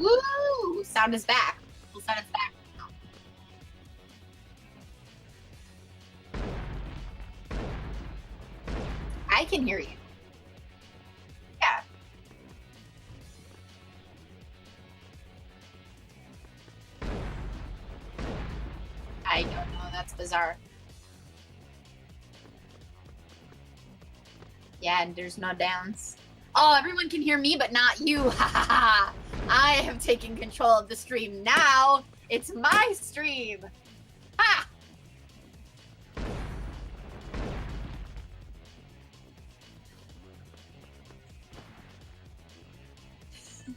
Woo! Sound is back. Full sound is back. I can hear you. Yeah. I don't know. That's bizarre. Yeah, and there's no downs. Oh, everyone can hear me, but not you. Ha ha ha. I have taken control of the stream now. It's my stream. Ha!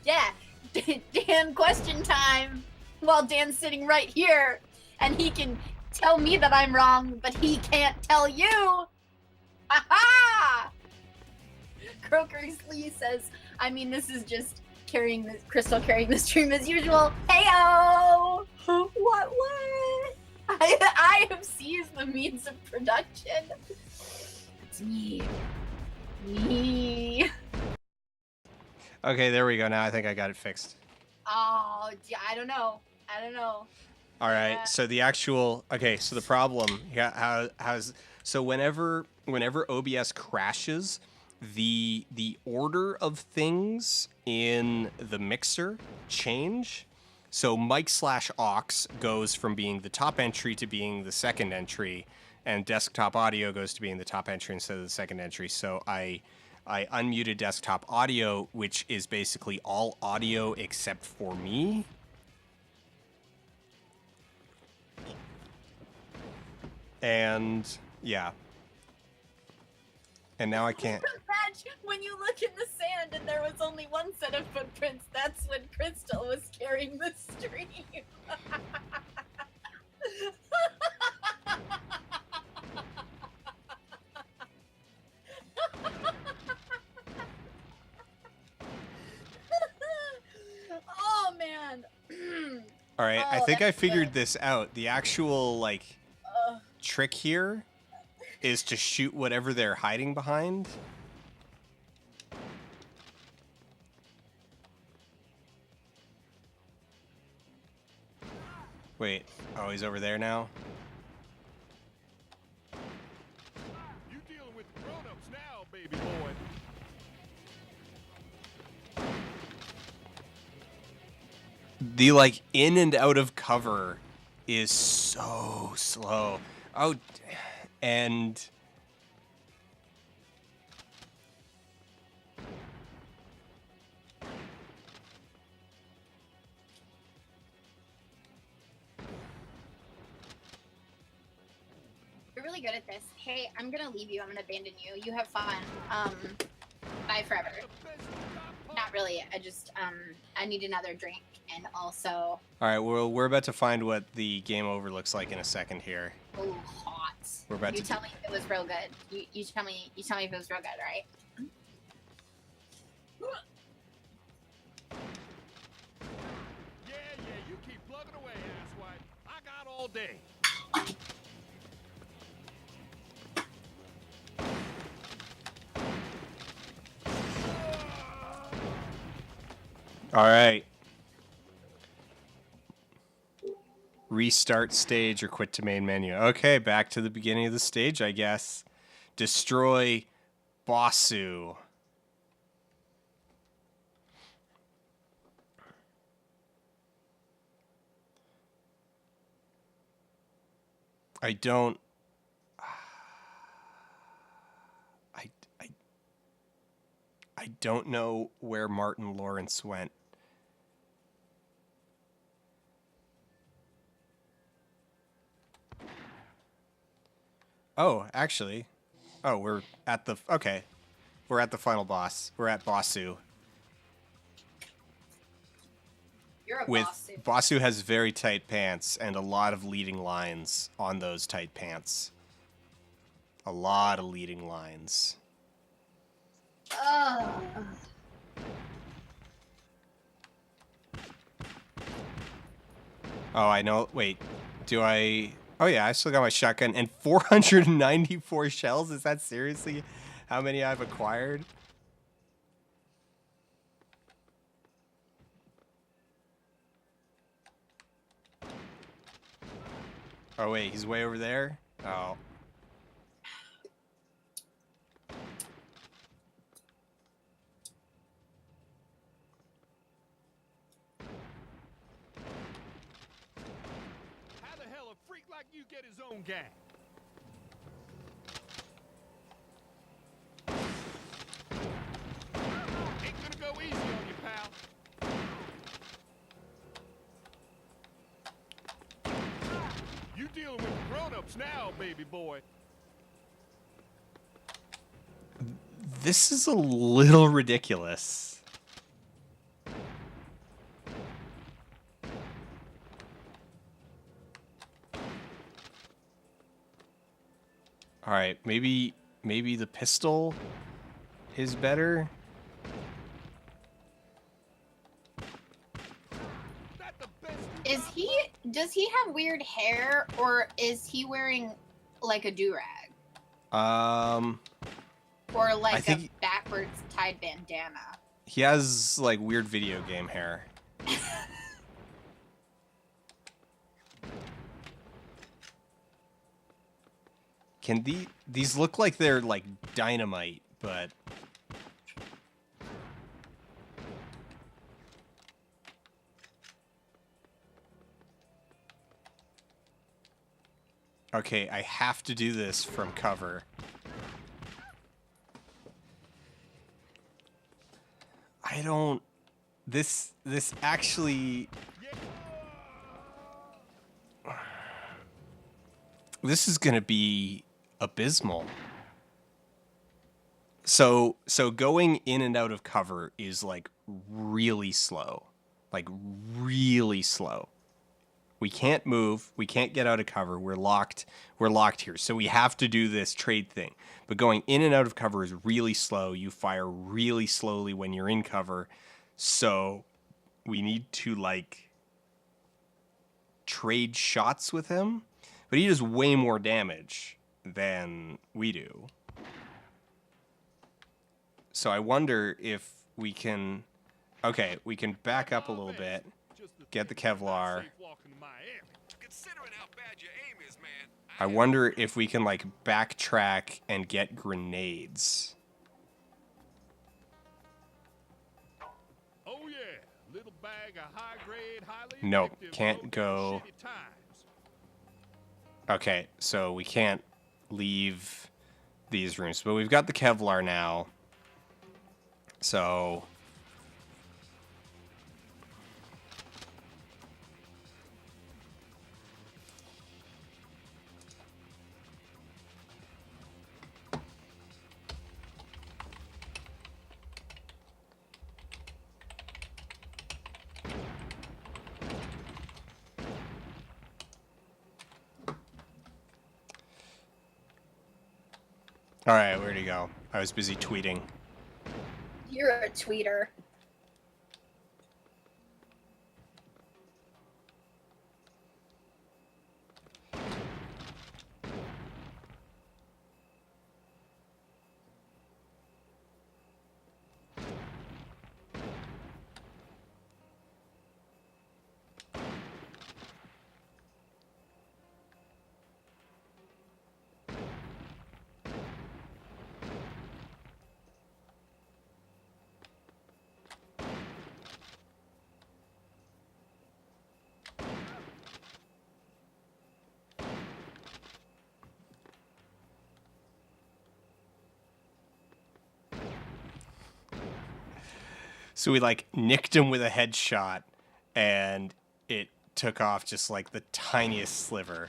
Yeah, Dan, question time. Well, Dan's sitting right here, and he can tell me that I'm wrong, but he can't tell you. Ha ha! Croker Lee says, I mean, this is just Crystal carrying the stream as usual. Heyo! What? IFC is the means of production. It's me. Okay, there we go. Now I think I got it fixed. Oh, I don't know. All right. So the actual so the problem how's so whenever OBS crashes, the order of things in the mixer change. So mic/aux goes from being the top entry to being the second entry, and desktop audio goes to being the top entry instead of the second entry. So I unmuted desktop audio, which is basically all audio except for me. And yeah. And now I can't. When you look in the sand and there was only one set of footprints, that's when Crystal was carrying the stream. Oh man. All right, I think I figured this out. The actual like trick here is to shoot whatever they're hiding behind. Wait. Oh, he's over there now. You dealing with grown-ups now, baby boy. The like in and out of cover is so slow. Oh, and You're really good at this. Hey, I'm gonna leave you. I'm gonna abandon you. You have fun. Bye forever. Not really. I just I need another drink, and also. All right. Well, we're about to find what the game over looks like in a second here. Oh, hot. We're about you to tell me if it was real good. You tell me. You tell me if it was real good, right? Yeah, you keep plugging away, asswipe. I got all day. All right. Restart stage or quit to main menu. Okay, back to the beginning of the stage, I guess. Destroy Bossu. I don't... I don't know where Martin Lawrence went. Oh, actually. Oh, we're at the... Okay. We're at the final boss. We're at Bossu. You're a Bossu. Bossu has very tight pants and a lot of leading lines on those tight pants. A lot of leading lines. Ugh. Oh, I know. Wait. Do I... Oh, yeah, I still got my shotgun. And 494 shells? Is that seriously how many I've acquired? Oh wait, he's way over there? Oh. How the hell a freak like you get his own gang? Ain't gonna go easy on you, pal. You dealing with the grown-ups now, baby boy. This is a little ridiculous. All right, maybe the pistol is better. That the best you Is got, he? bud? Does he have weird hair, or is he wearing like a do-rag, or like think a backwards tied bandana? he has like weird video game hair. Can these look like they're like dynamite, but okay, I have to do this from cover. I don't this actually this is gonna be abysmal. So going in and out of cover is like really slow. Like really slow. We can't move, we can't get out of cover, we're locked here. So we have to do this trade thing. But going in and out of cover is really slow. You fire really slowly when you're in cover. So we need to like trade shots with him. But he does way more damage than we do. So I wonder if we can... Okay, we can back up a little bit. Get the Kevlar. Considering how bad your aim is, man. I wonder if we can, like, backtrack and get grenades. Oh yeah, little bag of high-grade, highly Nope, effective, can't low-dose go. shitty times. Okay, so we can't leave these rooms. But we've got the Kevlar now. So... Alright, where'd he go? I was busy tweeting. You're a tweeter. So we, like, nicked him with a headshot, and it took off just, like, the tiniest sliver.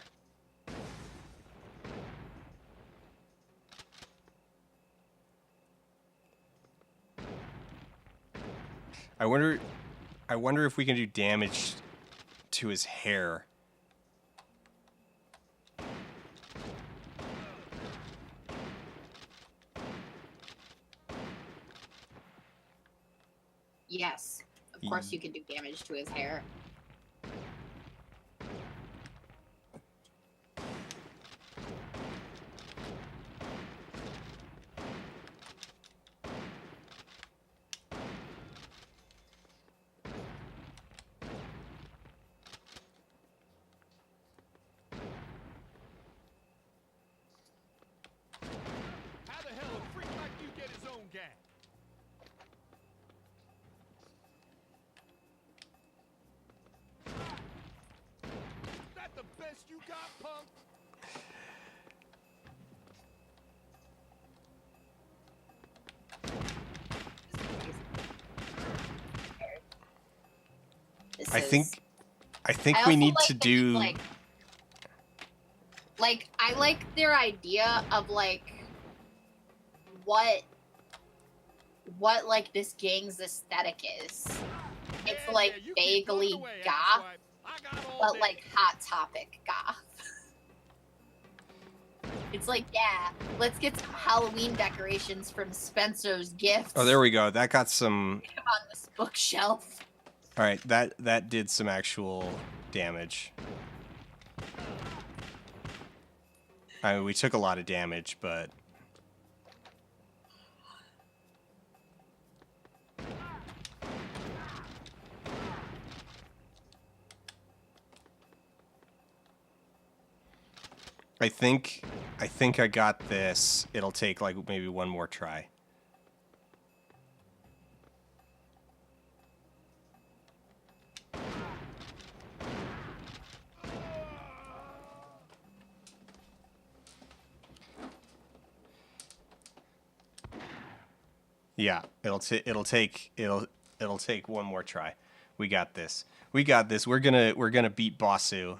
I wonder if we can do damage to his hair. Yes, of course you can do damage to his hair. best you got, punk. This I is- think I we also need like to that do. it's, like I like their idea of like what like this gang's aesthetic is. It's Yeah, like yeah, you keep plugging vaguely away, goth, asswipe. I got all but day. like Hot Topic goth. It's like, yeah, let's get some Halloween decorations from Spencer's Gifts Oh, there we go. That got some. on this bookshelf. All right, that did some actual damage. I mean, we took a lot of damage, but I think I got this. It'll take like maybe one more try. Yeah, it'll take one more try. We got this. We got this. We're gonna beat Bossu.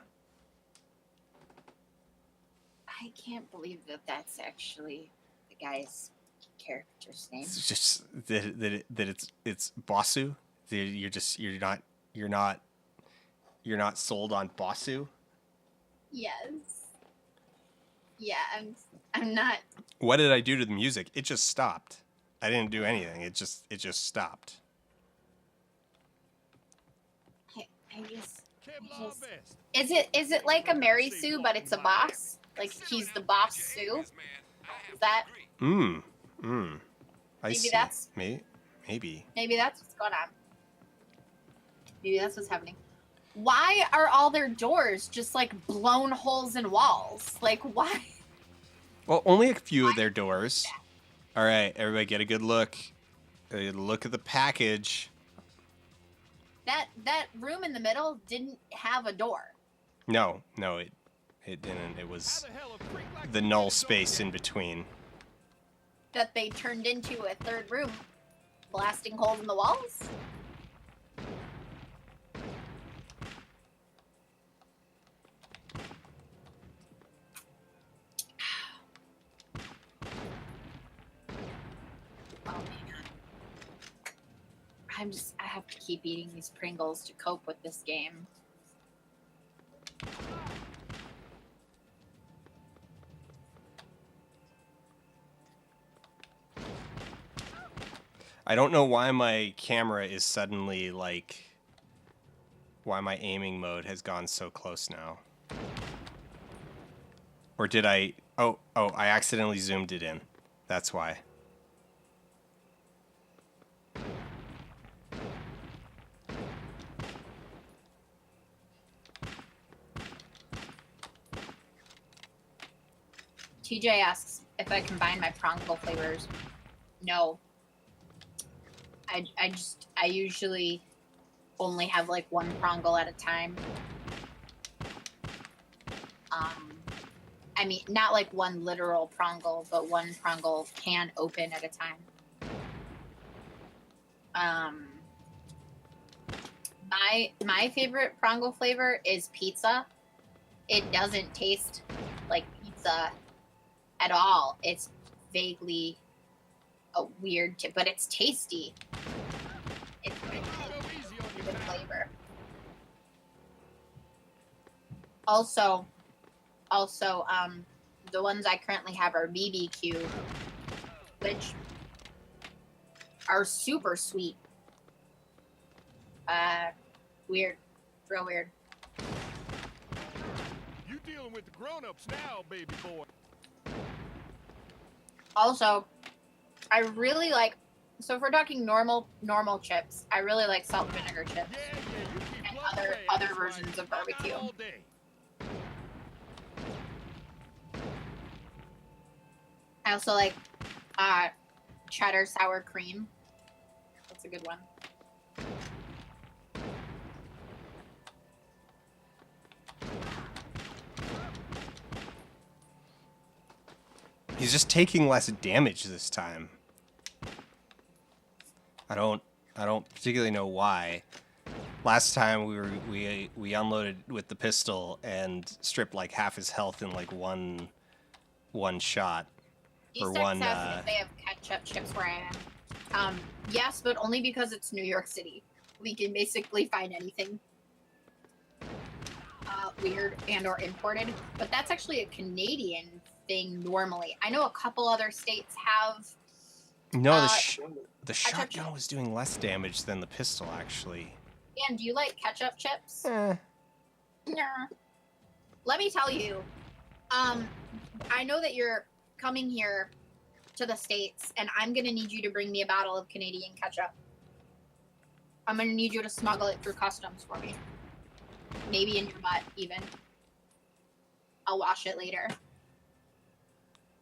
I can't believe that that's actually the guy's character's name. It's just that it's Bossu. You're not sold on Bossu. Yes. Yeah, I'm not. What did I do to the music? It just stopped. I didn't do anything. It just stopped. I just. Kevlar vest. Is it like a Mary Sue, but it's a boss? Like he's the boss Sue? Is that I see. that's- maybe. maybe that's what's going on? Maybe that's what's happening. Why are all their doors just like blown holes in walls? Like why? Well, only a few of their doors. All right, everybody, get a good look. Look at the package. That room in the middle didn't have a door. No, it didn't. It was How the hell a freak like the you null get his own space in game? between. That they turned into a third room, blasting holes in the walls. Oh man. I have to keep eating these Pringles to cope with this game. I don't know why my camera is suddenly like. Why my aiming mode has gone so close now. Or did I? Oh, I accidentally zoomed it in. That's why. TJ asks if I combine my Prongle flavors. No. I usually only have like one Prongle at a time. I mean, not like one literal Prongle, but one Prongle can open at a time. My favorite Prongle flavor is pizza. It doesn't taste like pizza at all. It's vaguely weird, but it's tasty. It's really Go easy on your good pal. flavor. Also, the ones I currently have are BBQ, which are super sweet. Weird, real weird. You dealing with the grown-ups now, baby boy. Also, I really like. So if we're talking normal chips, I really like salt and vinegar chips. Yeah, you keep And plugging away, other asswipe. versions of I got barbecue. all day. I also like cheddar sour cream. That's a good one. He's just taking less damage this time. I don't particularly know why. Last time we unloaded with the pistol and stripped like half his health in like one shot. Or East one Texas, if they have ketchup chips where I am. Yes, but only because it's New York City. We can basically find anything weird and or imported. But that's actually a Canadian thing normally. I know a couple other states have. No, the ketchup shotgun was doing less damage than the pistol actually. Dan, do you like ketchup chips? Eh. Nah. Let me tell you, I know that you're coming here to the States, and I'm gonna need you to bring me a bottle of Canadian ketchup. I'm gonna need you to smuggle it through customs for me. Maybe in your butt, even. I'll wash it later.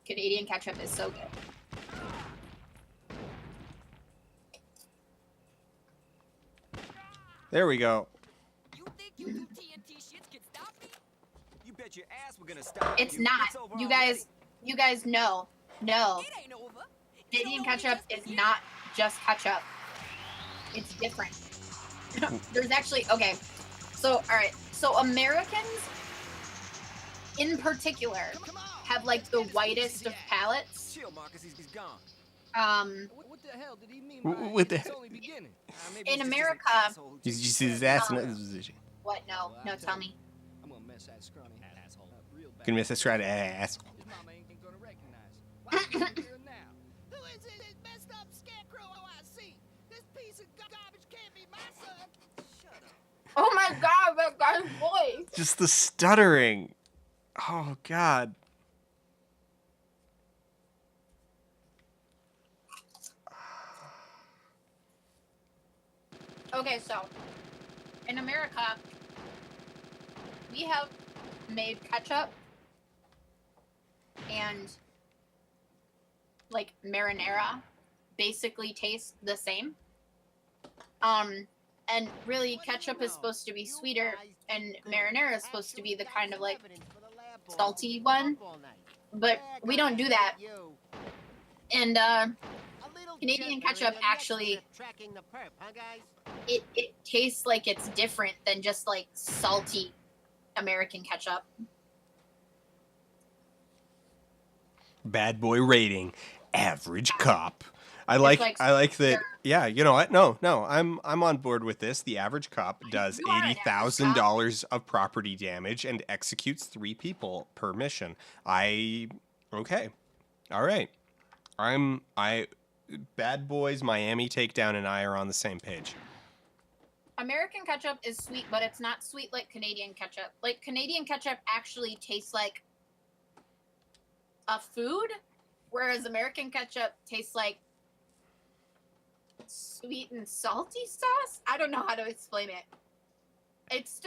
Canadian ketchup is so good. There we go. You think you two TNT shits can stop me? You bet your ass we're gonna stop It's you. not. It's over You already. guys know. No. It ain't over. Canadian ketchup is not just ketchup. It's different. There's actually, okay. So, alright. So Americans, in particular, Come on. have like the whitest of palates. Chill, Marcus. He's gone. What the hell did he mean What the it's heck? only beginning? Maybe In he's just America- an asshole who You just see his said- ass in that position. What? No. No, tell me. I'm gonna mess that scrawny asshole up real bad. Gonna miss this right ass. His mama ain't gonna recognize him. Why is he here now? Who is it? This messed up scarecrow I see. This piece of garbage can't be my son. Shut up. Oh my god, that guy's voice! Just the stuttering. Oh god. Okay, so in America, we have made ketchup and like marinara basically taste the same. And really ketchup is supposed to be sweeter and marinara is supposed to be the kind of like salty one, but we don't do that. And Canadian ketchup actually it tastes like it's different than just like salty American ketchup. Bad boy rating. Average cop. I like like that. Yeah, you know what? No, I'm on board with this. The average cop does You are an average $80,000 of property damage and executes 3 people per mission. Okay. All right. Bad Boys, Miami Takedown, and I are on the same page. American ketchup is sweet, but it's not sweet like Canadian ketchup. Like Canadian ketchup actually tastes like a food, whereas American ketchup tastes like sweet and salty sauce. I don't know how to explain it. It's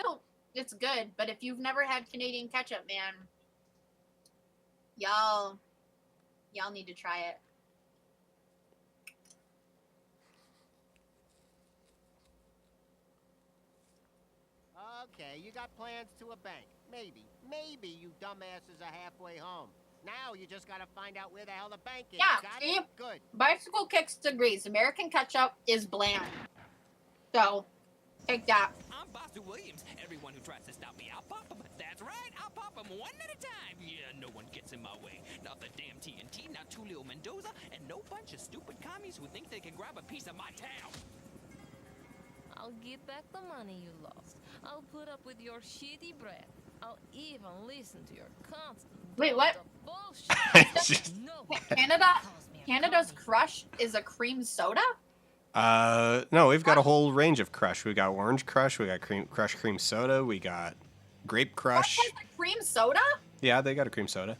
good, but if you've never had Canadian ketchup, man, y'all need to try it. Okay, you got plans to a bank. Maybe you dumbasses are halfway home. Now you just gotta find out where the hell the bank is. Yeah, Got see? it? Good. Bicycle Kicks agrees. American ketchup is bland. So, take that. I'm Buster Williams. Everyone who tries to stop me, I'll pop them. That's right, I'll pop them one at a time. Yeah, no one gets in my way. Not the damn TNT, not Tulio Mendoza, and no bunch of stupid commies who think they can grab a piece of my town. I'll give back the money you lost. I'll put up with your shitty breath. I'll even listen to your constant Wait, what? bullshit. No. Canada's Crush is a cream soda? No, we've got a whole range of Crush. We got Orange Crush, we got Crush Cream Soda, we got Grape Crush. Crush has a cream soda? Yeah, they got a cream soda.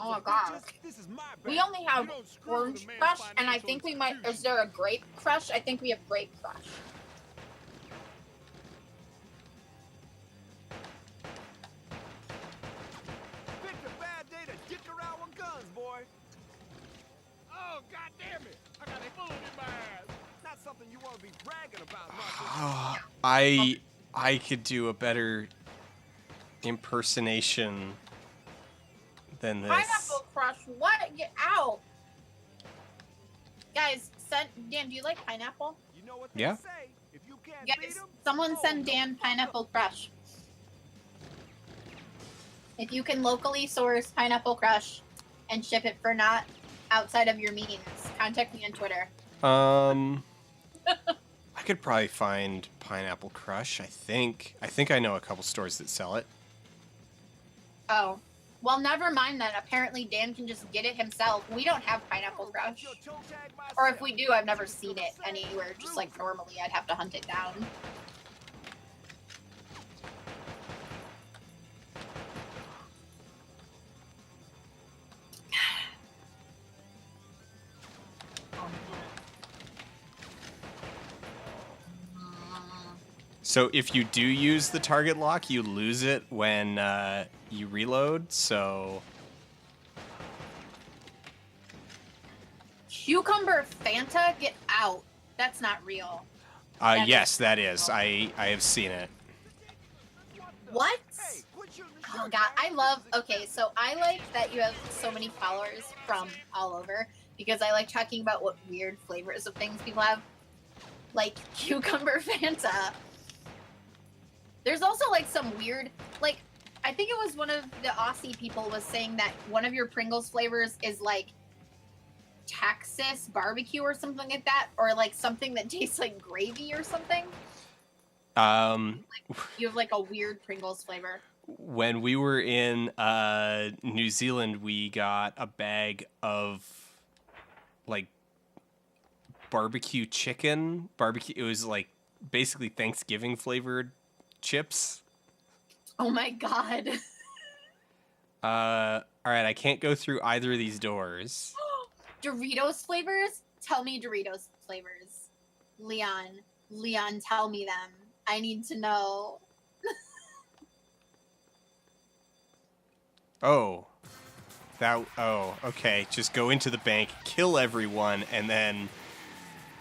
Oh my god. This is my We bank. only have You don't screw with Orange a man's Crush, and I financial think we might. institution. Is there a Grape Crush? I think we have Grape Crush. Picked a bad day to dick around with guns, boy. Oh, god damn it! I got a bullet in my ass. Not something you want to be bragging about, Marcus. I could do a better impersonation than this. Pineapple Crush What? Get out. Guys, Dan, do you like pineapple? You know what they Yeah. say. If you can't beat Guys, 'em, someone blow send the Dan fuck Pineapple up. Crush. If you can locally source Pineapple Crush and ship it for not outside of your means, contact me on Twitter. I could probably find Pineapple Crush. I think I know a couple stores that sell it. Oh. Well, never mind then. Apparently Dan can just get it himself. We don't have Pineapple Crush. Your toe tag myself. Or if we do, I've never seen it anywhere. Just like normally, I'd have to hunt it down. So if you do use the target lock, you lose it when you reload. So Cucumber Fanta, get out. That's not real. That yes, is that not is. real. I have seen it. What? Hey, quit shooting the Oh shit, god, man. I love, okay, so I like that you have so many followers from all over, because I like talking about what weird flavors of things people have. Like cucumber Fanta. There's also like some weird, like, I think it was one of the Aussie people was saying that one of your Pringles flavors is like Texas barbecue or something like that, or like something that tastes like gravy or something. You have like a weird Pringles flavor. When we were in New Zealand, we got a bag of like barbecue chicken. Barbecue. It was like basically Thanksgiving flavored chips. Oh my god. All right, I can't go through either of these doors. Doritos flavors? Tell me Doritos flavors. Leon, tell me them. I need to know. Oh, okay. Just go into the bank, kill everyone, and then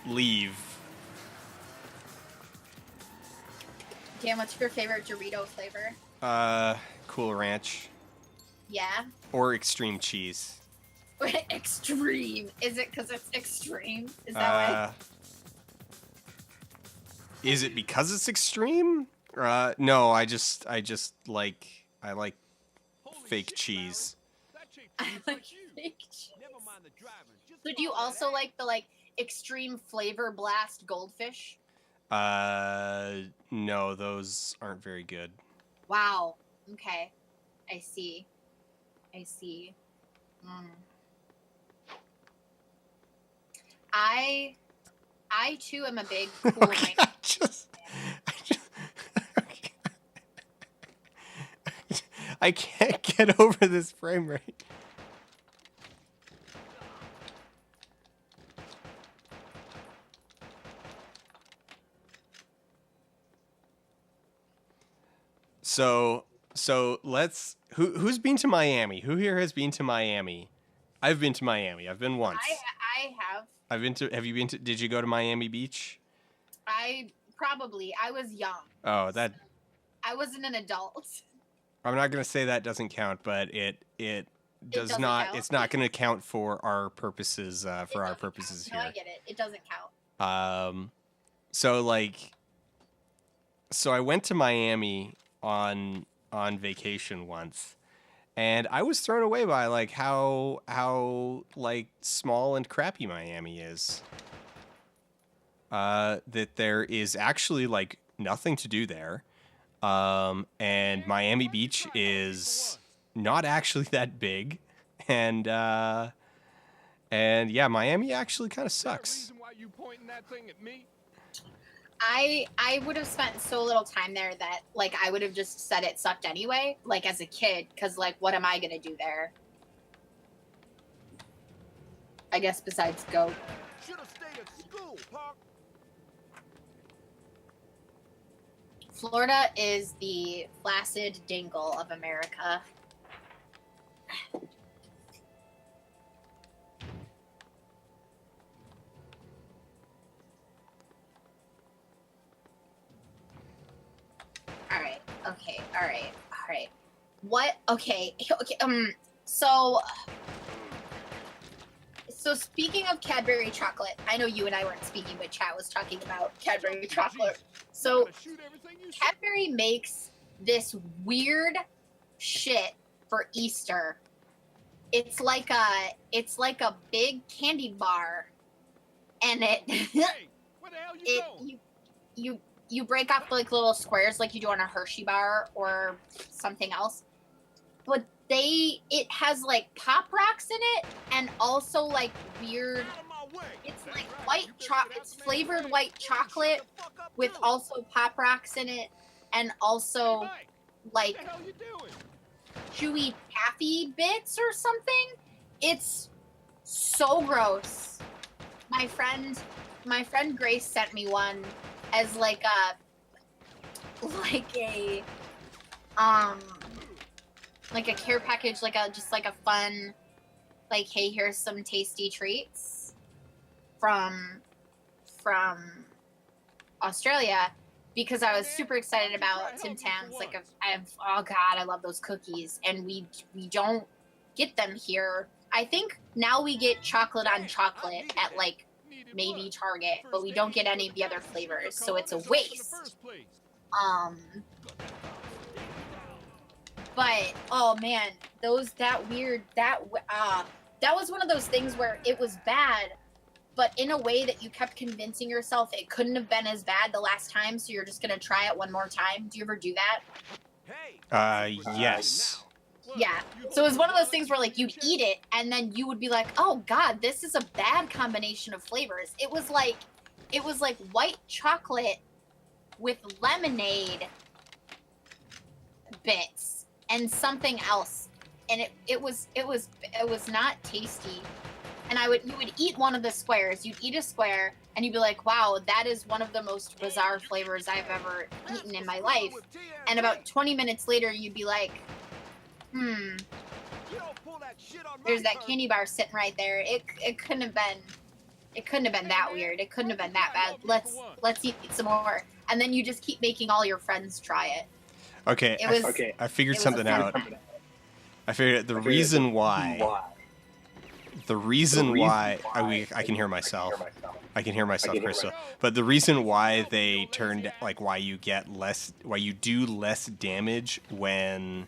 leave. Dan, what's your favorite Dorito flavor? Cool Ranch Yeah? or extreme cheese. Extreme. Is it because it's extreme? Is that why? Is it because it's extreme? No, I just like Holy fake shit, cheese. Barry. That chick I treats like you. fake cheese. Never mind the driving. Just So do you follow that also ass. like the extreme flavor blast goldfish? No, those aren't very good. Wow. Okay. I see. Mm. I too am a big Cool Okay, Ranch. I can't get over this frame rate. So let's who's been to Miami? Who here has been to Miami? I've been to Miami. I've been once. I have. Have you been to, did you go to Miami Beach? I was young. Oh, that, I wasn't an adult. I'm not going to say that doesn't count, but it does doesn't not, count. it's not going to count for our purposes, It doesn't count. No, I here. get it. It doesn't count. So I went to Miami on vacation once, and I was thrown away by like how like small and crappy Miami is. That there is actually like nothing to do there. And Miami Beach is not actually that big. And yeah, Miami actually kind of Is there a sucks. reason why you pointing that thing at me? I would have spent so little time there that like I would have just said it sucked anyway, like as a kid, because like what am I gonna do there? I guess besides go. Should have stayed at school, punk. Florida is the flaccid dingle of America. All right. What? Okay. So So speaking of Cadbury chocolate, I know you and I weren't speaking, but chat was talking about Cadbury chocolate. So Cadbury makes this weird shit for Easter. It's like a big candy bar, and you break off like little squares like you do on a Hershey bar or something else. But it has like Pop Rocks in it, and also like weird. It's like it's flavored white chocolate with also Pop Rocks in it, and also like chewy taffy bits or something. It's so gross. My friend Grace sent me one as like a care package, just like a fun, like, hey, here's some tasty treats from Australia, because I was super excited about Tim Tams. Like, oh god, I love those cookies, and we don't get them here. I think now we get chocolate on chocolate at like maybe Target, but we don't get any of the other flavors, so it's a waste. But oh man, that was one of those things where it was bad, but in a way that you kept convincing yourself it couldn't have been as bad the last time, so you're just gonna try it one more time. Do you ever do that? Yes. Yeah. So it was one of those things where like you'd eat it and then you would be like, oh god, this is a bad combination of flavors. It was like white chocolate with lemonade bits and something else, and it was not tasty. And you would eat one of the squares. You'd eat a square and you'd be like, wow, that is one of the most bizarre flavors I've ever eaten in my life. And about 20 minutes later you'd be like, there's that candy bar sitting right there. It couldn't have been that weird. It couldn't have been that bad. Let's eat some more. And then you just keep making all your friends try it. Okay, I figured something out. I figured the reason why I can hear myself. I can hear myself, Crystal. But the reason why they turned, like, why you do less damage when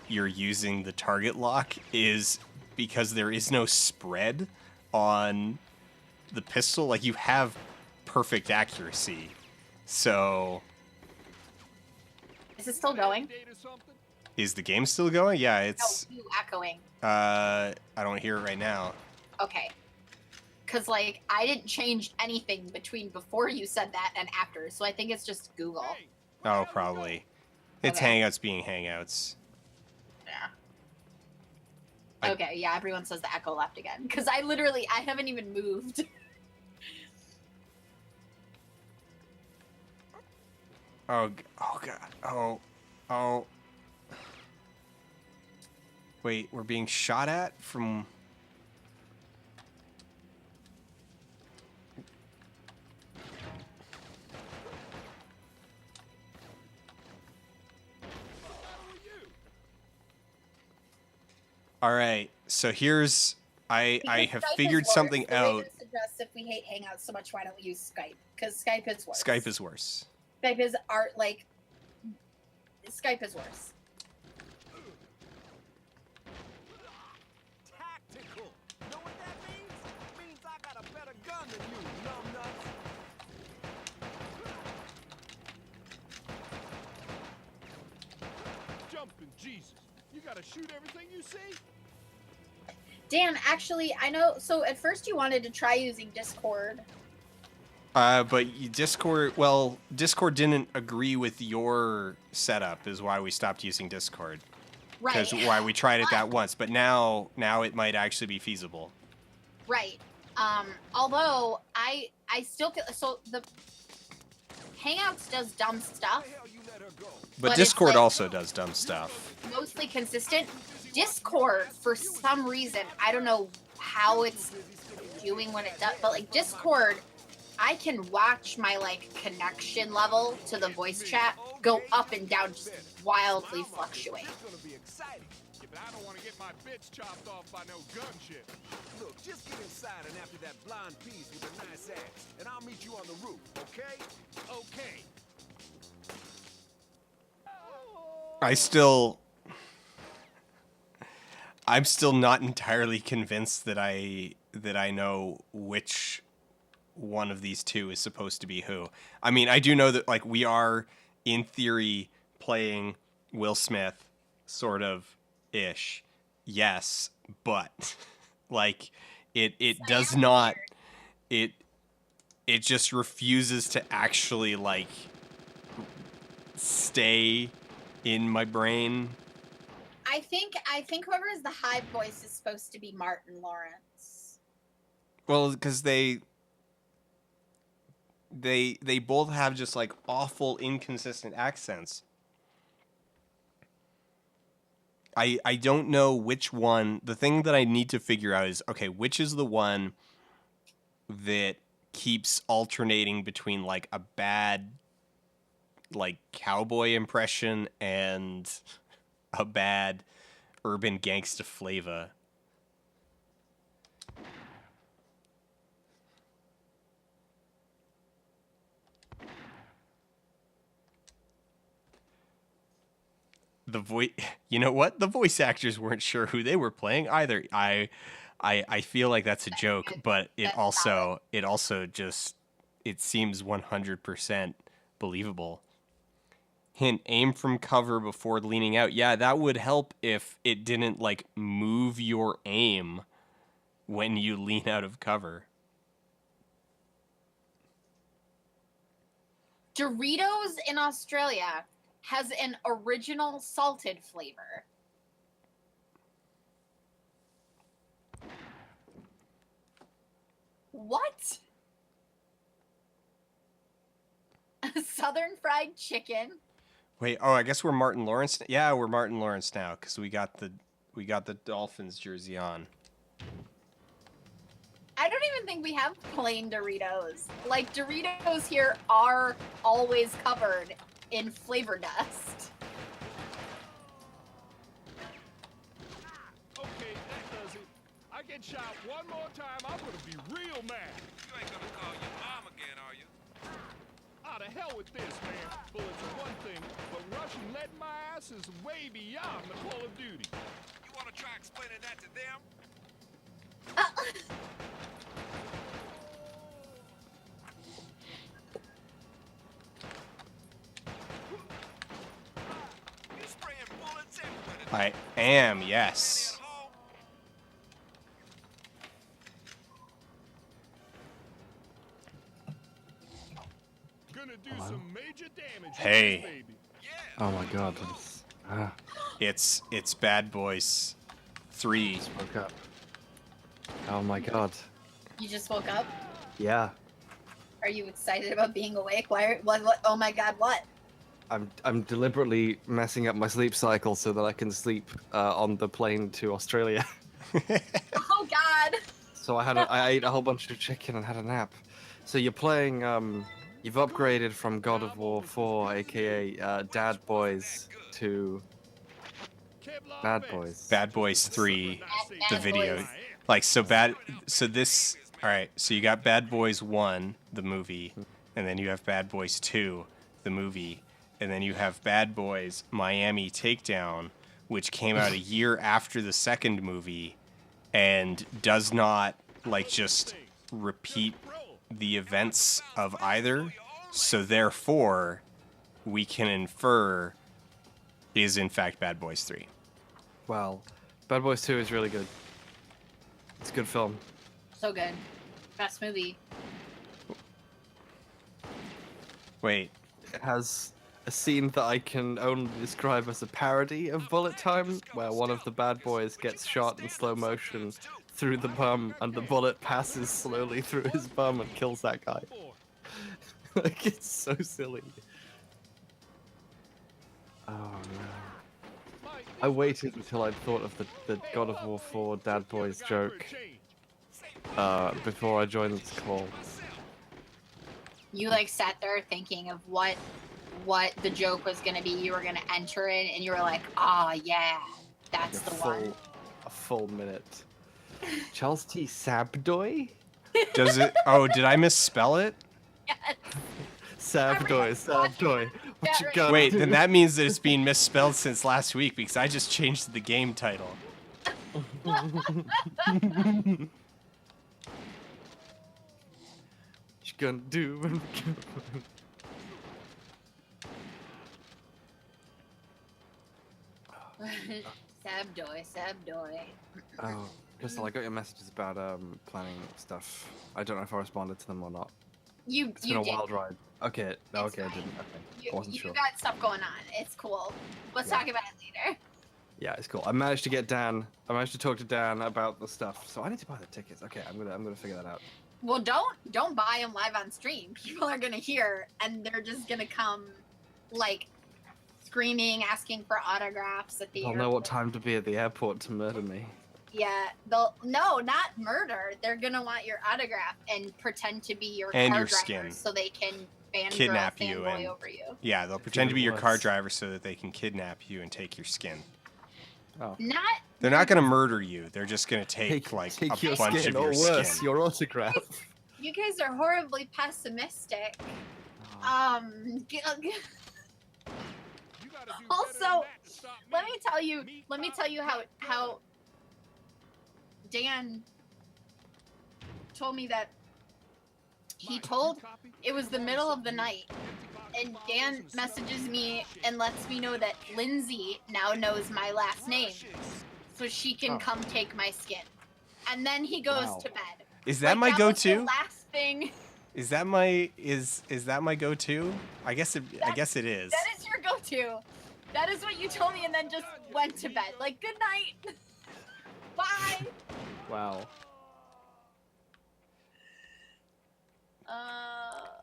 you're using the target lock is because there is no spread on the pistol. Like, you have perfect accuracy. So is it still going? Is the game still going? Yeah, it's you echoing. I don't hear it right now. Okay. Cause like I didn't change anything between before you said that and after, so I think it's just Google. Oh, probably. It's okay. Hangouts being Hangouts. Yeah. Okay, yeah, everyone says the echo left again. Because I haven't even moved. Oh god. Oh. Wait, we're being shot at from... All right, so here's I have figured something out. Suggest if we hate Hangouts so much, why don't we use Skype? Because Skype is worse. Skype is worse. Skype is Skype is worse. Tactical. Know what that means? It means I got a better gun than you, numbnuts. Jumping Jesus. You gotta shoot everything you see? Dan, actually, I know. So at first you wanted to try using Discord. But Discord didn't agree with your setup, is why we stopped using Discord. Right. Because why we tried it that once, but now it might actually be feasible. Right. Although I still feel so the Hangouts does dumb stuff. But Discord also does dumb stuff. Mostly consistent. Discord, for some reason, I don't know how it's doing what it does, but like Discord, I can watch my like connection level to the voice chat go up and down, just wildly fluctuate. but I don't want to get my bitch chopped off by no gunship. Look, just get inside and after that blonde piece with a nice ass, and I'll meet you on the roof, okay? Okay. I'm still not entirely convinced that I know which one of these two is supposed to be who. I mean, I do know that like we are in theory playing Will Smith sort of ish. Yes, but like it does not it just refuses to actually like stay in my brain. I think whoever is the Hive voice is supposed to be Martin Lawrence. Well, because they both have just like awful inconsistent accents. I don't know which one. The thing that I need to figure out is, okay, which is the one that keeps alternating between like a bad like cowboy impression and a bad urban gangsta flavor. The voice, you know what? The voice actors weren't sure who they were playing either. I feel like that's a joke, but it also just it seems 100% believable. Hint, aim from cover before leaning out. Yeah, that would help if it didn't like move your aim when you lean out of cover. Doritos in Australia has an original salted flavor. What? Southern fried chicken. Wait, oh, I guess we're Martin Lawrence. Yeah, we're Martin Lawrence now because we got the Dolphins jersey on. I don't even think we have plain Doritos. Like, Doritos here are always covered in flavor dust. Okay, that does it. I get shot one more time, I'm gonna be real mad. You ain't gonna call your mom again, are you? Ah, to hell with this, man. Bullets are one thing, but Russian lead in my ass is way beyond the Call of Duty. You wanna try explaining that to them? You spraying bullets everywhere. I am, yes. Gonna do some major damage. Hey. With this baby. Oh my god. It's Bad Boys 3. Just woke up. Oh my god. You just woke up? Yeah. Are you excited about being awake? What? Oh my god, what? I'm deliberately messing up my sleep cycle so that I can sleep on the plane to Australia. Oh god! So I ate a whole bunch of chicken and had a nap. So you're playing you've upgraded from God of War 4, aka Dad Boys, to Bad Boys. Bad Boys 3, the Bad video. Boys. Like, so this, all right, so you got Bad Boys 1, the movie, and then you have Bad Boys 2, the movie, and then you have Bad Boys Miami Takedown, which came out a year after the second movie and does not, like, just repeat the events of either. So therefore, we can infer is in fact Bad Boys 3. Well, Bad Boys 2 is really good. It's a good film. So good. Best movie. Wait, It has a scene that I can only describe as a parody of Bullet Time, where one of the bad boys gets shot in slow motion through the bum, and the bullet passes slowly through his bum and kills that guy. Like, it's so silly. Oh no. I waited until I'd thought of the God of War 4 Dad Boys joke before I joined this call. You like sat there thinking of what the joke was gonna be. You were gonna enter it, and you were like, "Ah, yeah." That's the one. A full minute. Charles T. Sabdoy? Does it? Oh, did I misspell it? Yes. Sabdoy. What you right. gonna Wait, do? then that means that it's been misspelled since last week because I just changed the game title. What you gonna do? Sabdoy. Oh, Crystal, I got your messages about planning stuff. I don't know if I responded to them or not. It's been a did. wild ride. Okay, no, It's okay, I fine. didn't. Okay, You, I wasn't you sure. got stuff going on. It's cool. Let's Yeah. talk about it later. Yeah, it's cool. I managed to get Dan. I managed to talk to Dan about the stuff. So I need to buy the tickets. Okay, I'm gonna figure that out. Well, don't buy them live on stream. People are gonna hear, and they're just gonna come, like, screaming, asking for autographs at the They'll airport. know what time to be at the airport to murder me. Yeah, no, not murder. They're gonna want your autograph and pretend to be your And car your driver skin. so they can Kidnap you fanboy and- over you. Yeah, they'll pretend to be your car worse. driver so that they can kidnap you and take your skin. Oh. Not. They're not gonna murder you. They're just gonna take like take a your bunch skin, of your or worse, skin. your autograph. You guys are horribly pessimistic. Oh. G- You gotta do better Also, than that to stop let me tell you how Dan told me that it was the middle of the night, and Dan messages me and lets me know that Lindsay now knows my last name, so she can Oh. come take my skin. And then he goes Wow. to bed. Is that my Like, was the go-to? last thing. Is that my go-to? I guess it is. That is your go-to. That is what you told me, and then just went to bed. Like, good night. Bye. Wow.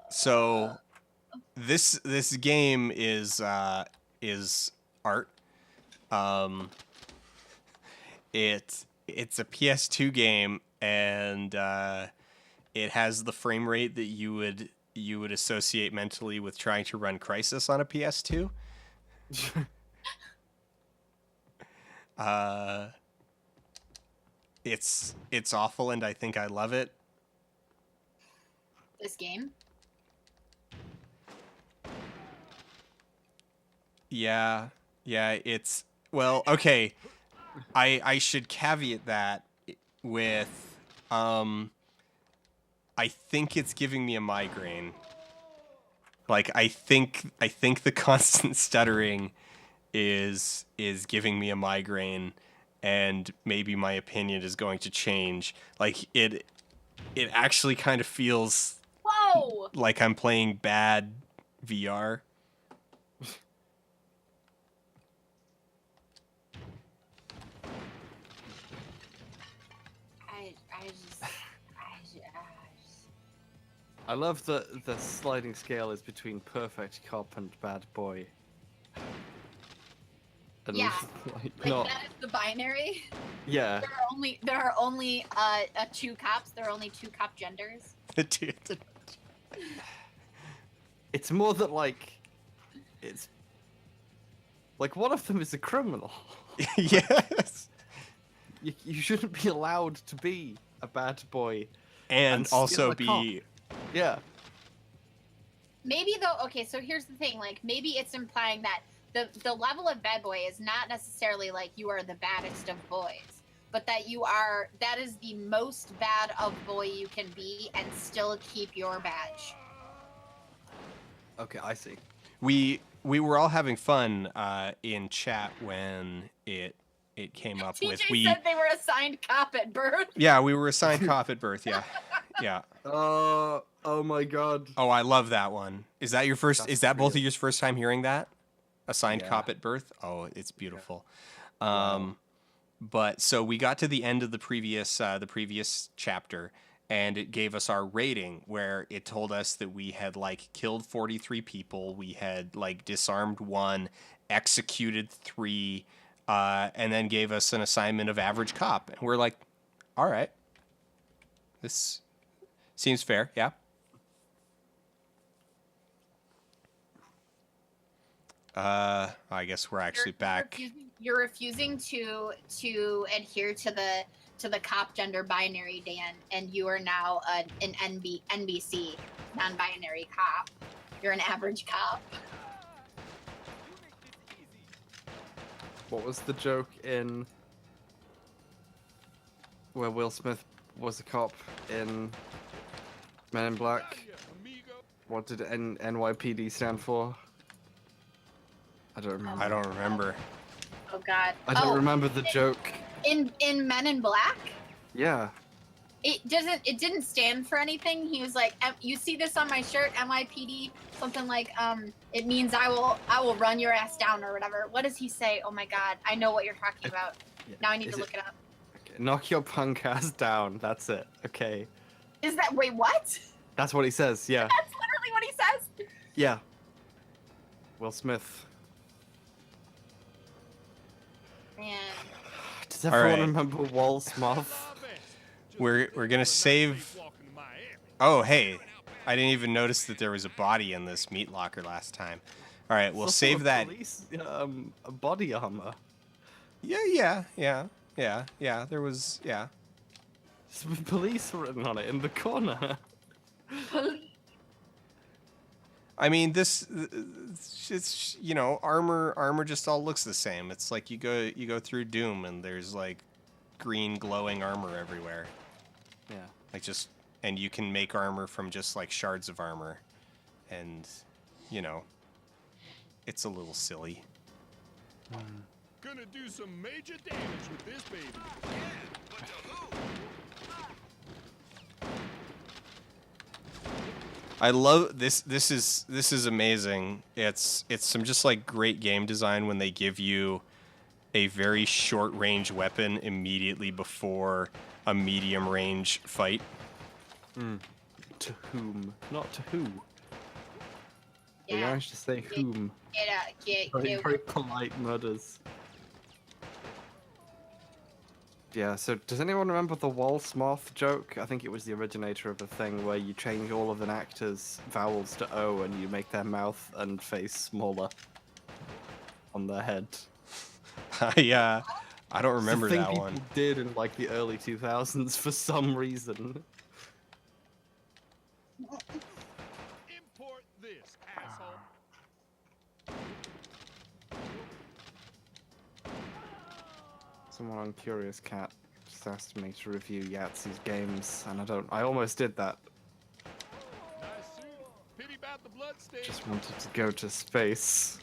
So this game is art. It's a PS2 game, and it has the frame rate that you would associate mentally with trying to run Crysis on a PS2. It's awful, and I think I love it. This game. Yeah, it's well, okay. I should caveat that with I think it's giving me a migraine. Like I think the constant stuttering is giving me a migraine, and maybe my opinion is going to change. Like it actually kind of feels Whoa! like I'm playing bad VR. I love that the sliding scale is between perfect cop and bad boy. And Yeah, like, Like, not, that is the binary. yeah. There are only two cops. There are only two cop genders. It's more that like, it's like one of them is a criminal. Yes. You shouldn't be allowed to be a bad boy. And still also a cop. be Yeah. Maybe though. Okay, so here's the thing. Like maybe it's implying that the level of bad boy is not necessarily like you are the baddest of boys, but that is the most bad of boy you can be and still keep your badge. Okay, I see. we were all having fun in chat when it came up with TJ said they were assigned cop at birth. Yeah, we were assigned cop at birth. Yeah, yeah. Oh my god. Oh, I love that one. Is that your first? That's Is that both of real. your first time hearing that? Assigned Yeah. cop at birth. Oh, it's beautiful. Wow. But so we got to the end of the previous chapter, and it gave us our rating, where it told us that we had like killed 43 people, we had like disarmed 1, executed 3, and then gave us an assignment of average cop. And we're like, all right, this seems fair. Yeah. I guess we're actually back. Refusing you're refusing to adhere to the cop gender binary, Dan, and you are now an NBC non-binary cop. You're an average cop. What was the joke in where Will Smith was a cop in Men in Black? What did NYPD stand for? I don't remember. I don't remember. Oh God. I don't remember the joke. In Men in Black, Yeah. it didn't stand for anything. He was like, you see this on my shirt, NYPD, something like, it means I will run your ass down or whatever. What does he say? Oh my God, I know what you're talking about. Yeah. Now I need to look it up. Okay. Knock your punk ass down. That's it. Okay. Is that, wait, what? That's what he says. Yeah. That's literally what he says. Yeah. Will Smith. Man. Does everyone right. remember Wall Smith? We're gonna save. Oh, hey, I didn't even notice that there was a body in this meat locker last time. All right, we'll save that. Police, body armor. Yeah. There was, yeah. Some police written on it in the corner. I mean, this, it's armor just all looks the same. It's like you go through Doom and there's like green glowing armor everywhere. Yeah. Like and you can make armor from just like shards of armor, and it's a little silly. Gonna do some major damage with this baby. But to who? I love this. This is amazing. It's some just like great game design when they give you a very short range weapon immediately before a medium range fight. To whom? Not to who. They Yeah. managed to say whom. Very polite murders. Yeah, so does anyone remember the Wall Smith joke? I think it was the originator of a thing where you change all of an actor's vowels to O and you make their mouth and face smaller on their head. I don't remember it's a thing that people one. did in like the early 2000s for some reason. Import this, asshole. Someone on Curious Cat just asked me to review Yahtzee's games, and I almost did that. Nice suit. Pity about the blood stain. Just wanted to go to space.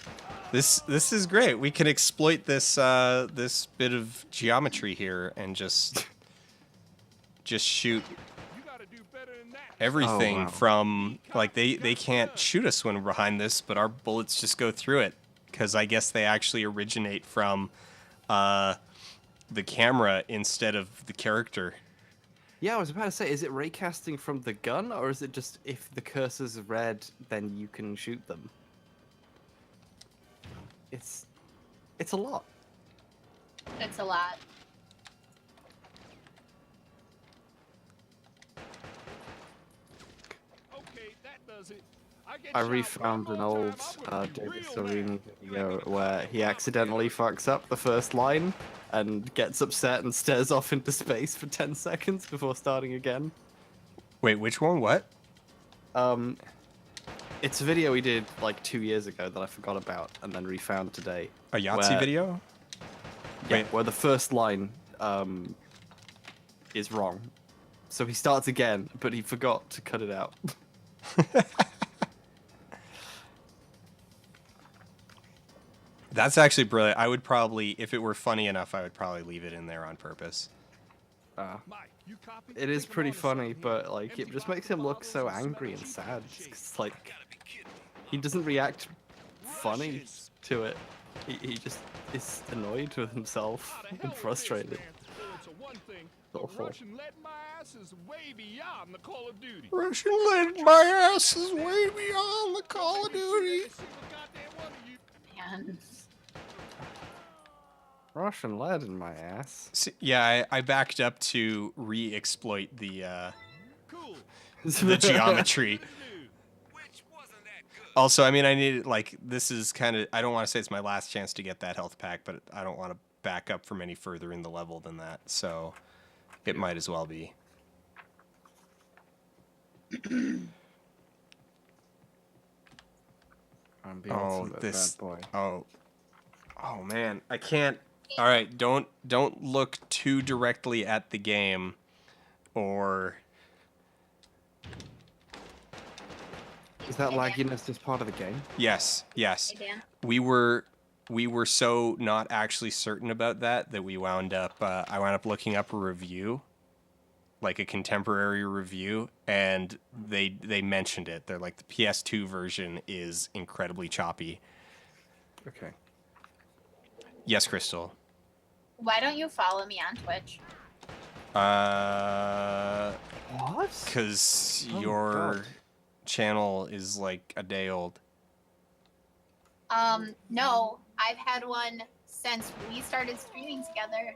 This is great. We can exploit this this bit of geometry here and just shoot You gotta do better than that. everything wow. from like they can't shoot us when we're behind this, but our bullets just go through it because I guess they actually originate from the camera instead of the character. Yeah, I was about to say, is it raycasting from the gun, or is it just if the cursor's red, then you can shoot them? It's a lot. It's a lot. Okay, that does it. get I shot refound one an more old time, I'm gonna be David real Sorini mad. video where he accidentally fucks up the first line and gets upset and stares off into space for 10 seconds before starting again. Wait, which one? What? It's a video we did like 2 years ago that I forgot about and then refound today. A Yahtzee where- video? Yeah, Wait. where the first line is wrong. So he starts again, but he forgot to cut it out. That's actually brilliant. I would probably, if it were funny enough, I would probably leave it in there on purpose. Mike, you copy? It is Take 'em pretty on to funny, something but here. like it Empty just makes bottles him of look so bottles and angry and cheap sad. shit. It's like he doesn't react funny to it. He just is annoyed with himself How the hell and it is, frustrated. man. Bullets are one thing, but Awful. Russian lead my ass is way beyond the Call of Duty. Russian lead my ass is way beyond the Call of Duty. Every single goddamn one of you. Man. Russian lead in my ass. Yeah, I backed up to re-exploit the Cool. the geometry. Which wasn't that good. Also, I mean, I need like this is kind of. I don't want to say it's my last chance to get that health pack, but I don't want to back up from any further in the level than that. So it might as well be. I'm the Oh, ultimate this. bad boy. Oh man, I can't. All right, don't look too directly at the game, or Is that Hey, Dan. lagginess just part of the game? yes. Hey, Dan. We were so not actually certain about that we wound up. I wound up looking up a review, like a contemporary review, and they mentioned it. They're like the PS2 version is incredibly choppy. Okay. Yes, Crystal. Why don't you follow me on Twitch? What? Because Oh, your God. channel is like a day old. No, I've had one since we started streaming together.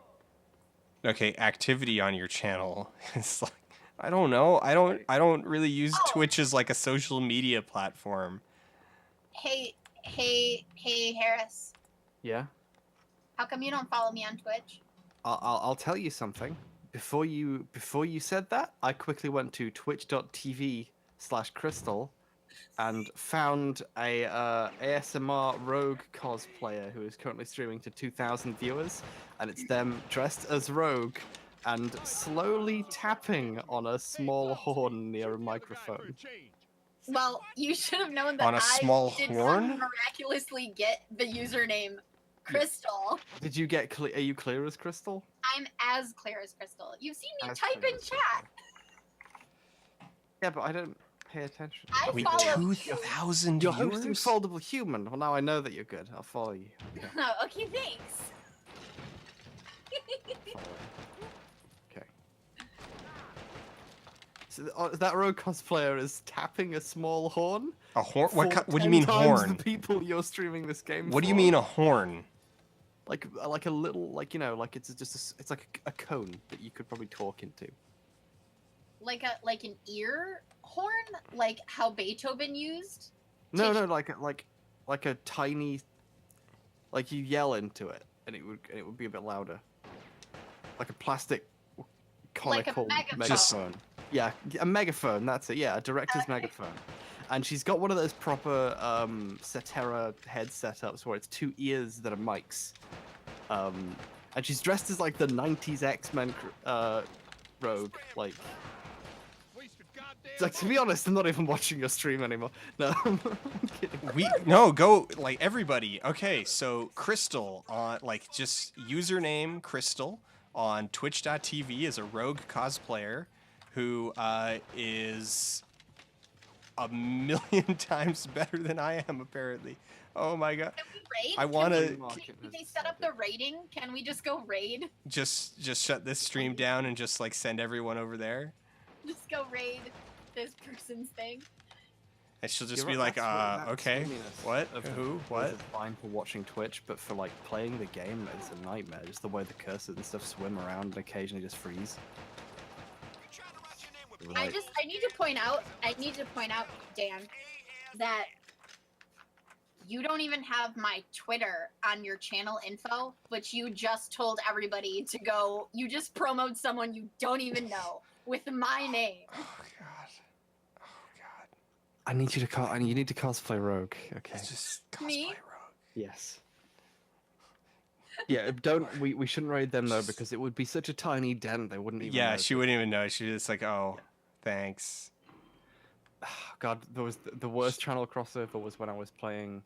Okay, activity on your channel is like, I don't know. I don't really use Oh. Twitch as like a social media platform. Hey, Harris. Yeah. How come you don't follow me on Twitch? I'll tell you something. Before you said that, I quickly went to twitch.tv/crystal and found a ASMR rogue cosplayer who is currently streaming to 2,000 viewers, and it's them dressed as rogue and slowly tapping on a small horn near a microphone. Well, you should have known that On a small I did horn? not miraculously get the username Crystal. Did you get are you clear as Crystal? I'm as clear as Crystal. You've seen me As type clear in as chat. Yeah, but I don't pay attention. I Wait, follow you. 2,000 You're hosting viewers? Foldable Human. Well, now I know that you're good. I'll follow you. Okay. Oh, okay, thanks. Follow. Okay. So that rogue cosplayer is tapping a small horn. A horn? for What do you 10 mean times horn? The people you're streaming this game. What do you for. mean a horn? Like a little, like, you know, like it's just it's like a cone that you could probably talk into. Like an ear horn, like how Beethoven used. No, like a tiny, like you yell into it and it would be a bit louder. Like a plastic Like a conical megaphone. megaphone. Yeah, a megaphone. That's it. Yeah, a director's megaphone. And she's got one of those proper Cetera head setups where it's two ears that are mics. And she's dressed as like the 90s X-Men rogue. Like to be honest, I'm not even watching your stream anymore. No, I'm kidding. Go like everybody. Okay, so Crystal on like just username Crystal on twitch.tv is a rogue cosplayer who is a million times better than I am apparently. Oh my god. Can we raid? I wanna Can they set up the raiding? Can we just go raid? just shut this stream down and just like send everyone over there. Just go raid this person's thing. And she'll just You're be right, like, that's okay, swiminess what? of Who? the- What? It's fine for watching Twitch, but for like playing the game, it's a nightmare. Just the way the cursors and stuff swim around and occasionally just freeze. Right. I need to point out, Dan, that you don't even have my Twitter on your channel info, but you just told everybody to go, you just promoted someone you don't even know with my name. Oh god. Oh god. I need you to you need to cosplay Rogue. Okay. It's just cosplay Me? rogue. Yes. Yeah, we shouldn't raid them though because it would be such a tiny dent they wouldn't even Yeah, notice. she wouldn't even know. She's just like, oh, thanks. God, there was the worst channel crossover was when I was playing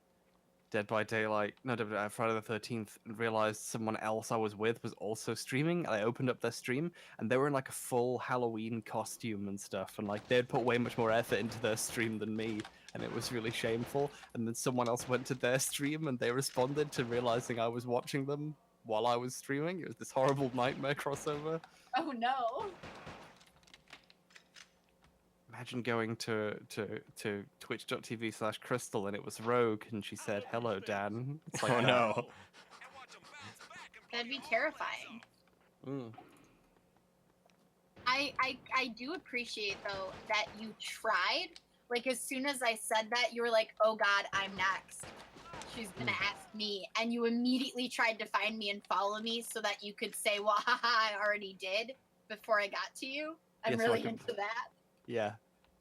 Dead by Daylight, Friday the 13th, and realized someone else I was with was also streaming. And I opened up their stream, and they were in like a full Halloween costume and stuff, and like they'd put way much more effort into their stream than me, and it was really shameful. And then someone else went to their stream, and they responded to realizing I was watching them while I was streaming. It was this horrible nightmare crossover. Oh no. Imagine going to twitch.tv/crystal and it was Rogue and she said, "Hello, Dan." It's like Oh that. no. That'd be terrifying. Mm. I do appreciate though that you tried, Like, as soon as I said that, you were like, oh God, I'm next. She's gonna ask me. And you immediately tried to find me and follow me so that you could say, well, haha, I already did before I got to you. I'm Yes, so I really can- into that. Yeah.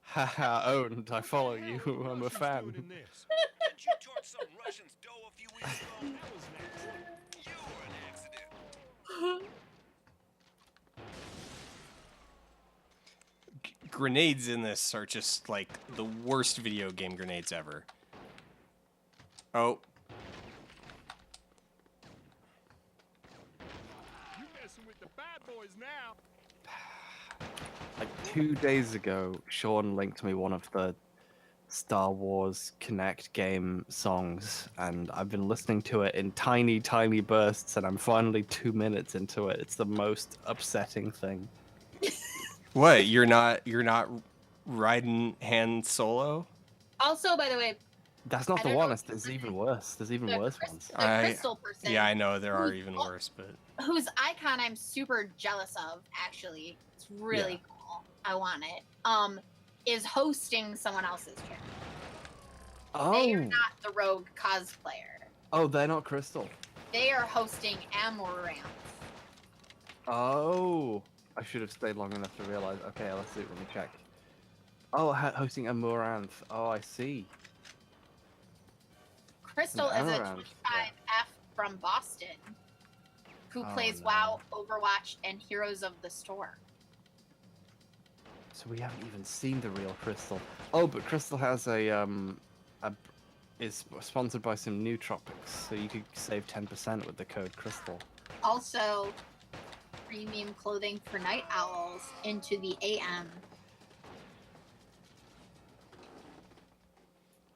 Haha, owned. I follow you. I'm a fan. Didn't you torch some Russian's dough a few weeks ago? That was an accident. You were an accident. Grenades in this are just like the worst video game grenades ever. Oh, You messing with the bad boys now. Like 2 days ago, Sean linked me one of the Star Wars Connect game songs, and I've been listening to it in tiny, tiny bursts, and I'm finally 2 minutes into it. It's the most upsetting thing. what? You're not riding Han Solo? Also, by the way, That's not I the don't one. know it's, there's even worse. There's even worse ones. the crystal person, Yeah, I know there are even worse, but whose icon I'm super jealous of, actually. It's really cool. I want it. Is hosting someone else's channel. They are Oh, not the rogue cosplayer. oh, they're not Crystal. They are hosting Amaranth. Oh, I should have stayed long enough to realize. Okay, let's see. Let me check. Oh, hosting Amaranth. Oh, I see. Crystal is a Amaranth, 25F from Boston who Oh, plays no. WoW, Overwatch, and Heroes of the Storm. So we haven't even seen the real Crystal. Oh, but Crystal has is sponsored by some nootropics, so you could save 10% with the code Crystal. Also, premium clothing for night owls into the AM.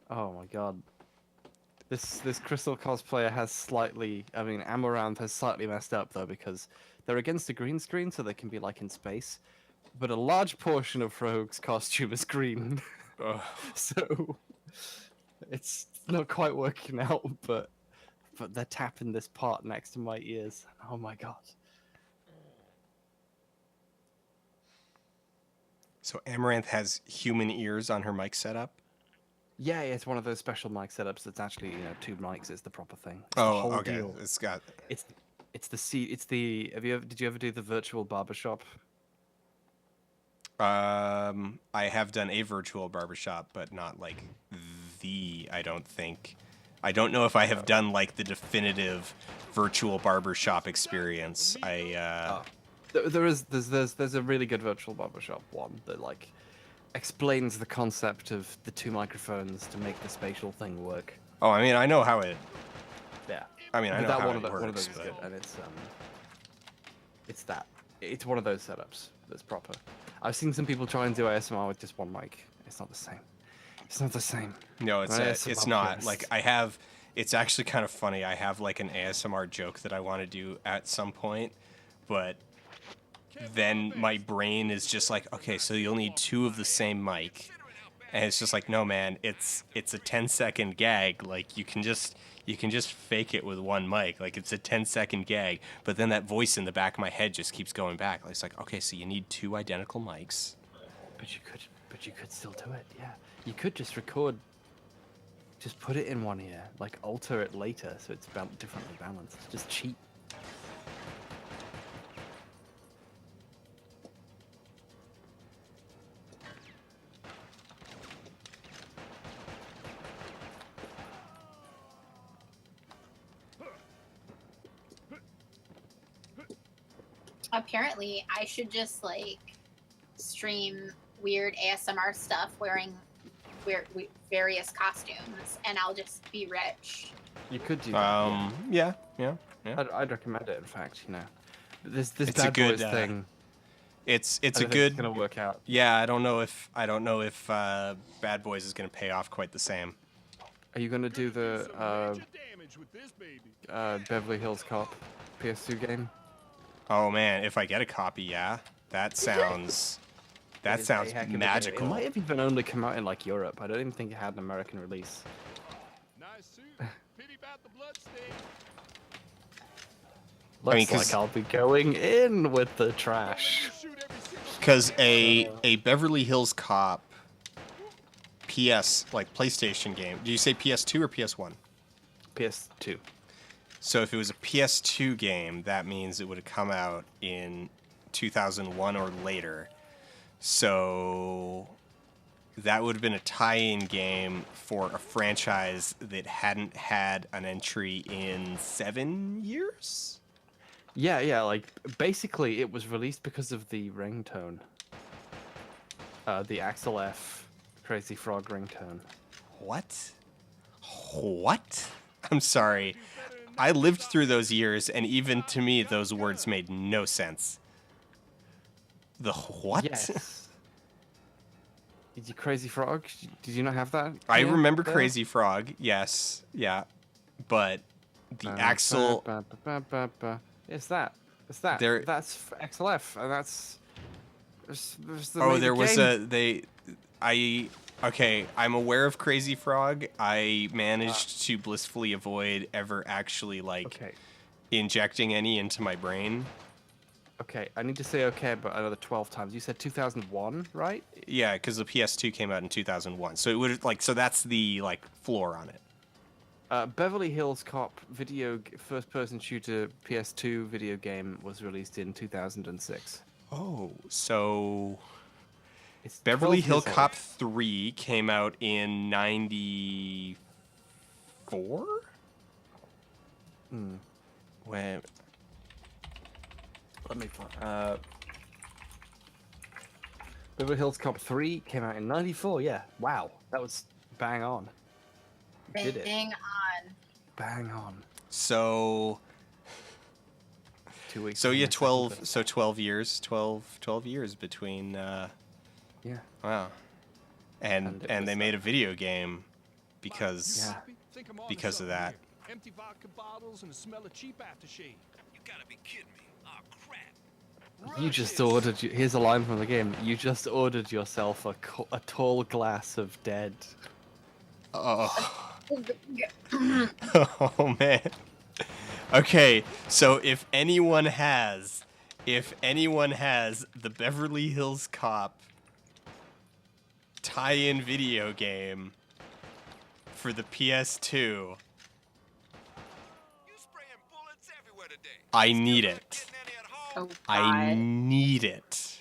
Oh my god. This Crystal cosplayer has slightly, I mean, Amaranth has slightly messed up though, because they're against a green screen, so they can be like in space. But a large portion of Rogue's costume is green. So it's not quite working out, but they're tapping this part next to my ears. Oh my god. so Amaranth has human ears on her mic setup. Yeah, it's one of those special mic setups that's actually, you know, 2 mics is the proper thing. It's the Oh, whole okay. deal. It's got. It's the did you ever do the virtual barbershop? I have done a virtual barbershop, but not like I don't think. I don't know if I have done like the definitive virtual barbershop experience. There's a really good virtual barbershop one that like explains the concept of the 2 microphones to make the spatial thing work. Oh, I mean, I know how it. Yeah. I mean, I know But that how one it of works, those is but good, and it's one of those setups that's proper. I've seen some people try and do ASMR with just one mic. It's not the same. It's not the same. No, it's ASMR not. purist. Like I have. It's actually kind of funny. I have like an ASMR joke that I want to do at some point, but then my brain is just like, okay, so you'll need 2 of the same mic, and it's just like, no, man, it's a 10-second gag. Like you can just fake it with 1 mic. Like it's a 10-second gag, but then that voice in the back of my head just keeps going back. It's like, okay, so you need 2 identical mics. But you could still do it. Yeah. You could just record. Just put it in one ear, like alter it later so it's differently balanced. Just cheat. Apparently, I should just like stream weird ASMR stuff wearing various costumes, and I'll just be rich. You could do that. Yeah. I'd recommend it. In fact, you know, this It's a Bad good, Boys thing. It's I a don't think good. It's gonna work out. Yeah, I don't know if Bad Boys is gonna pay off quite the same. Are you gonna do the Damage with this baby. Beverly Hills Cop PS2 game? Oh man, if I get a copy, yeah, that sounds It is a heck of a game. magical. It might have even only come out in like Europe. I don't even think it had an American release. Nice suit. Pity about the bloodstain. Looks mean, 'cause- like I'll be going in with the trash. Shoot every single Because a Beverly Hills Cop PS, like PlayStation game, do you say PS2 or PS1? PS2. So if it was a PS2 game, that means it would have come out in 2001 or later. So that would have been a tie-in game for a franchise that hadn't had an entry in 7 years? Yeah, like basically it was released because of the ringtone. The Axel F Crazy Frog ringtone. What? What? I'm sorry. I lived through those years, and even to me, those words made no sense. The what? Yes. Did you Crazy Frog? Did you not have that? I Yeah, remember there? Crazy Frog, yes, yeah. But the Axel... It's that. It's that. There- That's XLF, and that's... Oh, there was Okay, I'm aware of Crazy Frog. I managed to blissfully avoid ever actually, like, Okay. injecting any into my brain. Okay, I need to say okay but another 12 times. You said 2001, right? Yeah, because the PS2 came out in 2001. So it would, like, so that's the, like, floor on it. Beverly Hills Cop first-person shooter PS2 video game was released in 2006. Oh, so... It's Beverly 12 Hill years old. Cop 3 came out in 94? When... Let me find. Beverly Hills Cop 3 came out in 94. Yeah. Wow. That was bang on. You did it. Bang on. Bang on. So... 2 weeks. So from yeah, my second 12 birthday. so 12 years, 12 years between Yeah. wow. And it And they was, made a video game because Yeah. Think I'm onto because of something that. here. Empty vodka bottles and the smell of cheap aftershave. You gotta be kidding me. Oh, crap. You just ordered. Here's a line from the game. You just ordered yourself a tall glass of dead. Oh. Oh man. Okay, so if anyone has the Beverly Hills Cop tie-in video game for the PS2, You spraying bullets everywhere today. I need it. Getting any at home? Oh, I God. need it.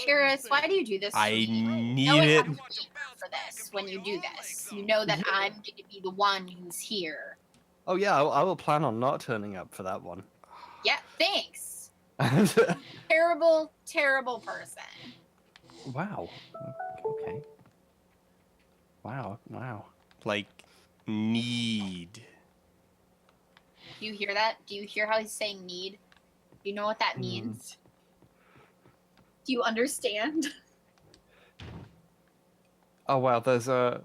Harris, why do you do this? to I me? need You know I it. have to be here for this when you do this. You know that I'm going to be the one who's here. Oh yeah, I will plan on not turning up for that one. Yeah, thanks. Terrible, terrible person. Wow. Okay. Wow. Like, need. Do you hear that? Do you hear how he's saying need? Do you know what that means? Do you understand? Oh wow, there's a.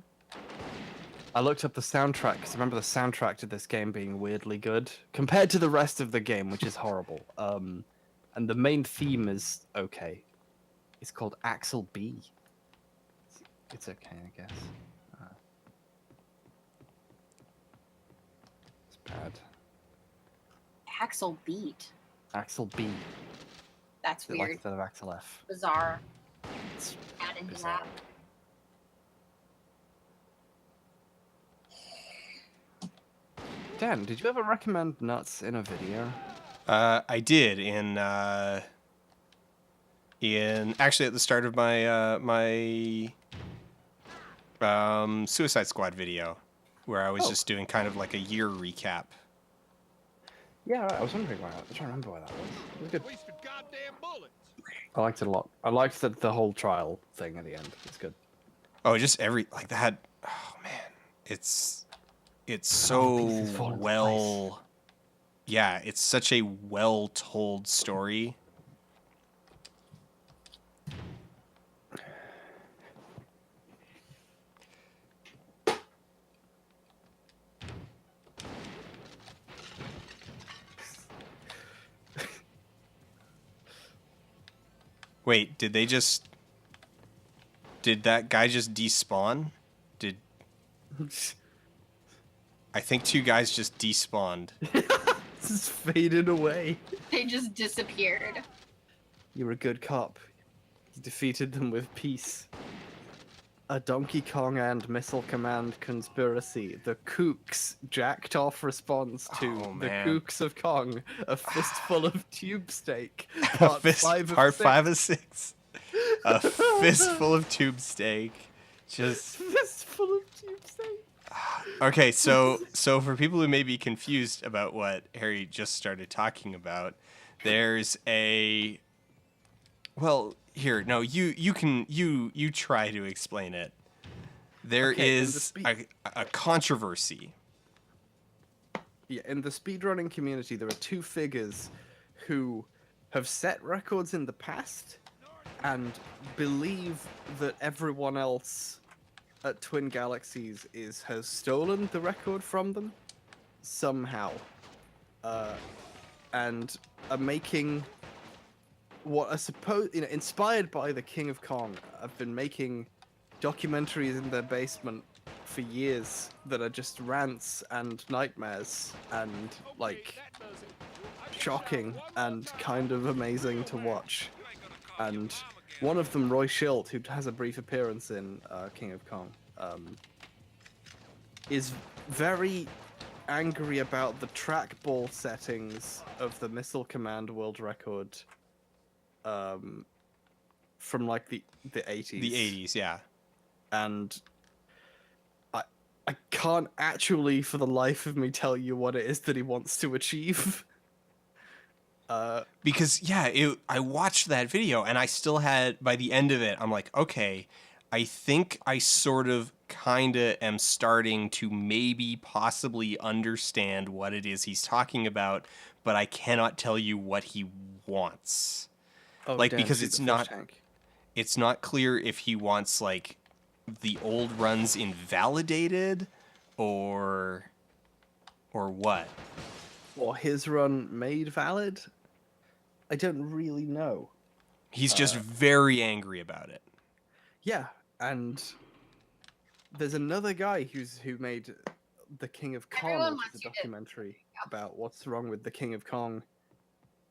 I looked up the soundtrack because I remember the soundtrack to this game being weirdly good compared to the rest of the game, which is horrible. And the main theme is okay. It's called Axel B. It's okay, I guess. It's bad. Axel beat. Axel B. That's Is it like weird. instead of Axel F. Bizarre. It's Add into bizarre. that. Dan, did you ever recommend nuts in a video? I did in actually at the start of my my Suicide Squad video, where I was Oh. just doing kind of like a year recap. Yeah, right, I was wondering why. I was trying to remember why that was. It was good. Wasted goddamn bullets. I liked it a lot. I liked the whole trial thing at the end. It's good. Oh, just every like that. Oh man, it's so pieces fall into well. Yeah, it's such a well told story. Wait, did that guy just despawn? I think two guys just despawned. This is faded away. They just disappeared. You're a good cop. You defeated them with peace. A Donkey Kong and Missile Command conspiracy. The Kooks jacked off response to Oh, The man. Kooks of Kong. A fistful of tube steak. A Part 5 of part 6. 5 of 6. A fistful of tube steak. Just Fistful of tube steak. okay. So for people who may be confused about what Harry just started talking about, there's a. Well, here, no, you can try to explain it. There Okay, is a controversy. Yeah, in the speedrunning community, there are two figures who have set records in the past and believe that everyone else at Twin Galaxies has stolen the record from them somehow, and are making what I suppose, inspired by the King of Kong, have been making documentaries in their basement for years that are just rants and nightmares and like shocking and kind of amazing to watch. And one of them, Roy Schilt, who has a brief appearance in King of Kong, is very angry about the trackball settings of the Missile Command world record from like the 80s. The 80s, yeah. And I can't actually for the life of me tell you what it is that he wants to achieve. Because yeah, I watched that video and I still had, by the end of it, I'm like, okay, I think I sort of kind of am starting to maybe possibly understand what it is he's talking about, but I cannot tell you what he wants. Oh, like, damn, because see it's the not fish tank. it's not clear if he wants like the old runs invalidated or what. Or his run made valid? I don't really know. He's just very angry about it. Yeah, and there's another guy who made the King of Kong, Everyone which wants is a you to- documentary about what's wrong with the King of Kong,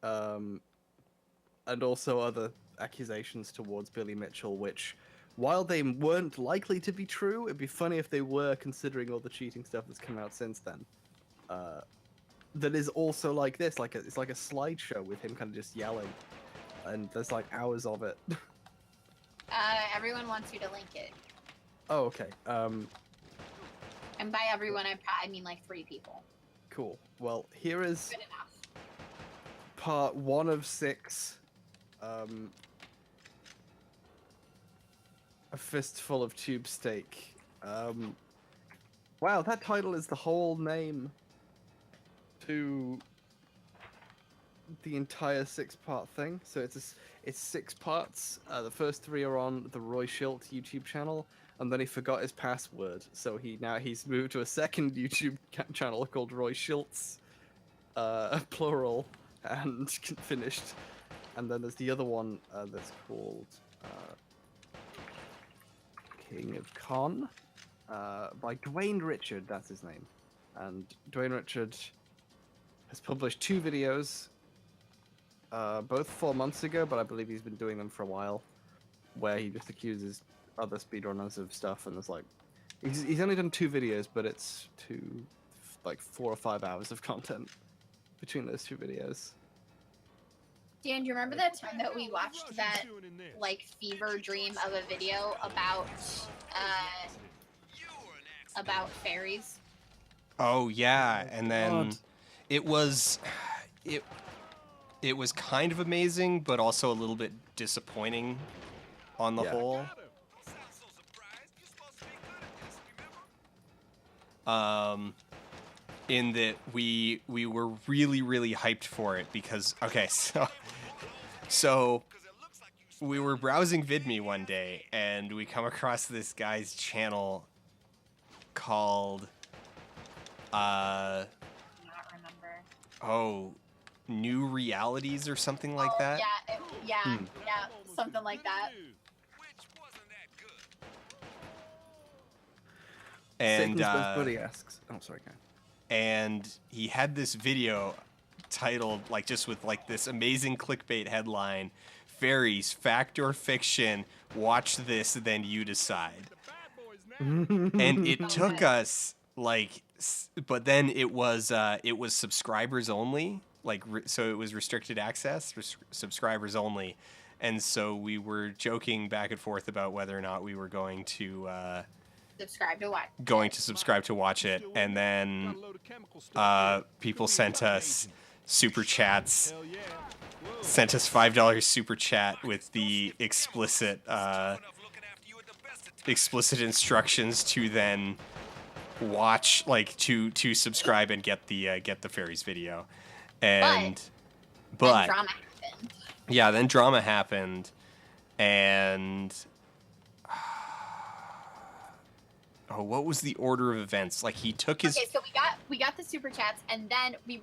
and also other accusations towards Billy Mitchell, which, while they weren't likely to be true, it'd be funny if they were, considering all the cheating stuff that's come out since then. That is also like this, it's like a slideshow with him kind of just yelling, and there's like hours of it. Everyone wants you to link it. Oh, okay. And by everyone, I mean like 3 people. Cool. Well, here is Good enough. part 1 of 6. A fistful of tube steak. Wow, that title is the whole name to the entire 6-part thing. So it's 6 parts. The first 3 are on the Roy Schilt YouTube channel, and then he forgot his password, so he's moved to a second YouTube channel called Roy Schilt's, plural, and finished. And then there's the other one that's called King of Con, by Dwayne Richard, that's his name. And Dwayne Richard has published 2 videos, both 4 months ago, but I believe he's been doing them for a while, where he just accuses other speedrunners of stuff, and there's like, he's only done 2 videos, but it's 4 or 5 hours of content between those 2 videos. Dan, do you remember that time that we watched that like fever dream of a video about fairies? Oh yeah, and then God. it was kind of amazing, but also a little bit disappointing on the Yeah. whole. Sounds so surprised. You're supposed to be good at this, remember? In that we were really, really hyped for it because so we were browsing VidMe one day and we come across this guy's channel called Not remember. New Realities or something like that. Yeah, something like that. Which wasn't that good. And Satan's Best Buddy asks. Oh, sorry, guy. and he had this video titled with this amazing clickbait headline, "Fairies, fact or fiction? Watch this, then you decide." and it took us like, but then it was subscribers only, like so it was restricted access, subscribers only, and so we were joking back and forth about whether or not we were going to subscribe to watch it, and then people sent us super chats, sent us $5 super chat with the explicit instructions to then watch, like to subscribe and get the fairies video, and but drama happened. Yeah, then drama happened, and oh, what was the order of events? Like he took his. Okay, so we got the super chats, and then we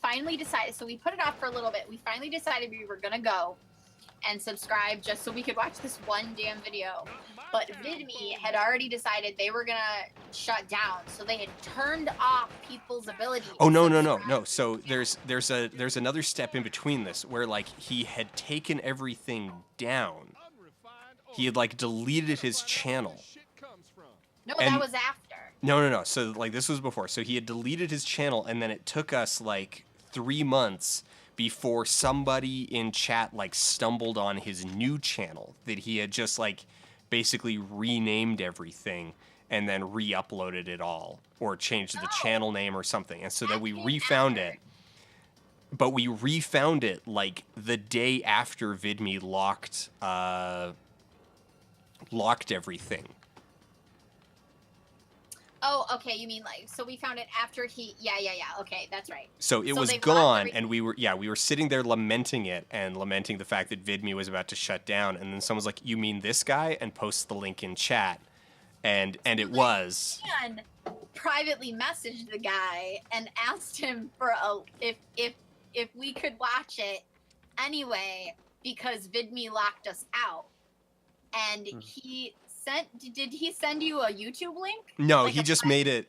finally decided. So we put it off for a little bit. We finally decided we were gonna go and subscribe just so we could watch this one damn video. But VidMe had already decided they were gonna shut down, so they had turned off people's ability. Oh no! So there's another step in between this where like he had taken everything down. He had like deleted his channel. No, that was after. No. So like this was before. So he had deleted his channel, and then it took us like 3 months before somebody in chat like stumbled on his new channel that he had just like basically renamed everything and then re-uploaded it all, or changed the channel name or something. And so then we refound it. But we refound it like the day after VidMe locked everything. Oh, okay. You mean like, so we found it after he? Yeah. Okay, that's right. So it was gone, and we were sitting there lamenting it and lamenting the fact that VidMe was about to shut down. And then someone's like, "You mean this guy?" and posts the link in chat, and it was. And privately messaged the guy and asked him for if we could watch it anyway because VidMe locked us out, and he. Did he send you a YouTube link? No, like he just made it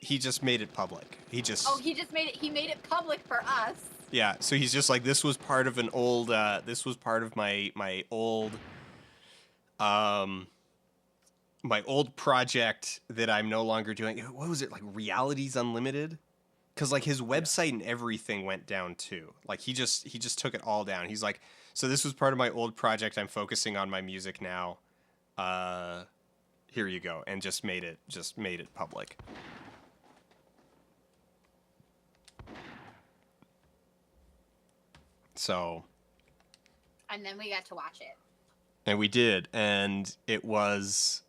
public. He made it public for us. Yeah, so he's just like, this was part of an old my old project that I'm no longer doing. What was it, like Realities Unlimited? Cuz like his website and everything went down too. Like he just took it all down. He's like, so this was part of my old project. I'm focusing on my music now. Here you go, and just made it public. So. And then we got to watch it. And we did, and it was.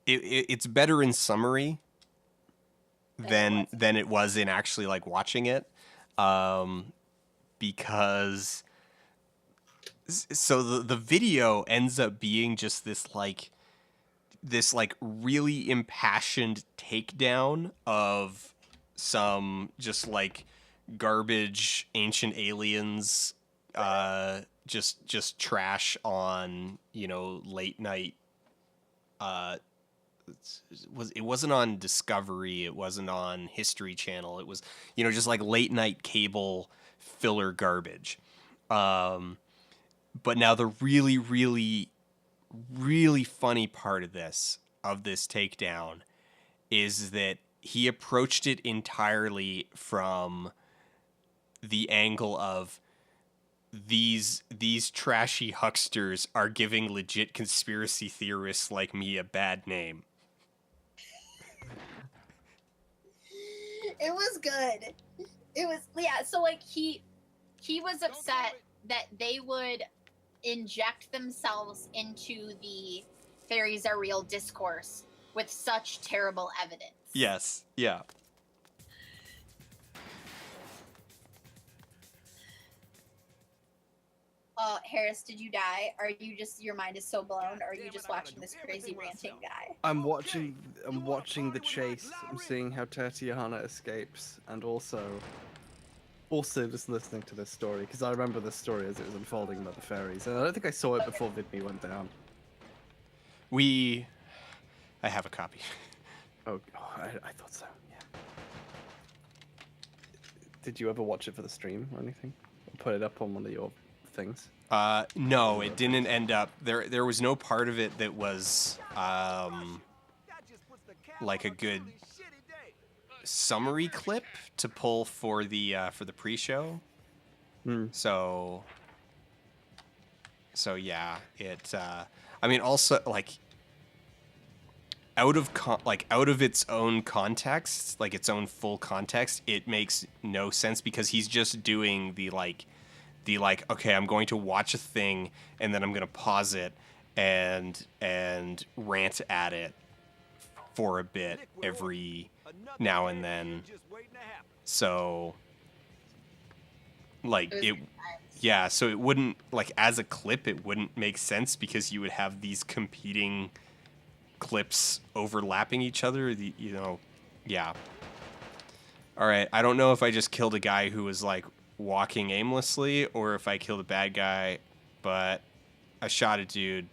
It's better in summary than it was in actually like watching it, because. So the video ends up being just this really impassioned takedown of some just like garbage ancient aliens, just trash on, late night. It wasn't on Discovery, it wasn't on History Channel, it was just like late night cable filler garbage. But now the really, really, really funny part of this takedown is that he approached it entirely from the angle of these trashy hucksters are giving legit conspiracy theorists like me a bad name. It was good. It was, yeah, so like he was upset that they would inject themselves into the fairies are real discourse with such terrible evidence. Yes, yeah. Harris, did you die? Are you just, your mind is so blown, or are you just watching this crazy ranting guy? I'm watching the chase. I'm seeing how Tatiana escapes, and also just listening to this story, because I remember this story as it was unfolding about the fairies, and I don't think I saw it before VidMe went down. I have a copy. Oh, I thought so, yeah. Did you ever watch it for the stream or anything? Or put it up on one of your things? No, it didn't end up. There was no part of it that was like a good summary clip to pull for the pre-show. So yeah, it. I mean, also like out of its own context, like its own full context, it makes no sense because he's just doing the okay, I'm going to watch a thing and then I'm going to pause it and rant at it for a bit every now and then. So like so it wouldn't, like, as a clip it wouldn't make sense because you would have these competing clips overlapping each other, yeah. All right, I don't know if I just killed a guy who was like walking aimlessly or if I killed a bad guy, but I shot a dude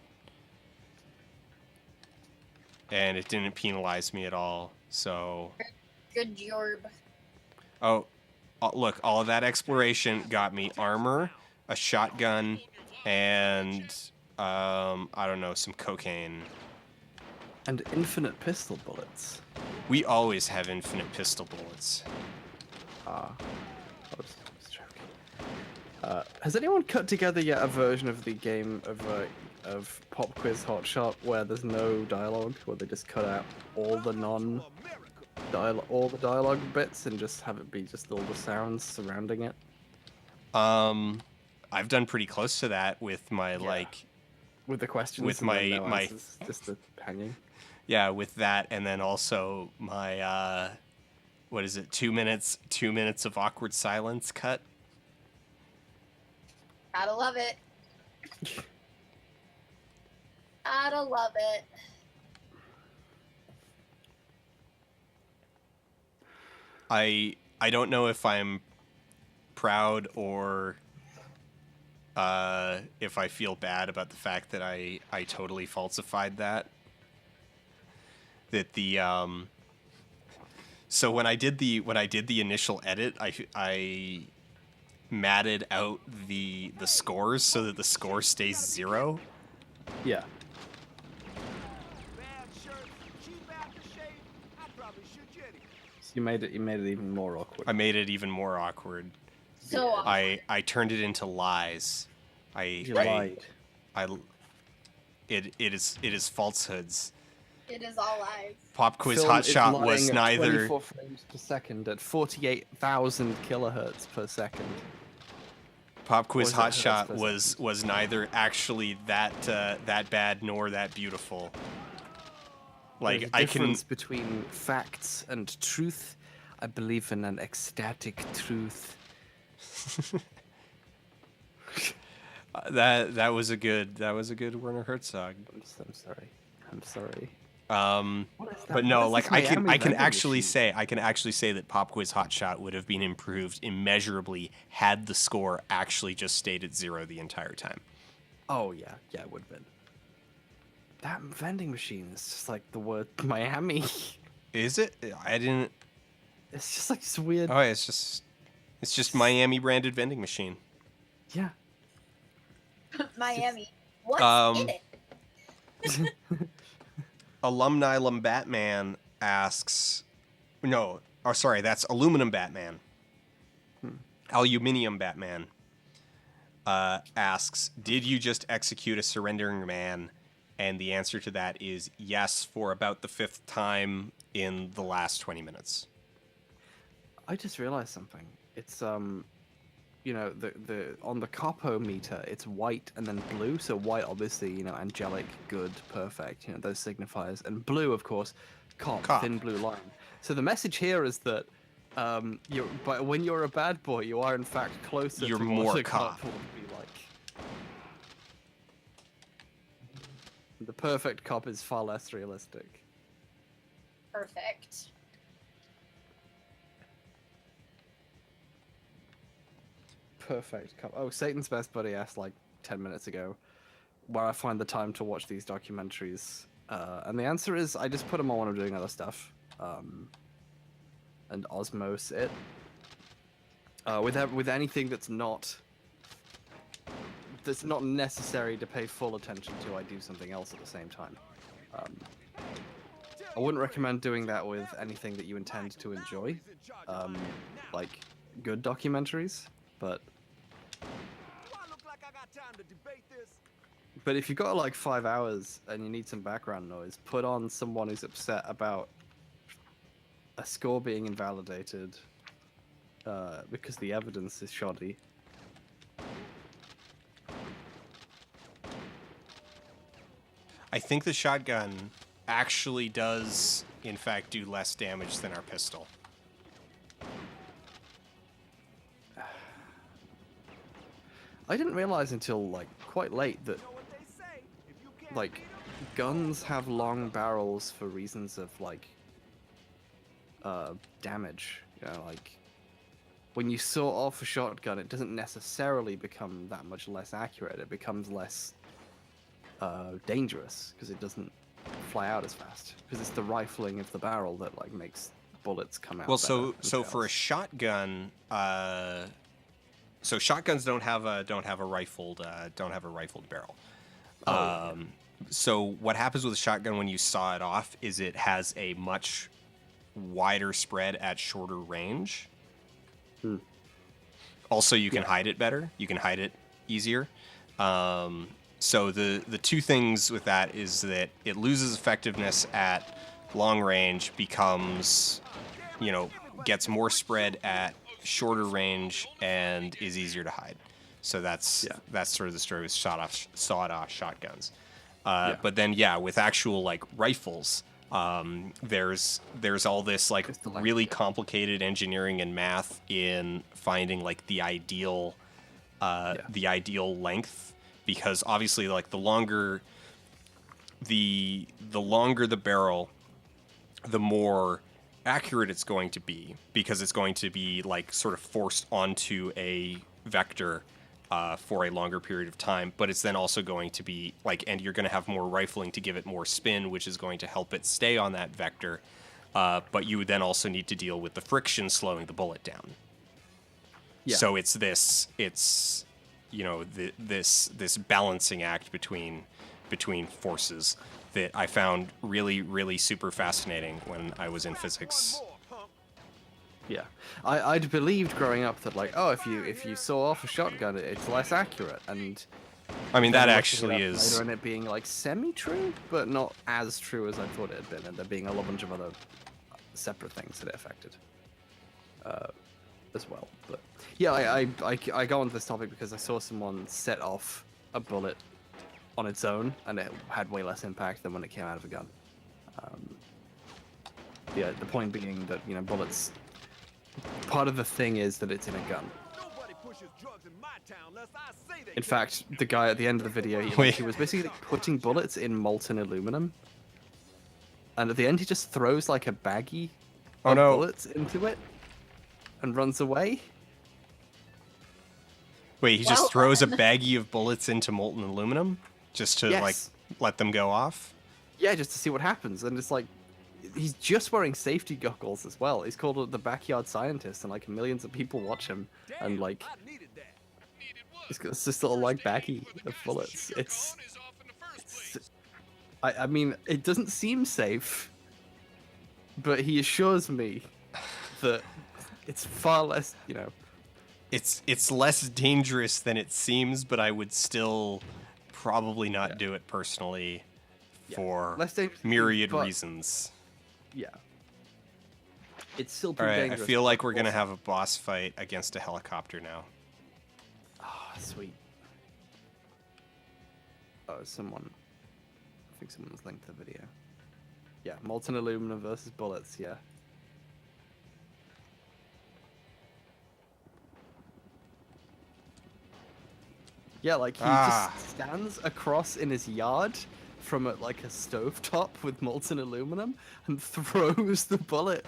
and it didn't penalize me at all. So Good job. oh, look, all of that exploration got me armor, a shotgun, and I don't know, some cocaine. And infinite pistol bullets. We always have infinite pistol bullets. I was joking. Has anyone cut together yet a version of the game of Pop Quiz Hot Shot where there's no dialogue, where they just cut out all the dialogue bits and just have it be just all the sounds surrounding it? I've done pretty close to that with my with the questions. With and then my no my answers, just the hanging. Yeah, with that, and then also my what is it? 2 minutes of awkward silence cut. Gotta love it. Gotta love it. I don't know if I'm proud or if I feel bad about the fact that I totally falsified that. That the so when I did the initial edit, I matted out the scores so that the score stays 0. Yeah. So you made it even more awkward. I made it even more awkward. So I turned it into lies. You lied. It is falsehoods. it is all lies. Pop Quiz Film Hot is Shot lying was at neither 24 frames per second at 48,000 kilohertz per second. Pop Quiz Or is it Hot hertz Shot per was neither actually that bad nor that beautiful. Like There's a I can difference between facts and truth. I believe in an ecstatic truth. that was a good Werner Herzog. I'm sorry. But no, like I can actually say. say that Pop Quiz Hot Shot would have been improved immeasurably had the score actually just stayed at 0 the entire time. Oh yeah, it would have been. That vending machine is just like the word Miami. Is it? I didn't. It's just like this weird. Oh, it's just Miami branded vending machine. Yeah. Miami. What's in it? Alumni Batman asks, no, oh sorry, that's Aluminum Batman. Aluminium Batman asks, did you just execute a surrendering man? And the answer to that is yes, for about the 5th time in the last 20 minutes. I just realized something. It's you know, the on the capo meter, it's white and then blue. So white, obviously, you know, angelic, good, perfect, you know, those signifiers, and blue, of course, cop. Thin blue line. So the message here is that but when you're a bad boy, you are in fact closer. You're to more what a cop. would be like. The perfect cop is far less realistic. Perfect. Perfect cop. Oh, Satan's Best Buddy asked like 10 minutes ago where I find the time to watch these documentaries. And the answer is I just put them on when I'm doing other stuff. And osmose it. With anything that's not that's not necessary to pay full attention to. I do something else at the same time. I wouldn't recommend doing that with anything that you intend to enjoy, like good documentaries. But if you've got like 5 hours and you need some background noise, put on someone who's upset about a score being invalidated because the evidence is shoddy. I think the shotgun actually does, in fact, do less damage than our pistol. I didn't realize until like quite late that like guns have long barrels for reasons of like damage. You know, like when you saw off a shotgun, it doesn't necessarily become that much less accurate. It becomes less dangerous because it doesn't fly out as fast, because it's the rifling of the barrel that like makes bullets come out. Well, so for a shotgun, so shotguns don't have a rifled barrel. So what happens with a shotgun when you saw it off is it has a much wider spread at shorter range. Also, you can hide it better. You can hide it easier. So the two things with that is that it loses effectiveness at long range, becomes, gets more spread at shorter range, and is easier to hide. So that's sort of the story with sawed-off shotguns. But then with actual like rifles, there's all this like really complicated engineering and math in finding like the ideal length. Because obviously, like the longer the barrel, the more accurate it's going to be, because it's going to be like sort of forced onto a vector for a longer period of time. But it's then also going to be like, and you're going to have more rifling to give it more spin, which is going to help it stay on that vector. But you would then also need to deal with the friction slowing the bullet down. Yeah. So it's this balancing act between forces that I found really, really super fascinating when I was in physics. Yeah, I'd believed growing up that like, oh, if you saw off a shotgun, it's less accurate, and I mean that actually is later, and it being like semi-true, but not as true as I thought it had been, and there being a whole bunch of other separate things that it affected as well. But yeah, I go on this topic because I saw someone set off a bullet on its own, and it had way less impact than when it came out of a gun. The point being that bullets. Part of the thing is that it's in a gun. In fact, the guy at the end of the video, he was basically putting bullets in molten aluminum, and at the end he just throws like a baggie of bullets into it and runs away. Wait, he just throws a baggie of bullets into molten aluminum just to like let them go off? Yeah, just to see what happens. And it's like, he's just wearing safety goggles as well. He's called the backyard scientist, and like millions of people watch him. And like, he's got this little like baggie of bullets. I mean, it doesn't seem safe, but he assures me that it's far less, It's less dangerous than it seems, but I would still probably not do it personally for myriad reasons. Yeah. It's still pretty dangerous. I feel like we're going to have a boss fight against a helicopter now. Oh, sweet. Oh, I think someone's linked the video. Yeah, molten aluminum versus bullets, yeah. Yeah, like he just stands across in his yard from like a stovetop with molten aluminum and throws the bullet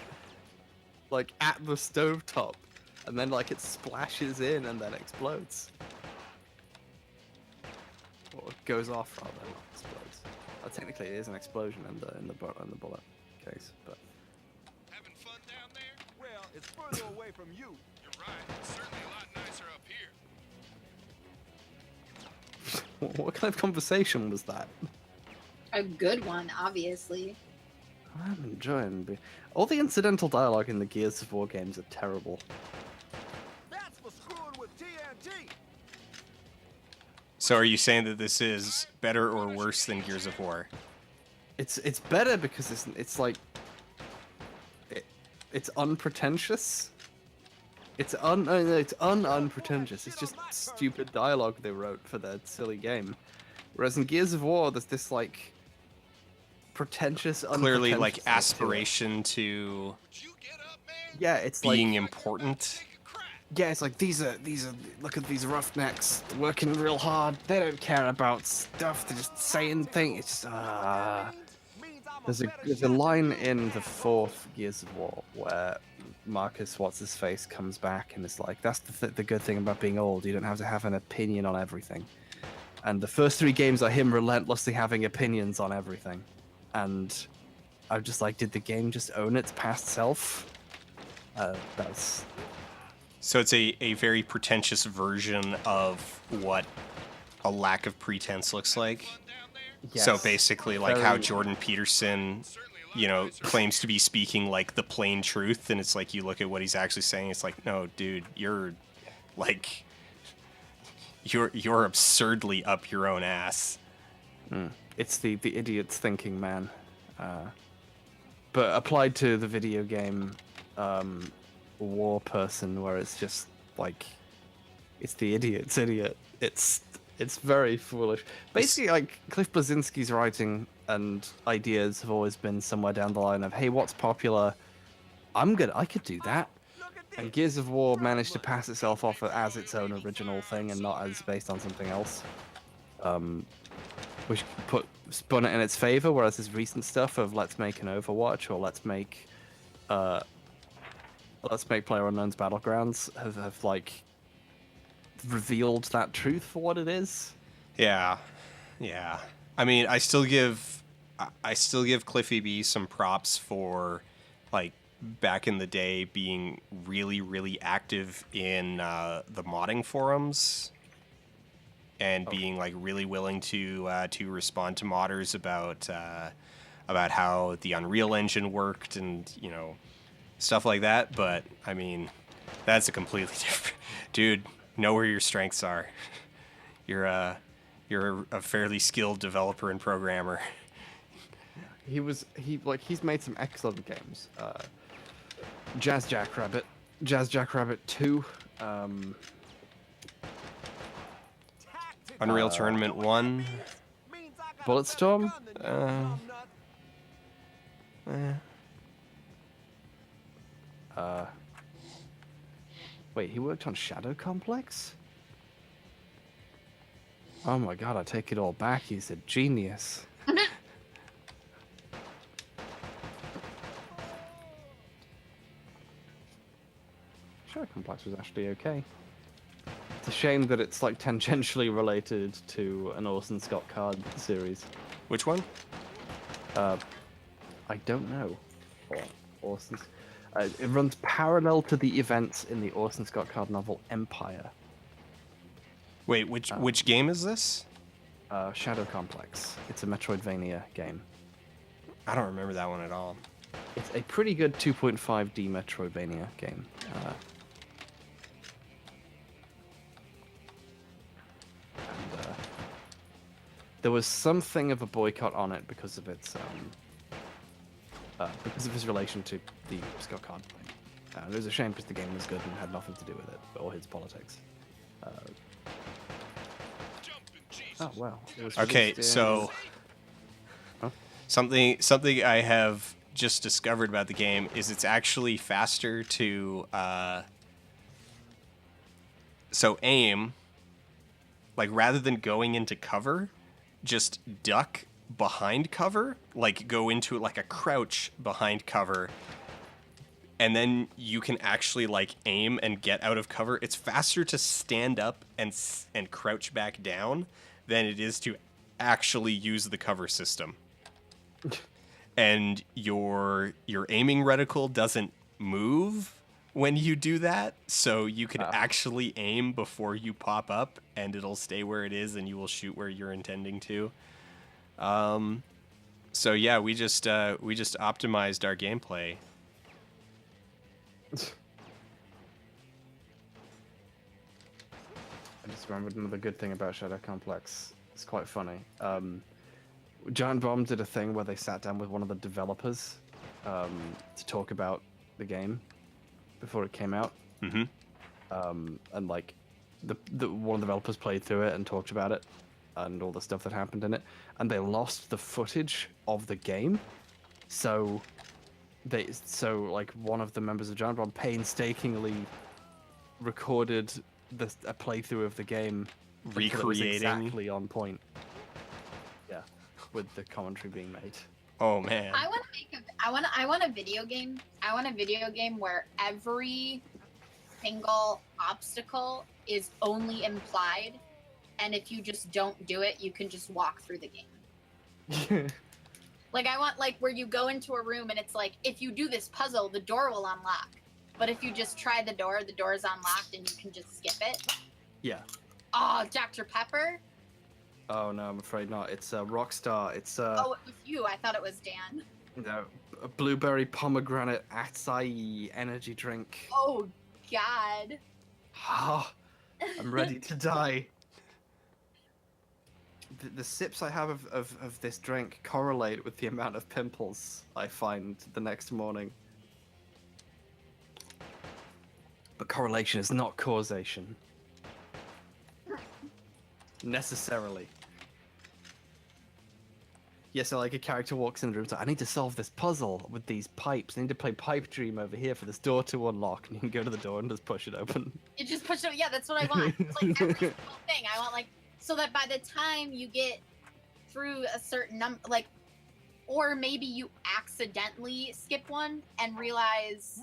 like at the stovetop, and then like it splashes in and then explodes. Or goes off rather, not explodes. Technically, it is an explosion in the bullet case, but. Having fun down there? Well, it's further away from you. You're right. It's certainly a lot nicer up here. What kind of conversation was that? A good one, obviously. I'm enjoying all the incidental dialogue in the Gears of War games are terrible. That's for screwing with TNT. So are you saying that this is better or worse than Gears of War? It's better because it's like it's unpretentious. It's unpretentious. It's just stupid dialogue they wrote for their silly game. Whereas in Gears of War, there's this like pretentious, Clearly, like unpretentiousness aspiration to yeah, it's being like important. yeah, it's like these are look at these roughnecks working real hard. They don't care about stuff. They're just saying things. It's just there's a line in the 4th Gears of War where Marcus What's-His-Face comes back and it's like, that's the good thing about being old. You don't have to have an opinion on everything. And the first 3 games are him relentlessly having opinions on everything. And I'm just like, did the game just own its past self? That's... So it's a very pretentious version of what a lack of pretense looks like. Yes. So basically, like how Very- Jordan Peterson, you know, claims to be speaking like the plain truth, and it's like you look at what he's actually saying, it's like, no, dude, you're like, you're absurdly up your own ass. It's the idiot's thinking man. But applied to the video game war person, where it's just like, it's the idiot's idiot. It's very foolish. Basically, like, Cliff Blazinski's writing and ideas have always been somewhere down the line of, hey, what's popular? I could do that. And Gears of War managed to pass itself off as its own original thing and not as based on something else. Which spun it in its favor, whereas this recent stuff of let's make an Overwatch or let's make PlayerUnknown's Battlegrounds have like revealed that truth for what it is. Yeah. I mean, I still give Cliffy B some props for, like, back in the day being really, really active in the modding forums and being like really willing to respond to modders about how the Unreal Engine worked and, you know, stuff like that. But I mean, that's a completely different dude. Know where your strengths are. You're a fairly skilled developer and programmer. He's made some excellent games. Jazz Jackrabbit 2. Unreal Tournament 1. Bulletstorm. Wait, he worked on Shadow Complex? Oh my god, I take it all back. He's a genius. Shadow Complex was actually okay. It's a shame that it's like tangentially related to an Orson Scott Card series. Which one? I don't know. Orson's. It runs parallel to the events in the Orson Scott Card novel Empire. Wait, which game is this? Shadow Complex. It's a Metroidvania game. I don't remember that one at all. It's a pretty good 2.5D Metroidvania game. There was something of a boycott on it because of its relation to the Scott Card thing. It was a shame because the game was good and had nothing to do with it or his politics. Oh wow! It was Okay, released in- so Huh? something I have just discovered about the game is it's actually faster to so aim, like, rather than going into cover, just duck behind cover, like go into like a crouch behind cover, and then you can actually like aim and get out of cover. It's faster to stand up and crouch back down than it is to actually use the cover system. And your aiming reticle doesn't move when you do that, so you can actually aim before you pop up, and it'll stay where it is, and you will shoot where you're intending to. So yeah, we just optimized our gameplay. I just remembered another good thing about Shadow Complex. It's quite funny. Giant Bomb did a thing where they sat down with one of the developers to talk about the game before it came out. Mm-hmm. And like, the one of the developers played through it and talked about it and all the stuff that happened in it, and they lost the footage of the game. So like one of the members of Giant Bomb painstakingly recorded a playthrough of the game, until it was Recreating. exactly on point. Yeah, with the commentary being made. Oh man. I want a video game. I want a video game where every single obstacle is only implied, and if you just don't do it, you can just walk through the game. Like, I want, like, where you go into a room and it's like, if you do this puzzle, the door will unlock. But if you just try the door is unlocked and you can just skip it. Yeah. Oh, Dr. Pepper? Oh no, I'm afraid not. It's Rockstar. It's Oh, it was you. I thought it was Dan. no, a blueberry pomegranate acai energy drink. Oh, God. Ah, I'm ready to die. The sips I have of this drink correlate with the amount of pimples I find the next morning. But correlation is not causation. Necessarily. Yeah, so like a character walks in the room, it's like, I need to solve this puzzle with these pipes. I need to play Pipe Dream over here for this door to unlock. And you can go to the door and just push it open. You just push it. Yeah, that's what I want. It's like every single thing. I want, like, so that by the time you get through a certain number, like, or maybe you accidentally skip one and realize,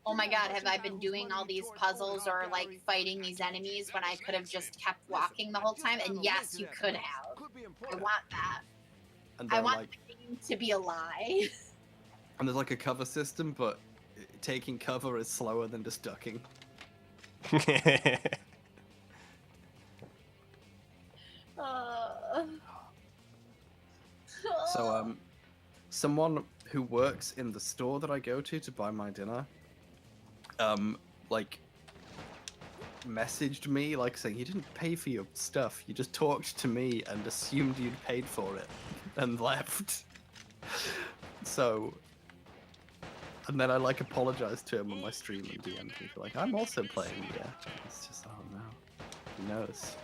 oh my God, have I been doing all these puzzles or like fighting these enemies when I could have just kept walking the whole time? And yes, you could have. I want that. And I they're want like, the game to be a lie. and there's like a cover system, but taking cover is slower than just ducking. So someone who works in the store that I go to buy my dinner, like messaged me like saying, you didn't pay for your stuff, you just talked to me and assumed you'd paid for it and left. So, and then I like apologized to him on my stream and DM'd him like, I'm also playing. Yeah, it's just, oh no, he knows.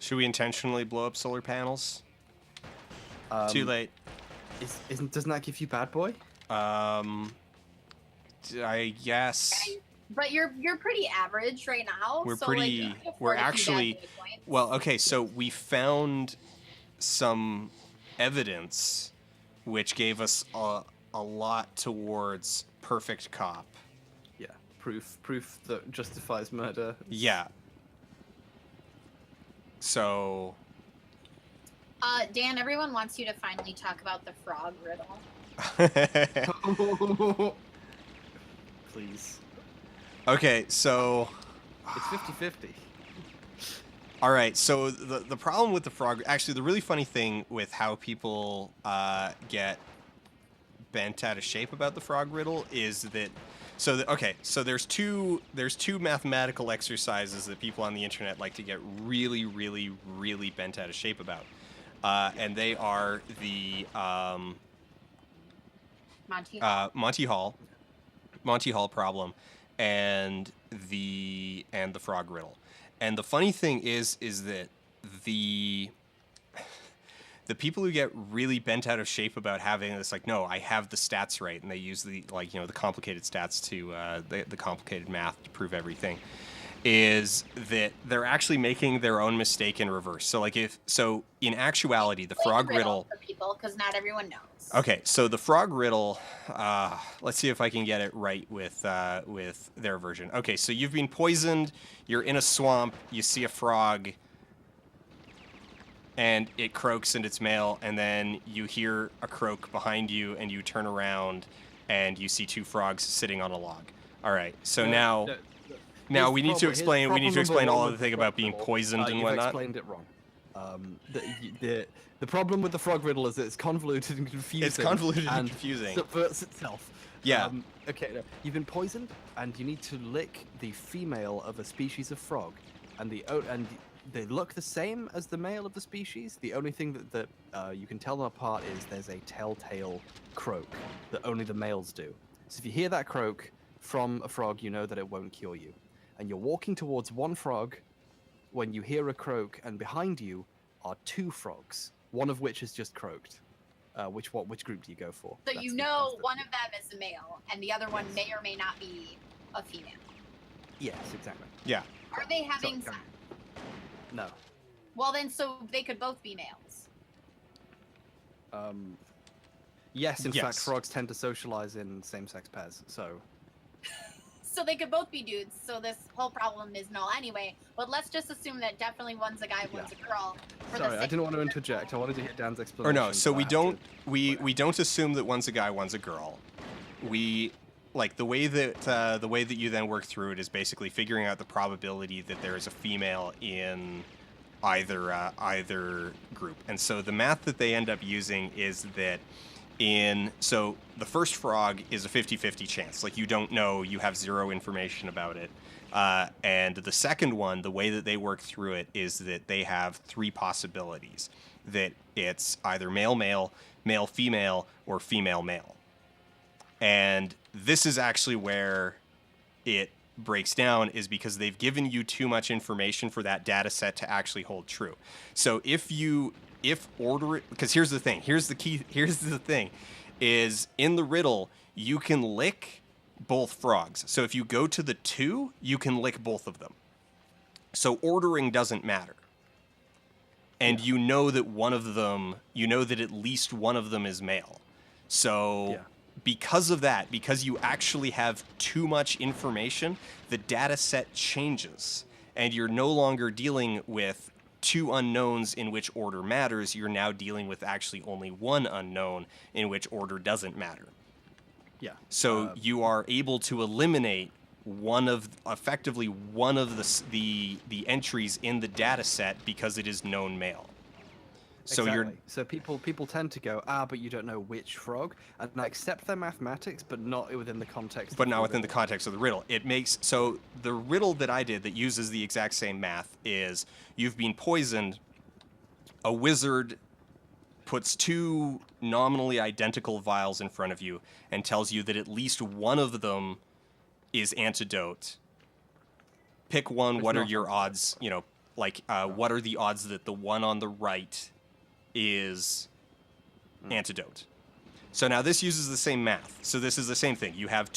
Should we intentionally blow up solar panels? Too late. Doesn't that give you bad boy? I guess. But you're pretty average right now. We're so pretty. Like, you can We're afford a few actually. bad points. Well, okay. So we found some evidence, which gave us a lot towards perfect cop. Yeah, proof that justifies murder. Yeah. So. Dan, everyone wants you to finally talk about the frog riddle. Please. Okay, so. It's 50-50. All right, so the problem with the frog, actually, the really funny thing with how people get bent out of shape about the frog riddle is that, so there's two mathematical exercises that people on the internet like to get really, really, really bent out of shape about, and they are the Monty Hall problem and the frog riddle. And the funny thing is that the people who get really bent out of shape about having this, like, no, I have the stats right, and they use the, like, you know, the complicated stats to the complicated math to prove everything, is that they're actually making their own mistake in reverse. So, like, in actuality, the frog riddle for people, because not everyone knows. Okay, so the frog riddle, let's see if I can get it right with their version. Okay, so you've been poisoned, you're in a swamp, you see a frog, and it croaks and it's male, and then you hear a croak behind you, and you turn around, and you see 2 frogs sitting on a log. All right, so now we need to explain. We need to explain all of the thing about being poisoned and whatnot. You've explained it wrong. The problem with the frog riddle is that it's convoluted and confusing. It's convoluted and confusing. Subverts itself. Yeah. Okay. No, you've been poisoned, and you need to lick the female of a species of frog, and they look the same as the male of the species. The only thing that you can tell them apart is there's a telltale croak that only the males do. So if you hear that croak from a frog, you know that it won't cure you. And you're walking towards one frog when you hear a croak, and behind you are 2 frogs, one of which has just croaked. Which group do you go for? So you know one of them is a male, and the other one may or may not be a female. Yes, exactly. Yeah. Are they having sex? No. Well, then, so they could both be males. Yes, in fact, frogs tend to socialize in same-sex pairs, so... So they could both be dudes, so this whole problem is null anyway. But let's just assume that definitely one's a guy, one's a girl. Sorry, I didn't want to interject. I wanted to hear Dan's explanation. Or no, so we don't assume that one's a guy, one's a girl. We like the way that you then work through it is basically figuring out the probability that there is a female in either group. And so the math that they end up using is that so the first frog is a 50-50 chance. Like, you don't know, you have 0 information about it. And the second one, the way that they work through it is that they have 3 possibilities. That it's either male-male, male-female, or female-male. And this is actually where it breaks down, is because they've given you too much information for that data set to actually hold true. So if order it, because here's the thing, here's the thing, is in the riddle, you can lick both frogs. So if you go to the 2, you can lick both of them. So ordering doesn't matter. And you know that at least one of them is male. So because of that, because you actually have too much information, the data set changes. And you're no longer dealing with 2 unknowns in which order matters. You're now dealing with actually only 1 unknown in which order doesn't matter. Yeah. So you are able to eliminate one of the entries in the data set because it is known male. So exactly. So people tend to go, but you don't know which frog, and I accept their mathematics, but not within the context. But not within the context of the riddle. So the riddle that I did that uses the exact same math is: you've been poisoned. A wizard puts 2 nominally identical vials in front of you and tells you that at least one of them is antidote. Pick one. What are your odds? What are the odds that the one on the right is antidote? So now this uses the same math. So this is the same thing. You have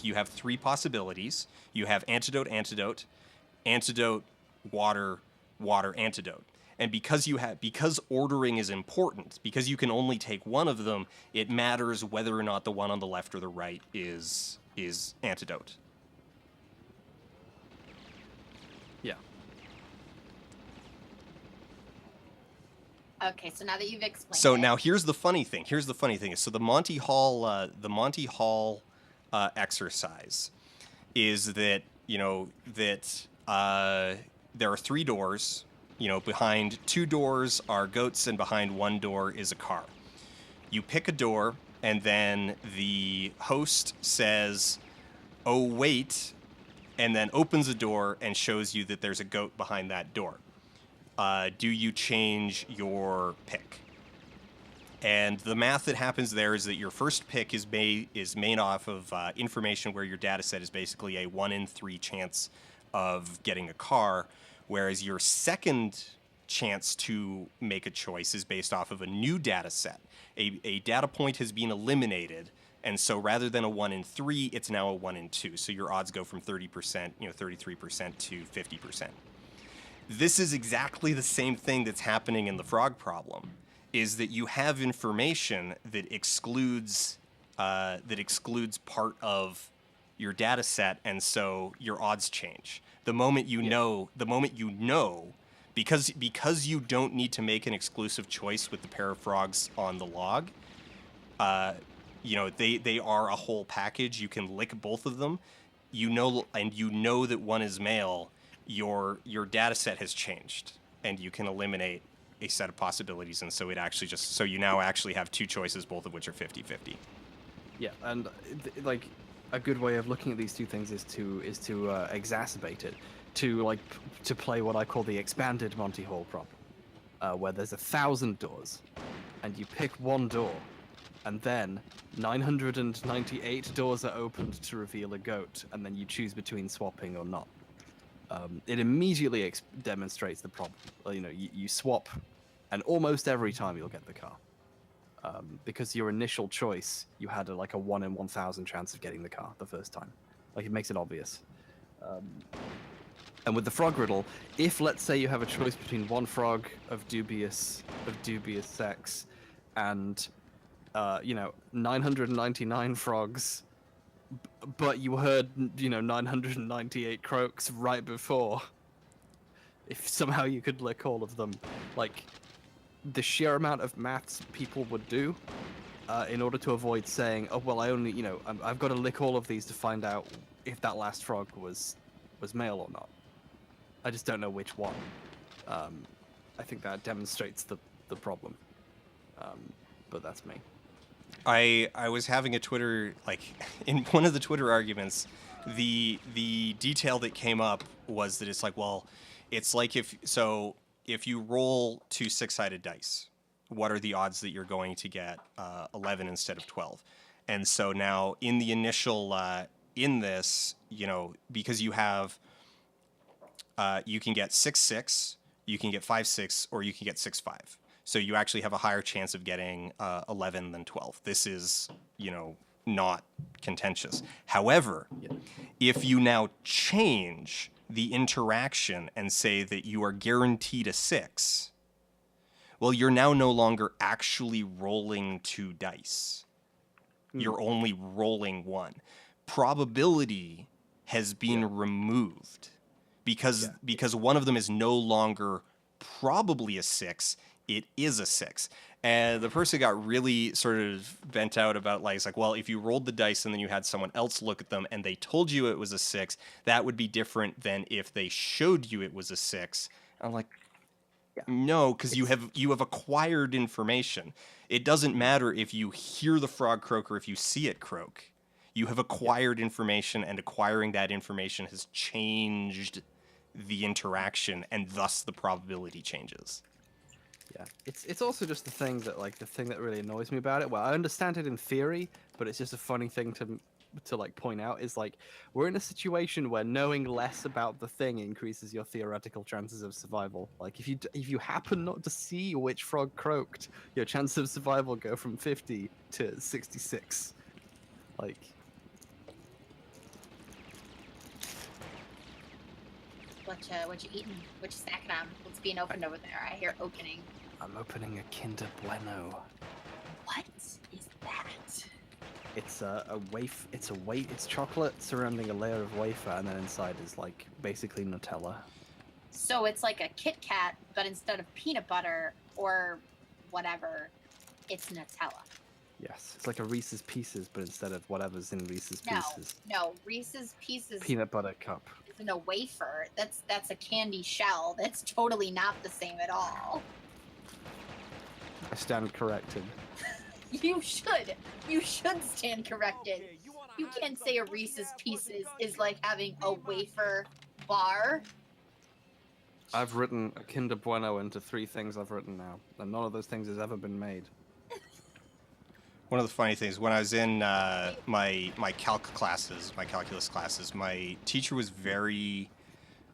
you have 3 possibilities. You have antidote, water, antidote. And because ordering is important, because you can only take one of them, it matters whether or not the one on the left or the right is antidote. Yeah. Okay, so now that you've explained So it. now here's the funny thing. So the Monty Hall exercise is that, there are 3 doors. Behind 2 doors are goats, and behind 1 door is a car. You pick a door, and then the host says, "Oh, wait," and then opens a door and shows you that there's a goat behind that door. Do you change your pick? And the math that happens there is that your first pick is made off of information where your data set is basically a 1 in 3 chance of getting a car, whereas your second chance to make a choice is based off of a new data set. A data point has been eliminated, and so rather than a 1 in 3, it's now a 1 in 2. So your odds go from 30%, 33% to 50%. This is exactly the same thing that's happening in the frog problem, is that you have information that excludes part of your data set, and so your odds change. The moment you know, because you don't need to make an exclusive choice with the pair of frogs on the log. They are a whole package. You can lick both of them. And you know that one is male. Your data set has changed, and you can eliminate a set of possibilities, and so you now actually have two choices, both of which are 50-50. Yeah, and like a good way of looking at these two things is to exacerbate it, to play what I call the expanded Monty Hall problem, where there's 1,000 doors, and you pick one door, and then 998 doors are opened to reveal a goat, and then you choose between swapping or not. It immediately demonstrates the problem. You swap, and almost every time you'll get the car. Because your initial choice, you had a 1 in 1,000 chance of getting the car the first time. It makes it obvious. And with the frog riddle, if let's say you have a choice between one frog of dubious sex and 999 frogs, but you heard 998 croaks right before, if somehow you could lick all of them, the sheer amount of maths people would do in order to avoid saying, oh well, I only I've got to lick all of these to find out if that last frog was male or not. I just don't know which one. I think that demonstrates the problem. But that's me. I was having a Twitter, in one of the Twitter arguments, the detail that came up was that it's like if you roll 2 6-sided dice, what are the odds that you're going to get 11 instead of 12? And so now in the initial in this, because you have you can get 6-6, you can get 5-6, or you can get 6-5. So you actually have a higher chance of getting 11 than 12. This is, not contentious. However, if you now change the interaction and say that you are guaranteed a 6, well, you're now no longer actually rolling 2 dice. You're only rolling 1. Probability has been removed because one of them is no longer probably a 6. It is a 6. And the person got really sort of bent out about well, if you rolled the dice and then you had someone else look at them and they told you it was a 6, that would be different than if they showed you it was a 6. I'm like, no, because you have acquired information. It doesn't matter if you hear the frog croak or if you see it croak. You have acquired information, and acquiring that information has changed the interaction, and thus the probability changes. Yeah, it's also just the thing that really annoys me about it. Well, I understand it in theory, but it's just a funny thing to point out is we're in a situation where knowing less about the thing increases your theoretical chances of survival. If you happen not to see which frog croaked, your chance of survival go from 50 to 66. What you eating? What you snacking on? What's being opened over there? I hear opening. I'm opening a Kinder Bueno. What is that? It's a wafer. It's chocolate surrounding a layer of wafer, and then inside is basically Nutella. So it's like a Kit Kat, but instead of peanut butter or whatever, it's Nutella. Yes, it's like a Reese's Pieces, but instead of whatever's in Reese's Pieces. No, Reese's Pieces. Peanut butter cup. Isn't a wafer. That's a candy shell. That's totally not the same at all. I stand corrected. You should. You should stand corrected. You can't say a Reese's Pieces is like having a wafer bar. I've written a Kinder Bueno into 3 things I've written now, and none of those things has ever been made. One of the funny things, when I was in my calculus classes, my teacher was very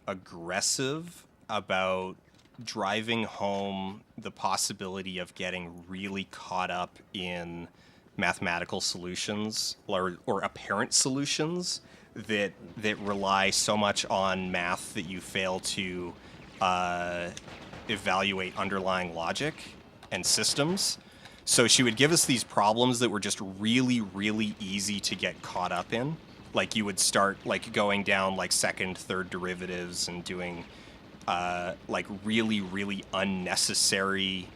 aggressive about driving home the possibility of getting really caught up in mathematical solutions or apparent solutions that rely so much on math that you fail to evaluate underlying logic and systems. So she would give us these problems that were just really, really easy to get caught up in. You would start going down second, third derivatives and doing like really, really unnecessary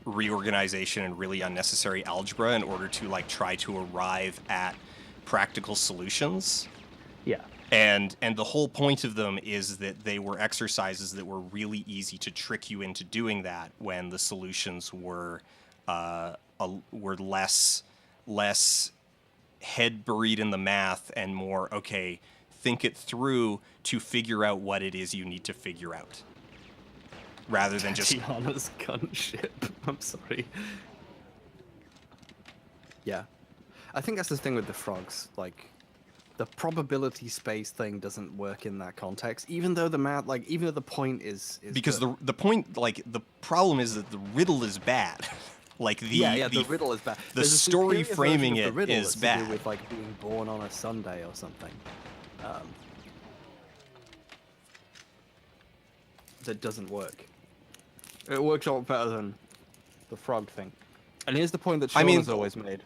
reorganization and really unnecessary algebra in order to like try to arrive at practical solutions. Yeah. And the whole point of them is that they were exercises that were really easy to trick you into doing that when the solutions were less head buried in the math and more, okay, think it through to figure out what it is you need to figure out. Rather than just Tiana's gunship. I'm sorry. Yeah. I think that's the thing with the frogs. Like, the probability space thing doesn't work in that context, even though the math, like, even though the point is because good. the point, like, the problem is that the riddle is bad. Like the riddle is bad. The There's a story superior framing version of the it riddle is that's to bad. do with like being born on a Sunday or something. That doesn't work. It works a lot better than the frog thing. And here's the point that Sean has always made.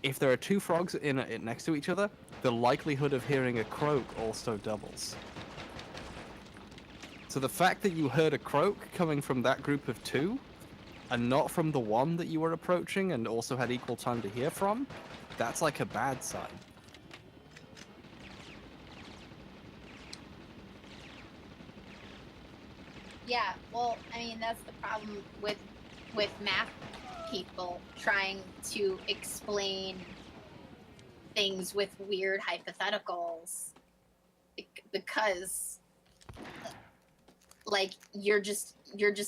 If there are two frogs next to each other, the likelihood of hearing a croak also doubles. So the fact that you heard a croak coming from that group of two, and not from the one that you were approaching and also had equal time to hear from, that's like a bad sign. Yeah, well, I mean, that's the problem with math people trying to explain things with weird hypotheticals, because like you're just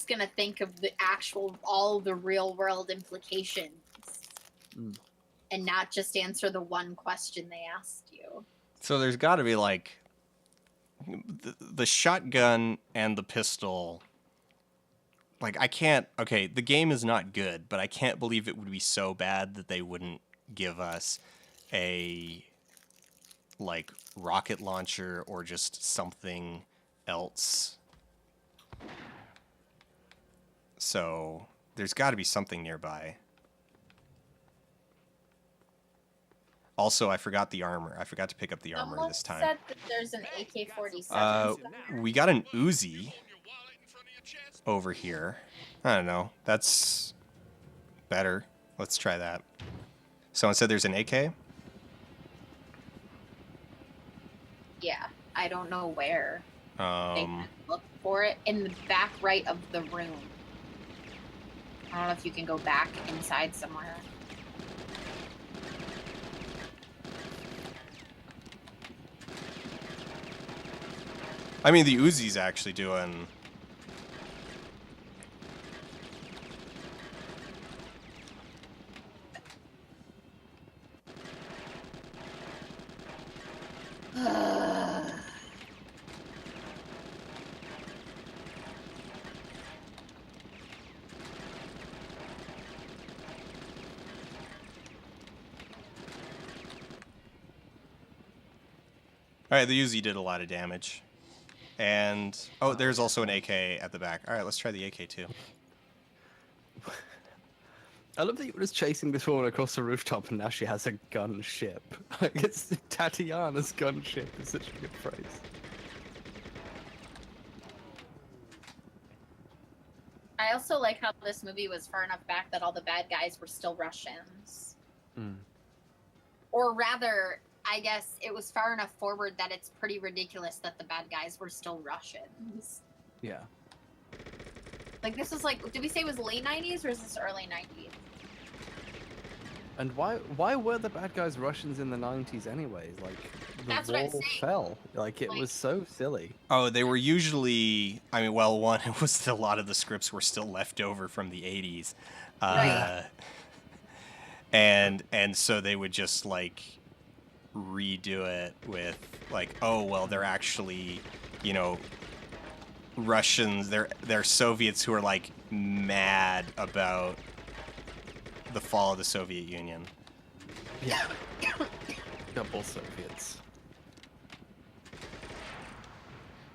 gonna think of the actual all the real world implications and not just answer the one question they asked you. So there's got to be like the shotgun and the pistol. Like, I can't. Okay, the game is not good, but I can't believe it would be so bad that they wouldn't give us a like rocket launcher or just something else. So there's got to be something nearby. Also, I forgot the armor. I forgot to pick up the armor Someone this time. said that there's an AK-47. We got an Uzi over here. I don't know. That's better. Let's try that. Someone said there's an AK? Yeah, I don't know where. They look for it in the back right of the room. I don't know if you can go back inside somewhere. I mean, the Uzi's actually doing... Alright, the Uzi did a lot of damage. And, oh, there's also an AK at the back. Alright, let's try the AK too. I love that you were just chasing this woman across the rooftop and now she has a gunship. Like, it's Tatiana's gunship is such a good phrase. I also like how this movie was far enough back that all the bad guys were still Russians. Or rather, I guess it was far enough forward that it's pretty ridiculous that the bad guys were still Russians. Yeah. Like, this was like, did we say it was late 90s or is this early 90s? And why were the bad guys Russians in the 90s anyways? Like, the That's what I'm wall saying. fell. Like, it was so silly. Oh, they were usually... I mean, well, one, it was a lot of the scripts were still left over from the 80s. Right. And so they would just, like, redo it with, like, oh, well, they're actually, you know, Russians. They're Soviets who are, like, mad about the fall of the Soviet Union. Yeah. Double Soviets.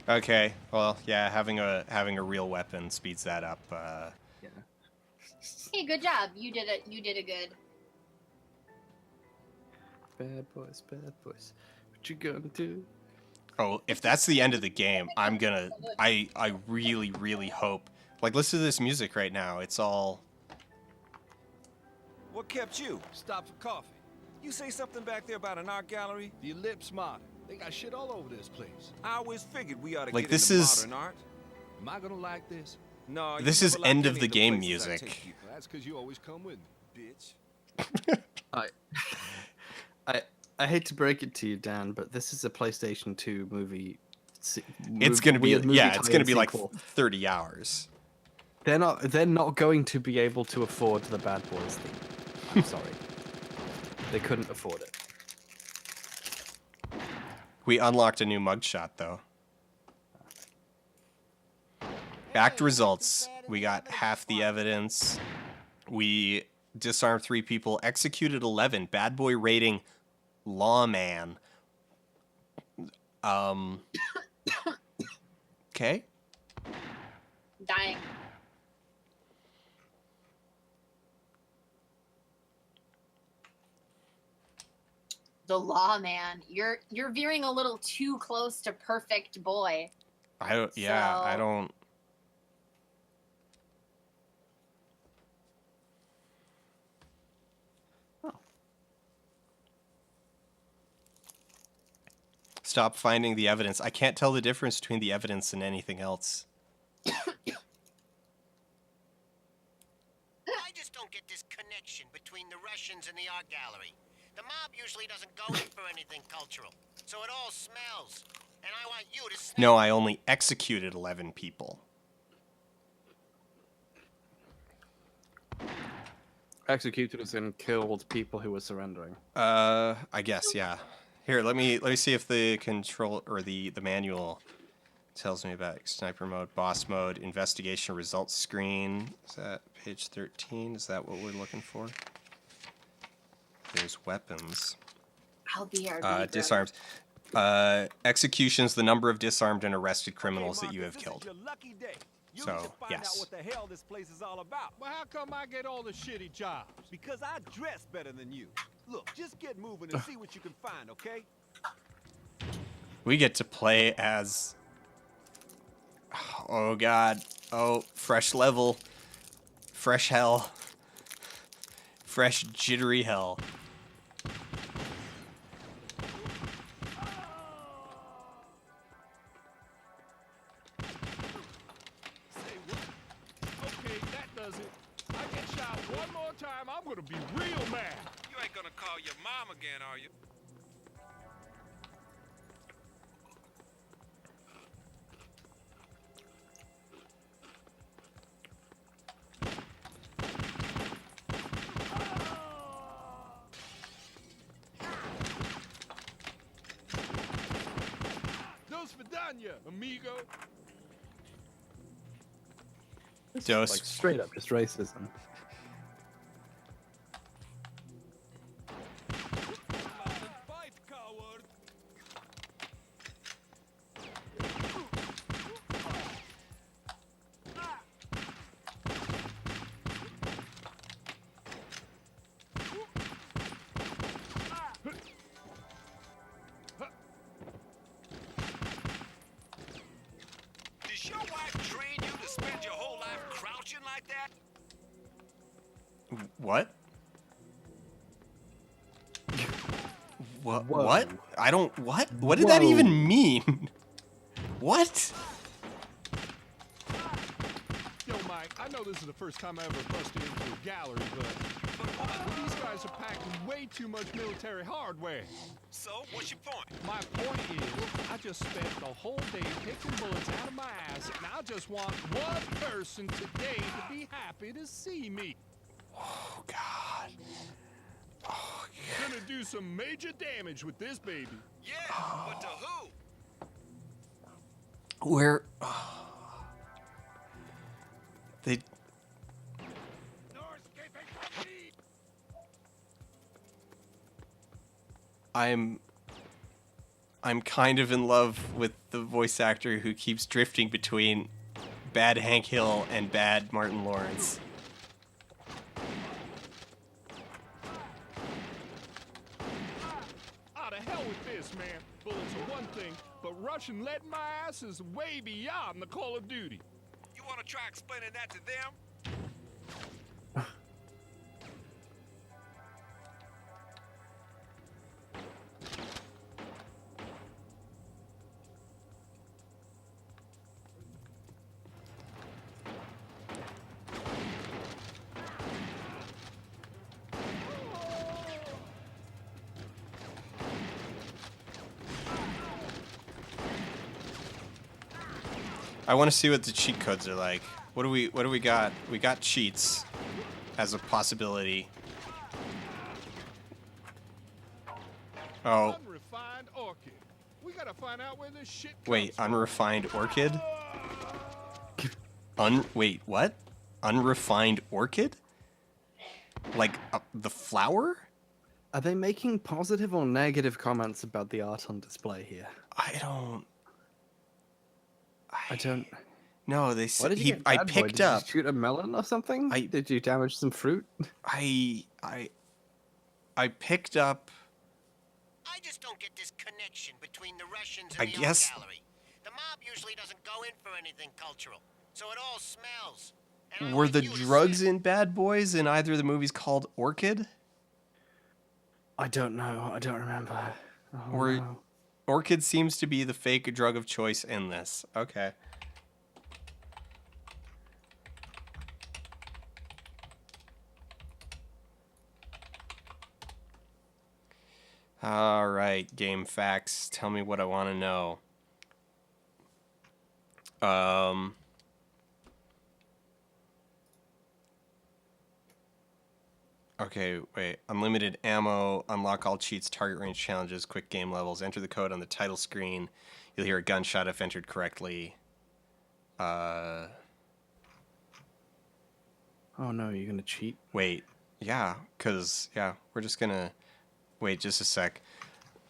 Okay, well, yeah, having a real weapon speeds that up. Yeah. Hey, good job. You did it. You did a good. bad boys, bad boys. What you gonna do? Oh, if that's the end of the game, I'm gonna. I really, really hope. Like, listen to this music right now. It's all. What kept you? Stop for coffee. You say something back there about an art gallery? The ellipse model. They got shit all over this place. I always figured we ought to Like, get this into is- modern art. Am I gonna like this? No, you This is never like end of any the game places I music. take you, Well, that's because you always come with me. bitch. I hate to break it to you, Dan, but this is a PlayStation 2 movie. It's gonna be. weird movie Yeah, it's gonna tie-in be like sequel. 30 hours. They're not going to be able to afford the Bad Boys theme. I'm sorry. They couldn't afford it. We unlocked a new mugshot though. Act results. We got half the evidence. We disarmed 3 people, executed 11. Bad boy rating, lawman. Okay. Dying. The lawman. You're veering a little too close to perfect boy. I don't. Yeah, I So- don't. Stop finding the evidence. I can't tell the difference between the evidence and anything else. I just don't get this connection between the Russians and the art gallery. The mob usually doesn't go in for anything cultural, so it all smells. And I want you to sniff. No, I only executed 11 people. Executed as in killed people who were surrendering. I guess, yeah. Here, let me see if the control or the manual tells me about sniper mode, boss mode, investigation results screen. Is that page 13? Is that what we're looking for? There's weapons. I'll be our Disarms. Executions, the number of disarmed and arrested criminals Okay, that you have Marcus, killed. This is your lucky day. You So, need to find yes. out what the hell this place is all about. Well, how come I get all the shitty jobs? Because I dress better than you. Look, just get moving and see what you can find, okay? We get to play as... Oh, God. Oh, fresh level. Fresh hell. Fresh jittery hell. Say what? Okay, that does it. I get shot one more time, I'm gonna be real mad. You ain't gonna call your mom again, are you? Dos vidania, amigo. Dose. Like straight up just racism. Fight, coward. Does your wife train you to spend your whole life crouching like that? What? What? Whoa. What? I don't... What? What did that even mean? What? Yo, Mike, I know this is the first time I ever busted into a gallery, but these guys are packing way too much military hardware. So, what's your point? My point is, I just spent the whole day picking bullets out of my ass, and I just want one person today to be happy to see me. Oh, God. Gonna do some major damage with this baby. Yeah, but to who? Where... They... I'm kind of in love with the voice actor who keeps drifting between bad Hank Hill and bad Martin Lawrence. Russian letting my ass is way beyond the Call of Duty. You want to try explaining that to them? I want to see what the cheat codes are like. What do we got? We got cheats as a possibility. Oh, Unrefined orchid. We gotta find out where this shit comes wait, from. unrefined orchid? Wait, what? Unrefined orchid? Like the flower? Are they making positive or negative comments about the art on display here? I don't. I don't. No, they Why said did you get I bad boy? picked Did up. you shoot a melon or something? Did you damage some fruit? I picked up. I just don't get this connection between the Russians and I the guess- art gallery. The mob usually doesn't go in for anything cultural, so it all smells. And I Were want the you to drugs sniff. in Bad Boys in either of the movies called Orchid? I don't know. I don't remember. Oh, Or no. Orchid seems to be the fake drug of choice in this. Okay. All right, game facts. Tell me what I want to know. Okay, wait. Unlimited ammo, unlock all cheats, target range challenges, quick game levels. Enter the code on the title screen. You'll hear a gunshot if entered correctly. Oh no, you're gonna cheat? Wait. Yeah, we're just gonna... Wait just a sec.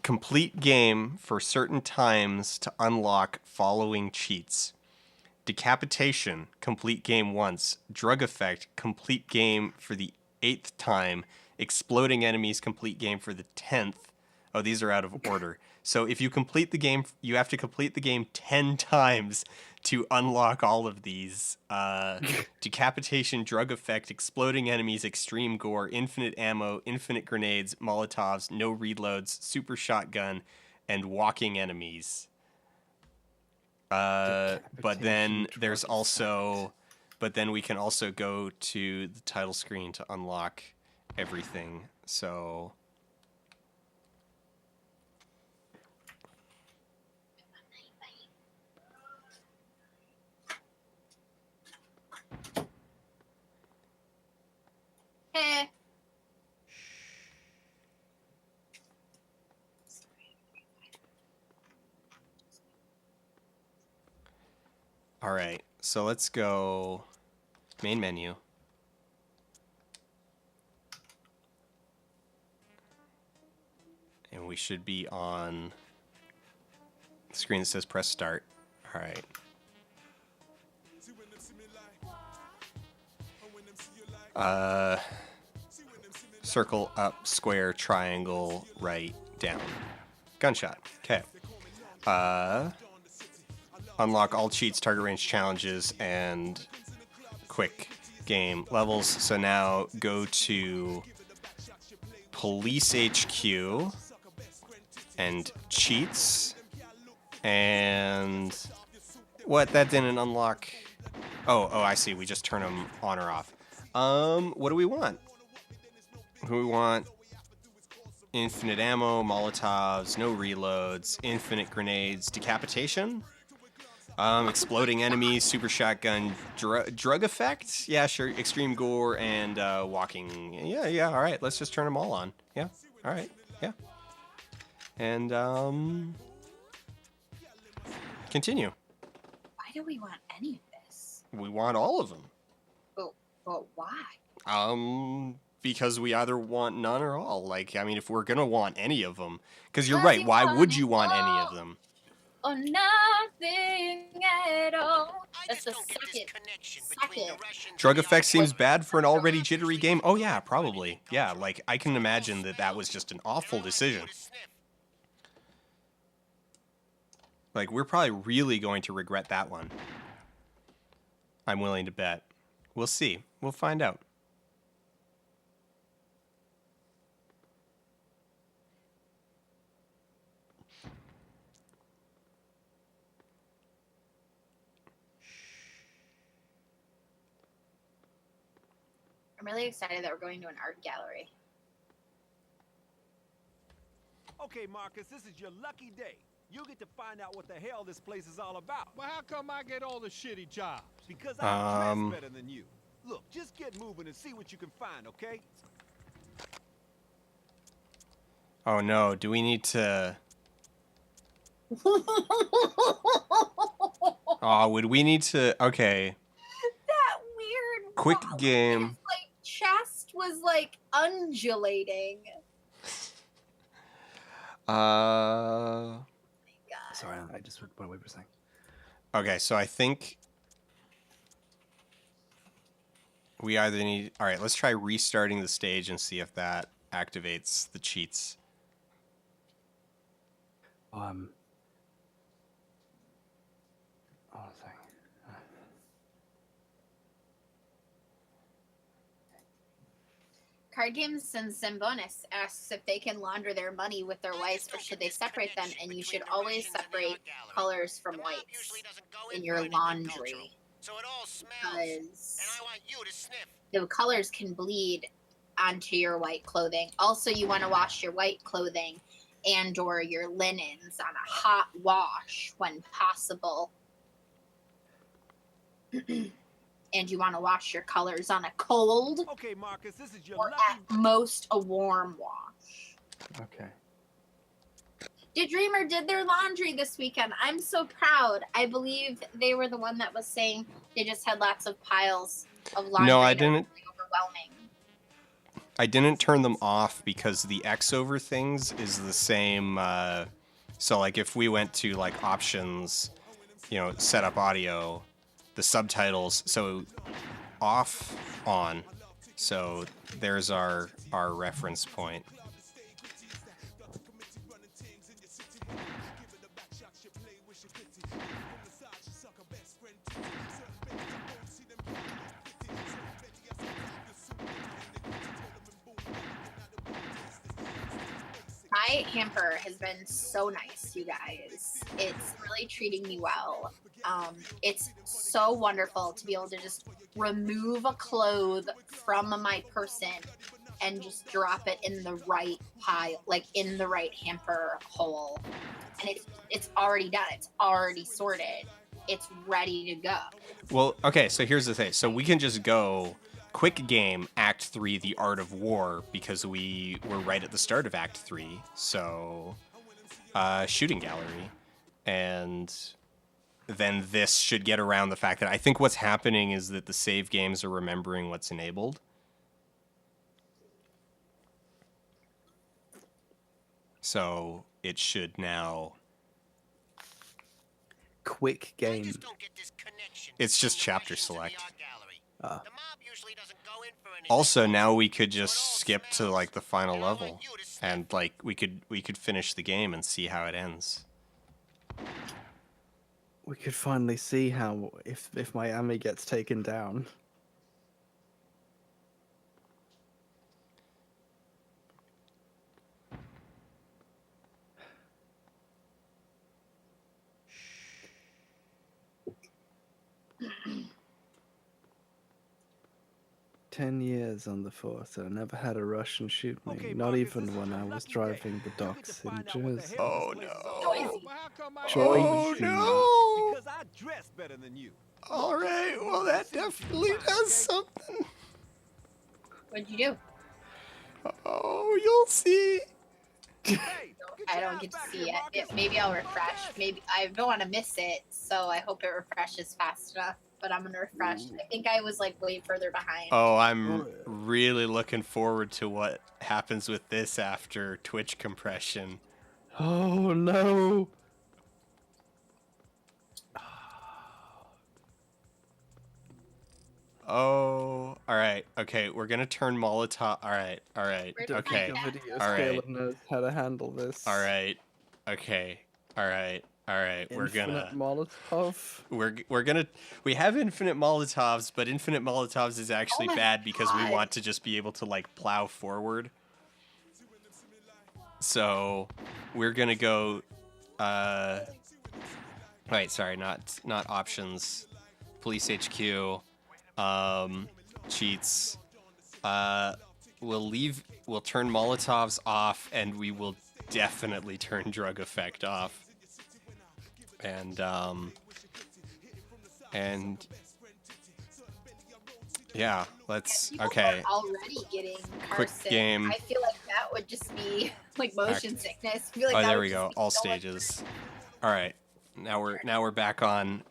Complete game for certain times to unlock following cheats. Decapitation, complete game once. Drug effect, complete game for the 8th time. Exploding enemies, complete game for the 10th. Oh, these are out of order. So if you complete the game, you have to complete the game 10 times to unlock all of these. Decapitation, drug effect, exploding enemies, extreme gore, infinite ammo, infinite grenades, Molotovs, no reloads, super shotgun, and walking enemies. But then there's also... But then we can also go to the title screen to unlock everything. So... Heh. All right, so let's go main menu. And we should be on the screen that says press start. All right. Circle, up, square, triangle, right, down. Gunshot. Okay. Unlock all cheats, target range challenges, and quick game levels. So now go to Police HQ and cheats. And what? That didn't unlock. Oh, I see. We just turn them on or off. What do we want? We want infinite ammo, Molotovs, no reloads, infinite grenades, decapitation, exploding enemies, super shotgun, drug effect. Yeah, sure. Extreme gore and walking. Yeah. All right, let's just turn them all on. Yeah. All right. Yeah. And continue. Why do we want any of this? We want all of them. But why? Because we either want none or all. Like, I mean, if we're gonna want any of them, because you're Does right. he Why want would you it want any all? of them? Or nothing at all. I That's just the don't get this second. connection Suck between the it. Russians and Drug the effect art seems gallery. bad for an The already mob jittery usually game. doesn't Oh go yeah, in for probably. anything Yeah, cultural. like I can imagine that that was just an awful decision. Like, we're probably really going to regret that one. I'm willing to bet. We'll see. We'll find out. I'm really excited that we're going to an art gallery. Okay, Marcus, this is your lucky day. You get to find out what the hell this place is all about. Well, how come I get all the shitty jobs? Because I dress better than you. Look, just get moving and see what you can find, okay? Oh no, do we need to... Oh, would we need to... Okay. That weird Quick walk, game. his, like, chest was like undulating. Uh... Sorry, I just went away for a second. Okay, so I think... We either need... Alright, let's try restarting the stage and see if that activates the cheats. Oh, sorry. Card Games and Simbonis asks if they can launder their money with their whites or should they separate them, and you should always separate colors from whites in your laundry. So it all smells. Because And I want you to sniff. the colors can bleed onto your white clothing. Also, you want to wash your white clothing and or your linens on a hot wash when possible. And you want to wash your colors on a cold Okay, Marcus, this is your or lucky at most a warm wash. Okay. Did Dreamer did their laundry this weekend. I'm so proud. I believe they were the one that was saying they just had lots of piles of laundry. No, I that was didn't. really overwhelming. I didn't turn them off because the X over things is the same. So, like, if we went to, like, options, you know, set up audio, the subtitles, so off, on. So there's our reference point. My hamper has been so nice, you guys. It's really treating me well. It's so wonderful to be able to just remove a cloth from my person and just drop it in the right pile, like in the right hamper hole. And it's already done. It's already sorted. It's ready to go. Well, okay, so here's the thing. So we can just go quick game, Act 3, The Art of War, because we were right at the start of Act 3. So, shooting gallery. And then this should get around the fact that I think what's happening is that the save games are remembering what's enabled. So it should now... Quick game. Just don't get this connection It's just between the chapter Russians and the select. art gallery. Ah. The mob usually doesn't go in for anything. Also, now we could just skip to, like, the final And I want level. you to sniff. And, like, we could finish the game and see how it ends. We could finally see how if Miami gets taken down. Ten years on the force. I never had a Russian shoot me, Okay, not Marcus, even this is when your I was lucky day. driving the You get to docks in find out what the Jersey. hell Oh, this place is no. all about. Well, how come I Oh, Joyful. no! Because I dress better than you. All right, well, that definitely does something. What'd you do? Oh, you'll see. Hey, I don't get to see it. Maybe I'll refresh. Maybe I don't want to miss it, so I hope it refreshes fast enough. But I'm gonna refresh. I think I was like way further behind. Oh, I'm really looking forward to what happens with this after Twitch compression. Oh no! Oh, all right. Okay, we're gonna turn Molotov. All right. Okay. Video All right. Scaler knows how to handle this. All right. Okay. All right. All right, Infinite Molotov. we have infinite Molotovs, but infinite Molotovs is actually my bad because we God. want to just be able to like plow forward. So we're gonna go. Wait, sorry, not options. Police HQ. Cheats. We'll turn Molotovs off, and we will definitely turn drug effect off. And yeah, let's People okay. are already getting car Quick sick. game. I feel like that would just be like motion sickness. I feel like Oh, that there would we just go. be All so much- stages. All right. Now we're back on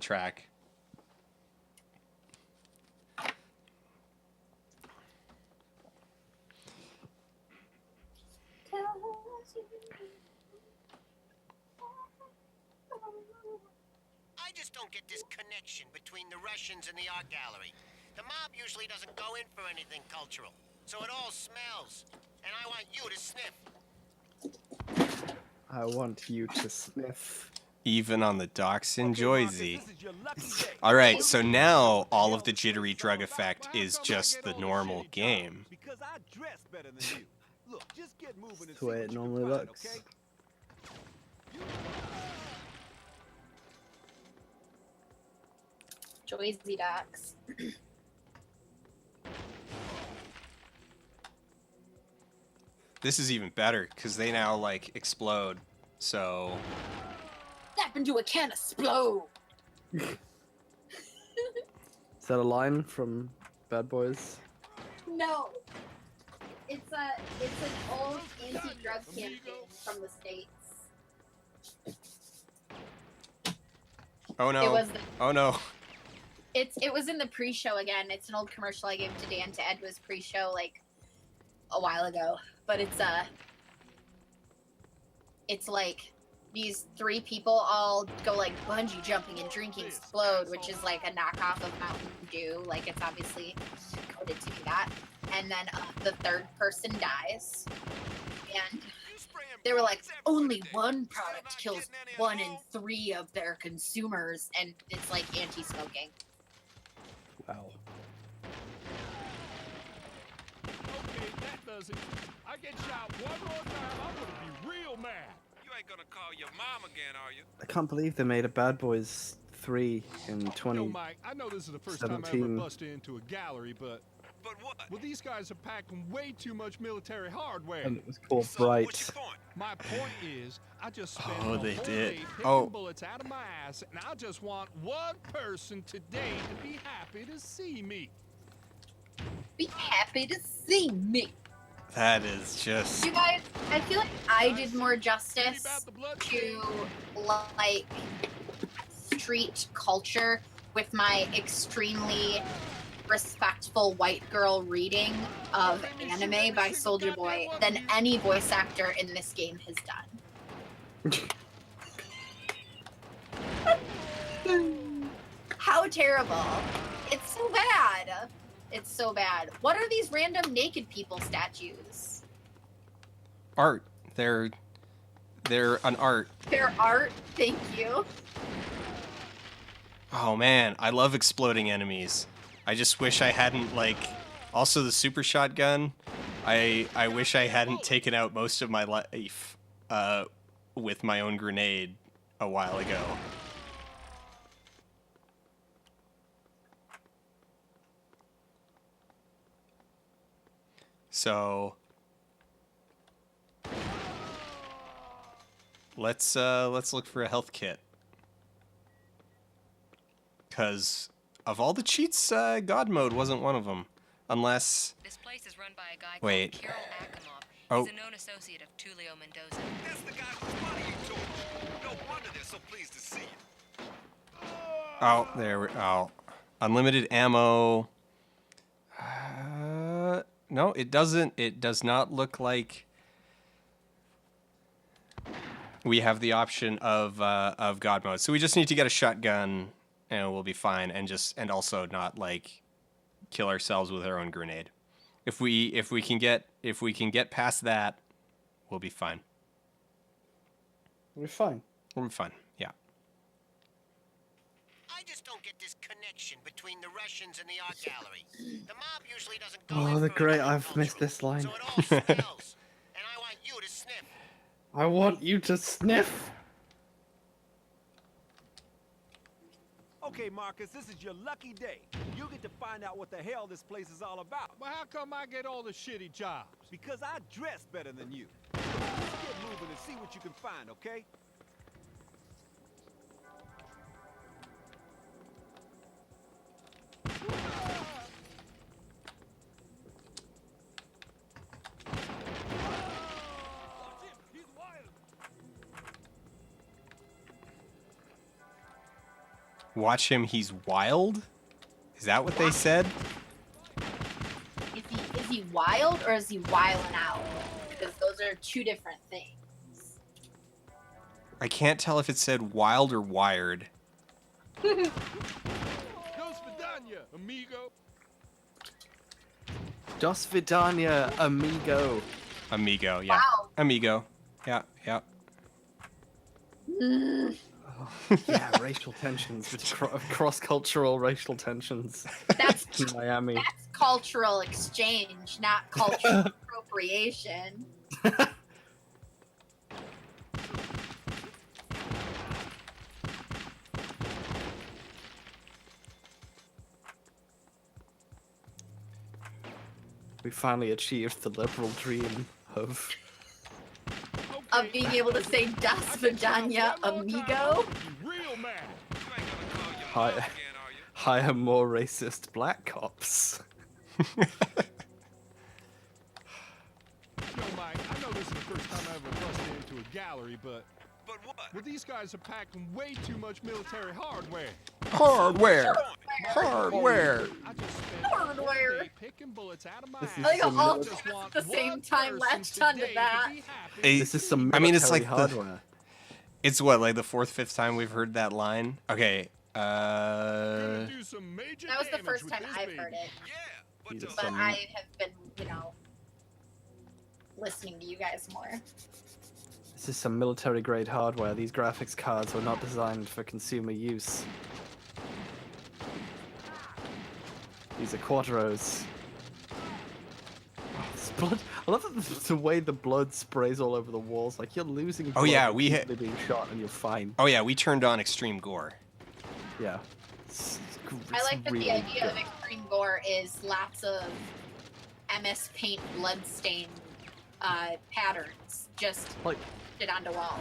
track. I just don't get this connection between the Russians and the art gallery. The mob usually doesn't go in for anything cultural, so it all smells. And I want you to sniff. I want you to sniff. Even on the docks in Okay, Marcus, Joyzy. this is your lucky day. All right, so now all of the jittery drug effect is just the normal game. Because I dress better than you. Look, just get moving and That's see the way what it you can normally find, looks. okay? Joyzy Docks. This is even better because they now like explode. So Step into a can of Splo. Is that a line from Bad Boys? No. It's an old anti-drug campaign from the States. oh no, It was oh no. it was in the pre-show again. It's an old commercial I gave to Dan to Edwa's pre-show like a while ago. But it's like these three people all go like bungee jumping and drinking Explode, which is like a knockoff of Mountain Dew. Like it's obviously coded to do that. And then the third person dies. And they were like, only one product kills 1 in 3 of their consumers, and it's like anti-smoking. Wow. Okay, that does it. I get shot one more time, I'm gonna be real mad. You ain't gonna call your mom again, are you? I can't believe they made a Bad Boys 3 in No, 20. Mike, I know this is the first time I ever 17. busted into a gallery, but But what? well, these guys are packing way too much military hardware. And it was called So, Bright. what's your point? My point is, I just spent Oh, the they whole did. day picking Oh. bullets out of my ass, and I just want one person today to be happy to see me. Be happy to see me. That is just You guys, I feel like I did more Pity justice about the blood to like street culture with my extremely respectful white girl reading of anime by Soulja Boy than any voice actor in this game has done. How terrible. It's so bad. It's so bad. What are these random naked people statues? art. They're an art. Their art, thank you. Oh man, I love exploding enemies. I just wish I hadn't like also the super shotgun. I wish I hadn't taken out most of my life with my own grenade a while ago. So let's look for a health kit. Cause of all the cheats, God mode wasn't one of them, unless. This place is run by a guy Wait. called Kirill Akimov. Oh. He's a known associate of Tulio Mendoza. That's the guy whose money you took. No wonder they're so pleased to see you. Oh, there we. Oh, unlimited ammo. No, it doesn't. It does not look like we have the option of God mode. So we just need to get a shotgun, and we'll be fine. And also not like kill ourselves with our own grenade. If we can get past that, we'll be fine. We're fine. It'll be fun. Yeah. I just don't get this connection between the Russians and the art gallery. The mob usually doesn't go Oh, in the for great! anything I've missed cultural, this line. so it all smells. And I want you to sniff. I want you to sniff. Okay, Marcus, this is your lucky day. You get to find out what the hell this place is all about. Well, how come I get all the shitty jobs? Because I dress better than you. Just get moving and see what you can find, okay? He's wild. Watch him. He's wild. Is that what they said? Is he wild or is he wilding out? Because those are two different things. I can't tell if it said wild or wired. Dos vidania, amigo. Dos vidania, amigo. Amigo, yeah. Wow. Amigo. Yeah, yeah. Yeah, racial tensions, cross-cultural racial tensions That's in Miami. that's cultural exchange, not cultural appropriation. We finally achieved the liberal dream of Of being able to say Das Vidania, amigo. Real mad. You ain't gonna call your Hi- mom again, are you? hire more racist black cops. No, Mike, I know this is the first time I ever busted into a gallery, but But what? well, these guys are packing way too much military hardware. Hardware. Hardware. I just spent the whole Hardware. day picking bullets out of my This ass. is I think some all mil- Just want at the same one time person latched onto today to that. be happy. Hey, This is some I mean, it's military like the- hardware. It's what, like the fourth, fifth time we've heard that line? Okay. Gonna do some major That was the damage first with time this I've baby. heard it, Yeah, but These are but some- I have been, listening to you guys more. This is some military grade hardware. These graphics cards were not designed for consumer use. These are Quadros. Oh, this blood. I love the way the blood sprays all over the walls. Like you're losing blood. Oh, yeah, and we people are being shot and you're fine. Oh, yeah, we turned on extreme gore. Yeah. I like that the idea of extreme gore is lots of MS Paint bloodstain patterns just Like, put onto walls.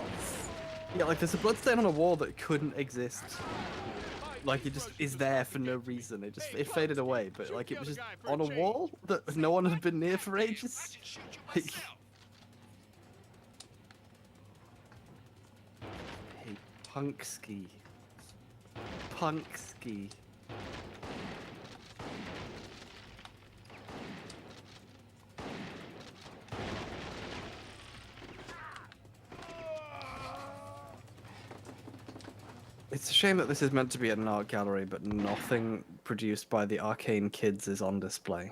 yeah, like there's a bloodstain on a wall that couldn't exist. Like it just is there for no reason. It faded away, but like it was just on a wall that no one had been near for ages. Like, hey, Punksky. Punksky. It's a shame that this is meant to be an art gallery, but nothing produced by the Arcane Kids is on display.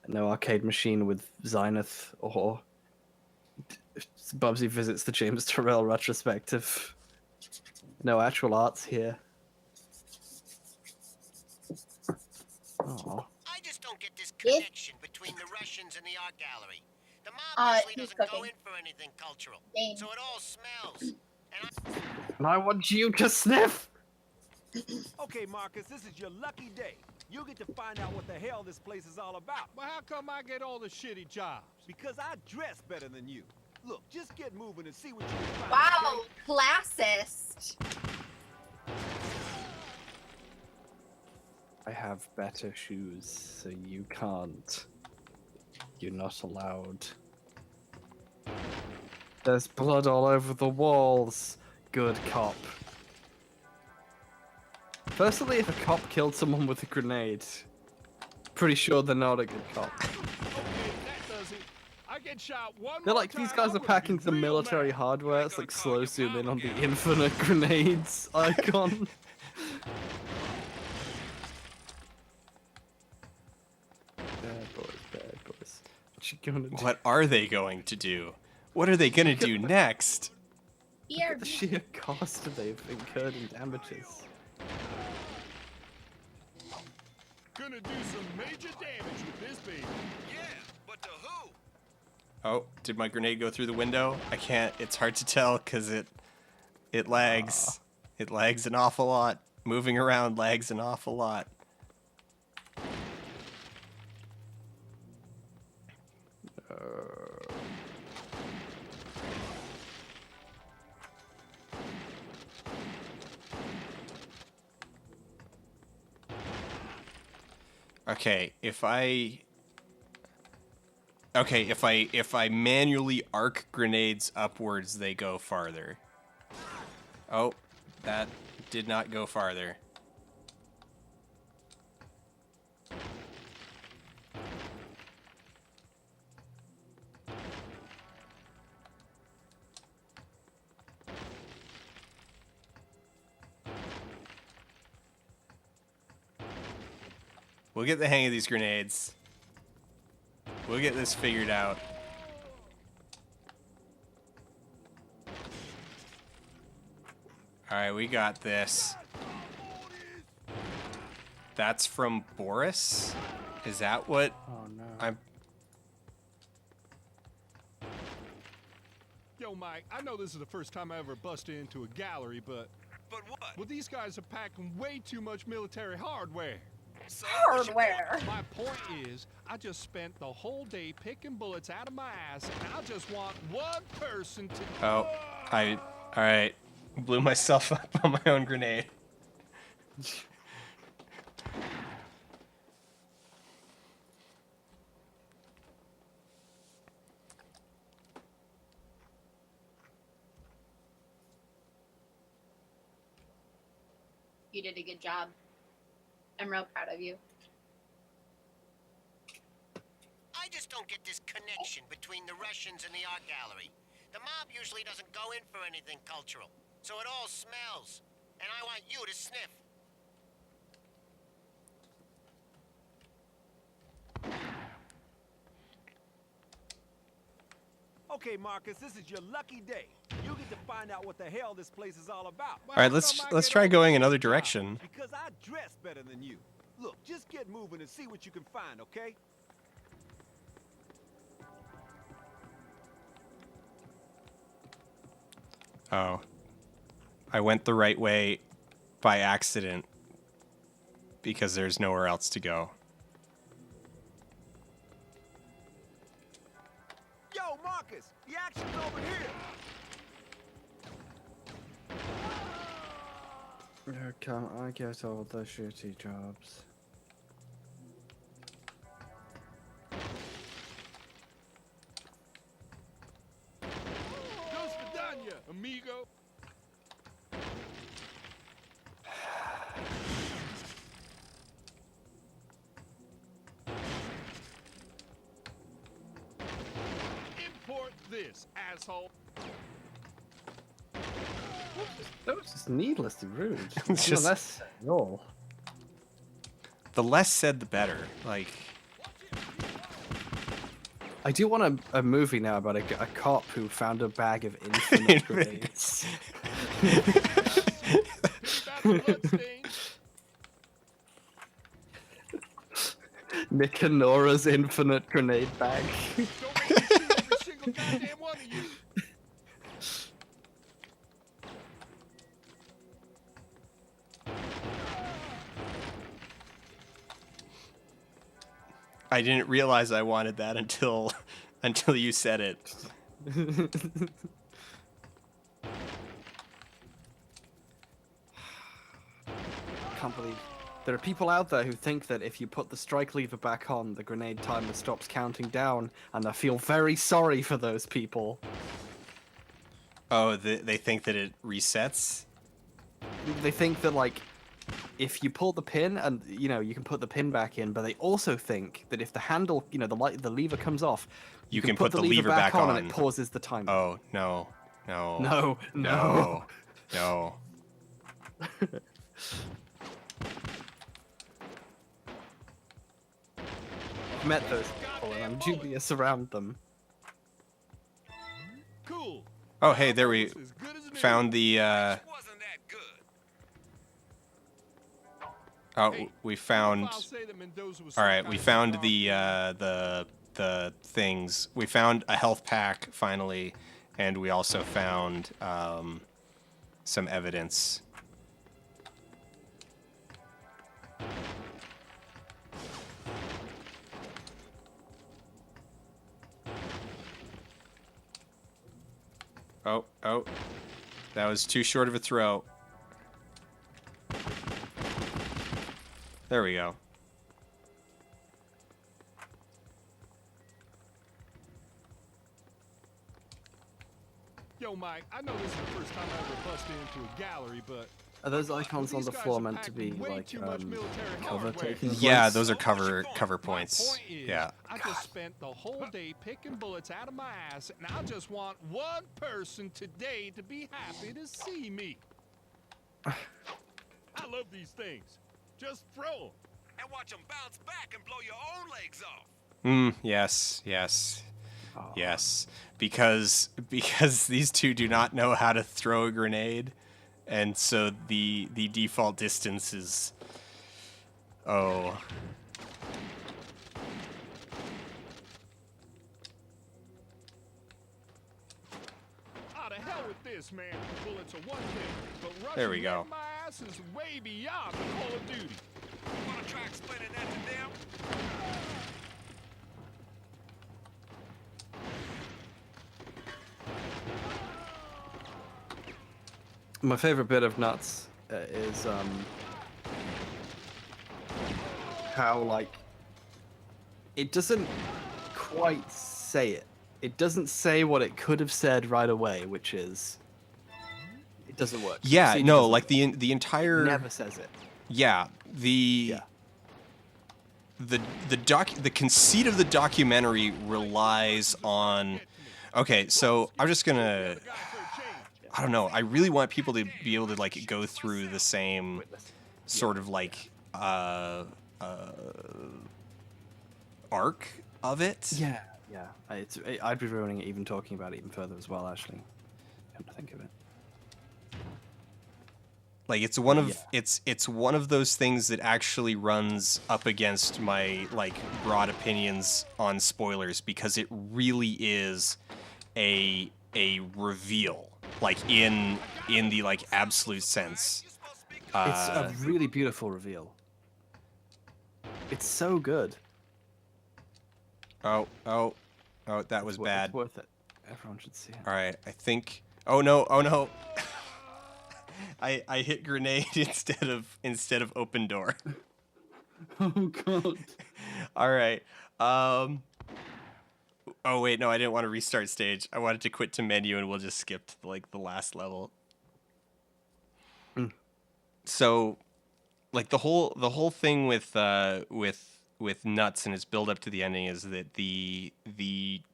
No arcade machine with Zenith or Bubsy visits the James Terrell retrospective. No actual arts here. Aw. I just don't get this connection between the Russians and the art gallery. The mob usually he's doesn't go cooking. in for anything cultural, Dane. so it all smells. And And I want you to sniff! Okay, Marcus, this is your lucky day. You get to find out what the hell this place is all about. Well, how come I get all the shitty jobs? Because I dress better than you. Look, just get moving and see what you can find. Wow, okay? classist. I have better shoes, so you can't. You're not allowed. There's blood all over the walls. Good cop. Personally, if a cop killed someone with a grenade, pretty sure they're not a good cop. Okay, that does it. I get shot one They're more like, these time, guys I'm are gonna packing be some real military mad. hardware. It's like slow zoom in on the infinite grenades icon. Bad boys, bad boys. What you gonna do? What are they going to do? What are they going to do next? Look at the BRB. sheer cost they've incurred in damages. Gonna do some major damage with this baby. Yeah, but to who? Oh, did my grenade go through the window? I can't. It's hard to tell because it lags. It lags an awful lot. Moving around lags an awful lot. Okay, if I manually arc grenades upwards, they go farther. Oh, that did not go farther. We'll get the hang of these grenades. We'll get this figured out. Alright, we got this. That's from Boris? Is that what Oh no. I'm... Yo, Mike, I know this is the first time I ever busted into a gallery, but But what? well, these guys are packing way too much military hardware. So Hardware. My point is, I just spent the whole day picking bullets out of my ass, and I just want one person to... Oh, alright. Blew myself up on my own grenade. You did a good job. I'm real proud of you. I just don't get this connection between the Russians and the art gallery. The mob usually doesn't go in for anything cultural, so it all smells. And I want you to sniff. Okay, Marcus, this is your lucky day. You get to find out what the hell this place is all about. All right, let's try going another direction. Because I dress better than you. Look, just get moving and see what you can find, okay? Oh. I went the right way by accident because there's nowhere else to go. Yo, Marcus, the action's over here. Oh, come, I get all the shitty jobs. Dos vidania, amigo. Import this, asshole. That was just needlessly rude. It's just- less at all. The less said, the better. Like, I do want a movie now about a cop who found a bag of infinite grenades. About the bloodstains. Nick and Nora's infinite grenade bag. Don't make me shoot every single goddamn one of you. I didn't realize I wanted that until you said it. Can't believe there are people out there who think that if you put the strike lever back on, the grenade timer stops counting down, and I feel very sorry for those people. Oh, they think that it resets? They think that, like, if you pull the pin and, you know, you can put the pin back in, but they also think that if the handle, you know, the lever comes off, You can put the lever back on. and it pauses the timer. Oh, no. No. No, No. No. I've met those people and I'm dubious around them. Cool. Oh, hey, there we... As good as found the. Wasn't that good? Oh, Hey, we what if found. I'll say that Mendoza was All some right, kind we of found dog the things. We found a health pack finally, and we also found some evidence. Oh, that was too short of a throw. There we go. Yo, Mike, I know this is the first time I ever busted into a gallery, but Are those icons on these the guys floor are meant to be packing way like too much military cover hardware. taking Yeah, place? those are What's your cover point? points. My point is, Yeah. I just spent the whole day picking bullets out of my ass, and I just want one person today to be happy to see me. I love these things. Just throw them. And watch them bounce back and blow your own legs off. Yes. Yes. Because these two do not know how to throw a grenade, and so the default distance is oh. Ah, to hell with this, man. Bullets are one thing, but rushing There we go. in my ass is way beyond the Call of Duty. Wanna try explaining that to them? My favorite bit of Nuts is how like it doesn't quite say it. It doesn't say what it could have said right away, which is it doesn't work. Yeah, See, it no, doesn't- like the entire never says it. Yeah, the conceit of the documentary relies on. Okay, so I'm just gonna. I don't know. I really want people to be able to like go through the same sort of like arc of it. Yeah. I'd be ruining it even talking about it even further as well. Actually, come to think of it. Like it's one of it's one of those things that actually runs up against my like broad opinions on spoilers because it really is a reveal, like in the like absolute sense. It's a really beautiful reveal. It's so good. Oh, that was bad. It's worth it. Everyone should see it. All right, I think. Oh no! I hit grenade instead of open door. Oh god. All right. Oh wait, no, I didn't want to restart stage. I wanted to quit to menu and we'll just skip to like the last level. So, like the whole thing with Nuts and its build up to the ending is that the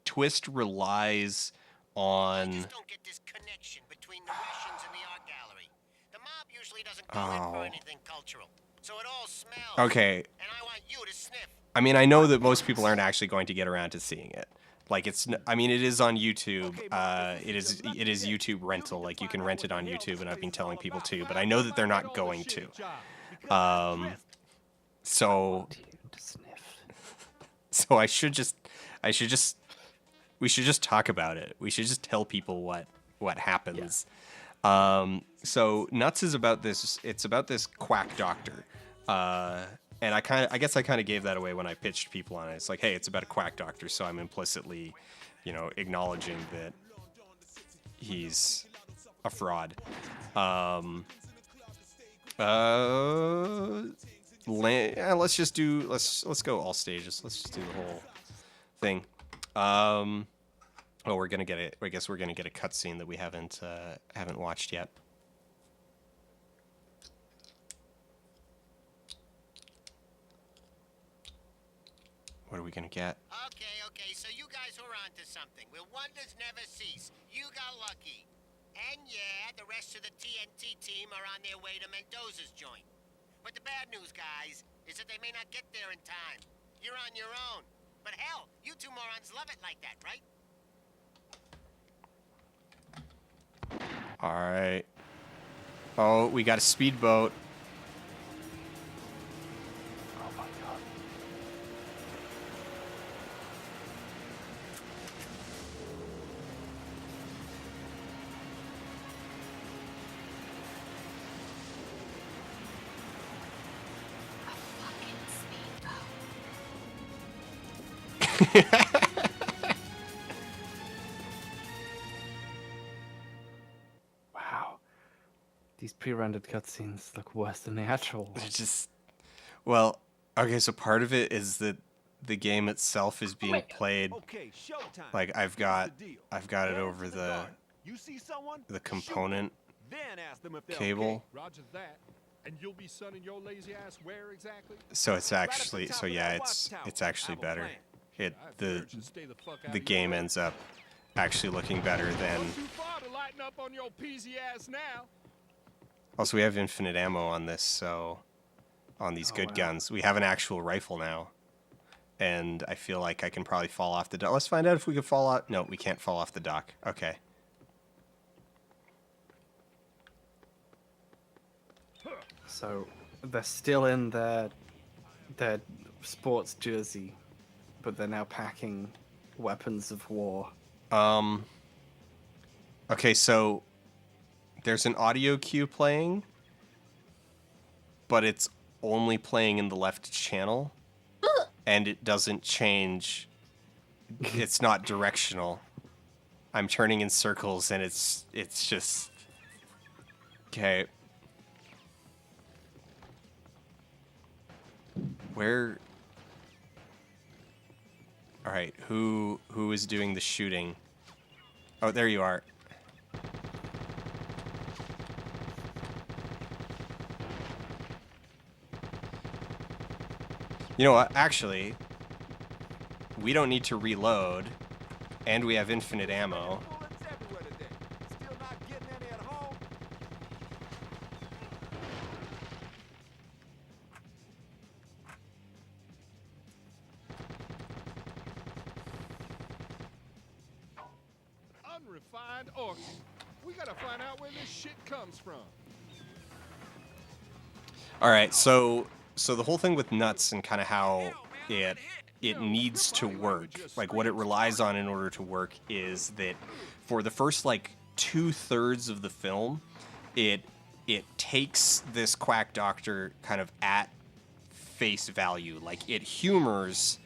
twist relies on. I just don't get this connection between the Russians and the art gallery. The mob usually doesn't go in for anything cultural, so it all smells. Okay. And I want you to sniff. I mean, I know that most people aren't actually going to get around to seeing it. Like I mean, it is on YouTube. It is YouTube rental. Like you can rent it on YouTube, and I've been telling people to, but I know that they're not going to. So we should just talk about it. We should just tell people what happens. So Nuts is about this. It's about this quack doctor. And I guess I kind of gave that away when I pitched people on it. It's like, hey, it's about a quack doctor, so I'm implicitly, acknowledging that he's a fraud. Let's go all stages. Let's just do the whole thing. We're gonna get it. I guess we're gonna get a cutscene that we haven't watched yet. What are we gonna get? Okay, so you guys were onto something. Will wonders never cease? You got lucky. And yeah, the rest of the TNT team are on their way to Mendoza's joint. But the bad news, guys, is that they may not get there in time. You're on your own. But hell, you two morons love it like that, right? All right. Oh, we got a speedboat. Oh my god. Wow. These pre-rendered cutscenes look worse than the actual They're ones. just, well, okay, so part of it is that the game itself is being played, Okay, showtime. like I've Here's got the deal. it Go over to the garden. You see someone? the Shoot component them. Then ask them if they're cable. Roger that. And you'll be sunning your lazy ass where exactly? So it's Right at the actually, top so of yeah, that it's watchtower. actually I have a better. plan. It I figured you should stay the fuck out the of your game way. ends up actually looking better than. Not too far to lighten up on your peasy ass now. Also, we have infinite ammo on this, so on these Oh, good wow. guns, we have an actual rifle now, and I feel like I can probably fall off the dock. Let's find out if we can fall out. No, we can't fall off the dock. Okay. So they're still in their sports jersey, but they're now packing weapons of war. Okay, so there's an audio cue playing, but it's only playing in the left channel, and it doesn't change. It's not directional. I'm turning in circles, and it's just okay. Where? All right, who is doing the shooting? Oh, there you are. You know what? Actually, we don't need to reload, and we have infinite ammo. Bullets everywhere today. Still not getting any at home. Unrefined orchid. We gotta find out where this shit comes from. All right, so the whole thing with nuts and kind of how it needs to work, like what it relies on in order to work, is that for the first like 2/3 of the film, it takes this quack doctor kind of at face value, like it humors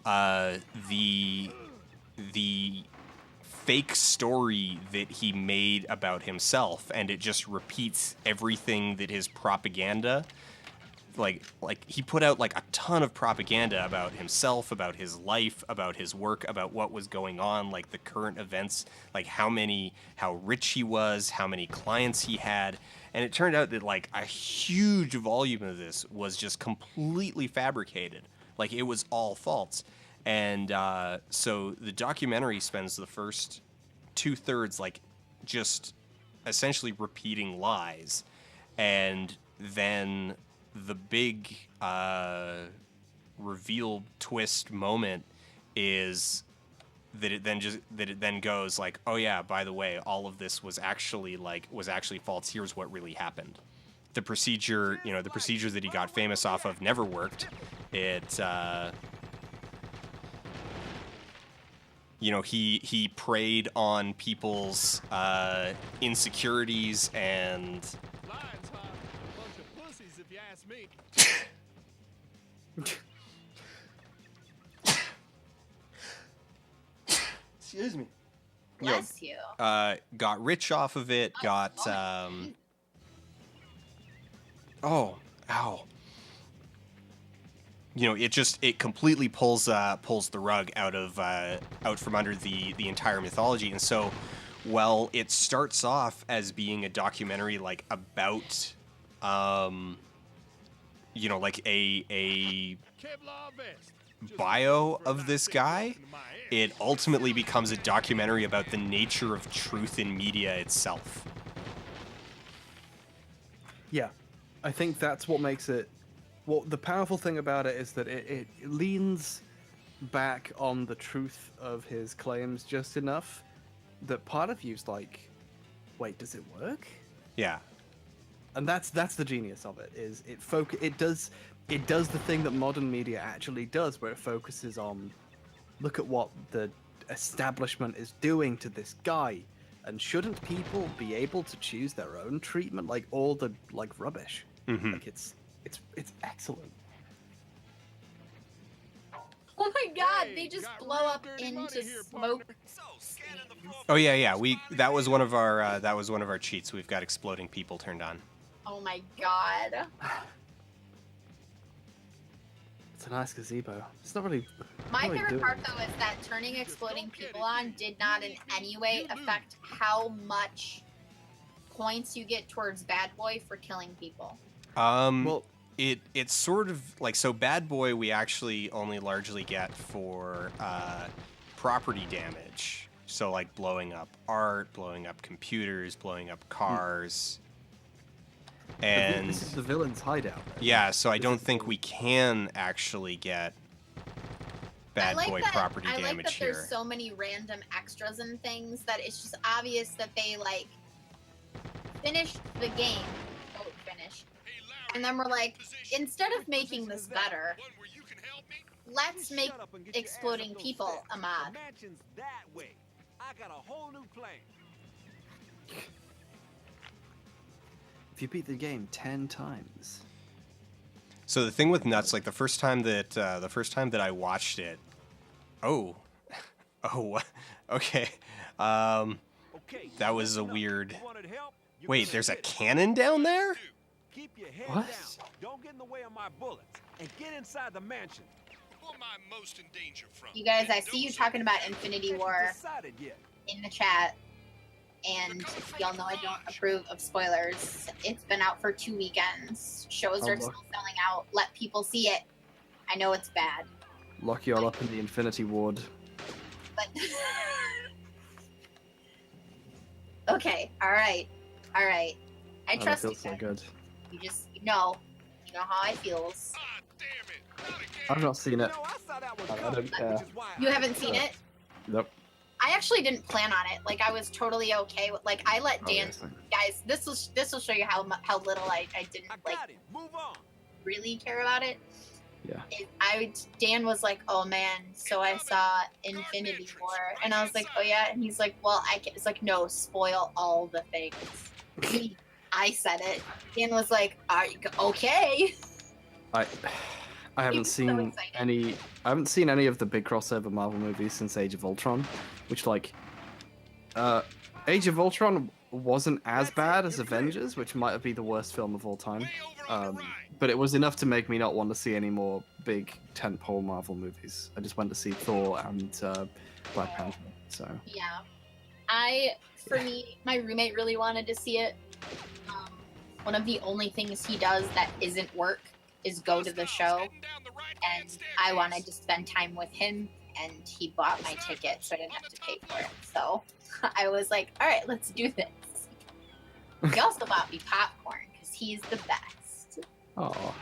the fake story that he made about himself, and it just repeats everything that his propaganda, like he put out like a ton of propaganda about himself, about his life, about his work, about what was going on, like the current events, like how rich he was, how many clients he had. And it turned out that like a huge volume of this was just completely fabricated. Like it was all false. And so the documentary spends the first 2/3 like just essentially repeating lies, and then the big reveal twist moment is that it then goes like, oh yeah, by the way, all of this was actually false. Here's what really happened. The procedure, the procedure that he got famous off of never worked. It he preyed on people's insecurities and Lions, huh? A bunch of pussies, if you ask me. excuse me. Bless you. Got rich off of it. Got oh, ow. It completely pulls the rug out from under the entire mythology. And so, well, it starts off as being a documentary like about like a Kevlar vest. Just bio for a of nice this thing guy. walking in my air. It ultimately becomes a documentary about the nature of truth in media itself. Yeah, I think that's what makes it. Well, the powerful thing about it is that it leans back on the truth of his claims just enough that part of you's like, wait, does it work? Yeah. And that's the genius of it. Is it does the thing that modern media actually does, where it focuses on, look at what the establishment is doing to this guy, and shouldn't people be able to choose their own treatment? Like all the rubbish. Mm-hmm. Like it's excellent. Oh my god, Hey, they just got blow real up dirty money into here, smoke. So, scanning the floor Oh for yeah. evidence That was one of our violations. cheats. We've got exploding people turned on. Oh my god. It's a nice gazebo. It's not really. My really favorite doing part it. though is that turning exploding people on did not in any way affect how much points you get towards Bad Boy for killing people. Well, It's sort of like, so Bad Boy we actually only largely get for property damage. So like blowing up art, blowing up computers, blowing up cars. And this is the villain's hideout. Right? yeah, so I This don't is think the- we can actually get Bad Boy property I like damage that here. there's so many random extras and things that it's just obvious that they like finished the game, quote finished, and then we're like, instead of making this better, One where you can help me? let's You make shut up and get your ass exploding up those people steps. a The mod. mansion's that way. I got a whole new plan. If you beat the game 10 times. So the thing with Nuts, like the first time that I watched it, oh, okay, Okay, that was a listen up. weird. You wanted help? You Wait, can there's a get it. cannon down there? Keep your head What? down. Don't get in the way of my bullets. And get inside the mansion. Who am I most in danger from? You guys, I see you talking about Infinity Haven't War decided yet. in the chat, and y'all know I don't approve of spoilers. It's been out for 2 weekends. Shows Oh, are look. still selling out. Let people see it. I know it's bad, Lock you all up in the Infinity Ward. but okay, all right. I Oh, that trust you feels so guys. good. You know how I feels. Ah, damn it! Not again. I've not seen You it. know, I saw that one I coming, don't care. which is why You I- haven't seen it? Nope. I actually didn't plan on it. Like I was totally okay with. Like I let Oh, Dan. yes, thank you. Guys, this will show you how little I didn't I like got it. Move on. really care about it. Yeah. Dan was like, oh man, so I saw Infinity War, and I was like, oh yeah, and he's like, well, it's like, no, spoil all the things. I said it. Dan was like, are you okay? I haven't was so seen excited. any. I haven't seen any of the big crossover Marvel movies since Age of Ultron, which Age of Ultron wasn't as bad as Avengers, which might be the worst film of all time. Way over on the right. But it was enough to make me not want to see any more big tentpole Marvel movies. I just went to see Thor and Black Panther. So Yeah. For me, my roommate really wanted to see it. One of the only things he does that isn't work is go to the show, Heading down the right-hand and staircase. I wanted to spend time with him, and he bought my ticket, so I didn't have to pay for it. So I was like, all right, let's do this. He also bought me popcorn because he's the best. oh,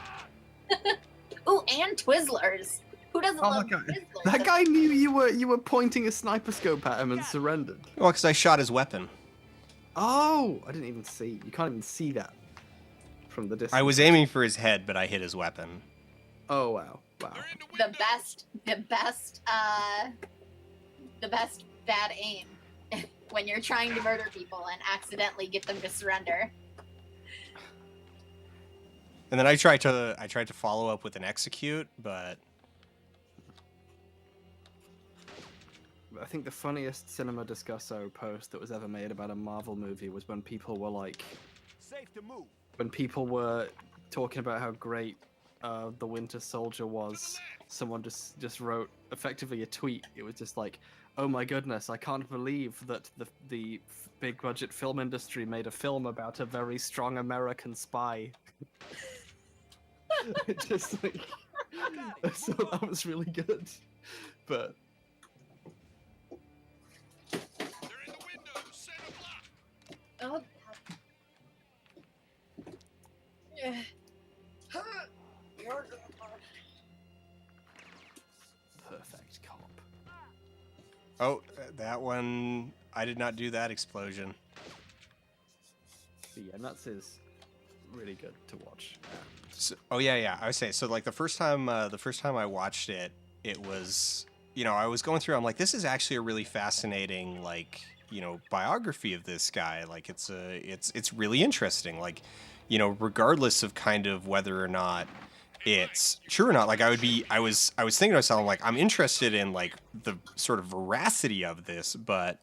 Ooh, and Twizzlers. Who doesn't Oh, love that guy- Twizzlers? that guy knew you were pointing a sniper scope at him and surrendered. Well, because I shot his weapon. Oh, I didn't even see. You can't even see that from the distance. I was aiming for his head, but I hit his weapon. Oh wow, wow. They're in the windows. the best bad aim when you're trying to murder people and accidentally get them to surrender. And then I tried to follow up with an execute, but I think the funniest Cinema Discusso post that was ever made about a Marvel movie was when people were like, Safe to move. when people were talking about how great the Winter Soldier was. Someone just wrote effectively a tweet. It was just like, "Oh my goodness, I can't believe that the big budget film industry made a film about a very strong American spy." It just like, so that was really good, but. They're in the windows. Center block. Oh god. Perfect cop. oh, that one I did not do that explosion. But yeah, Nuts is really good to watch. So, I would say so. Like the first time I watched it, it was, I was going through. I'm like, this is actually a really fascinating biography of this guy. Like it's really interesting. Like, regardless of kind of whether or not it's true or not. Like I was thinking to myself, I'm like, I'm interested in like the sort of veracity of this, but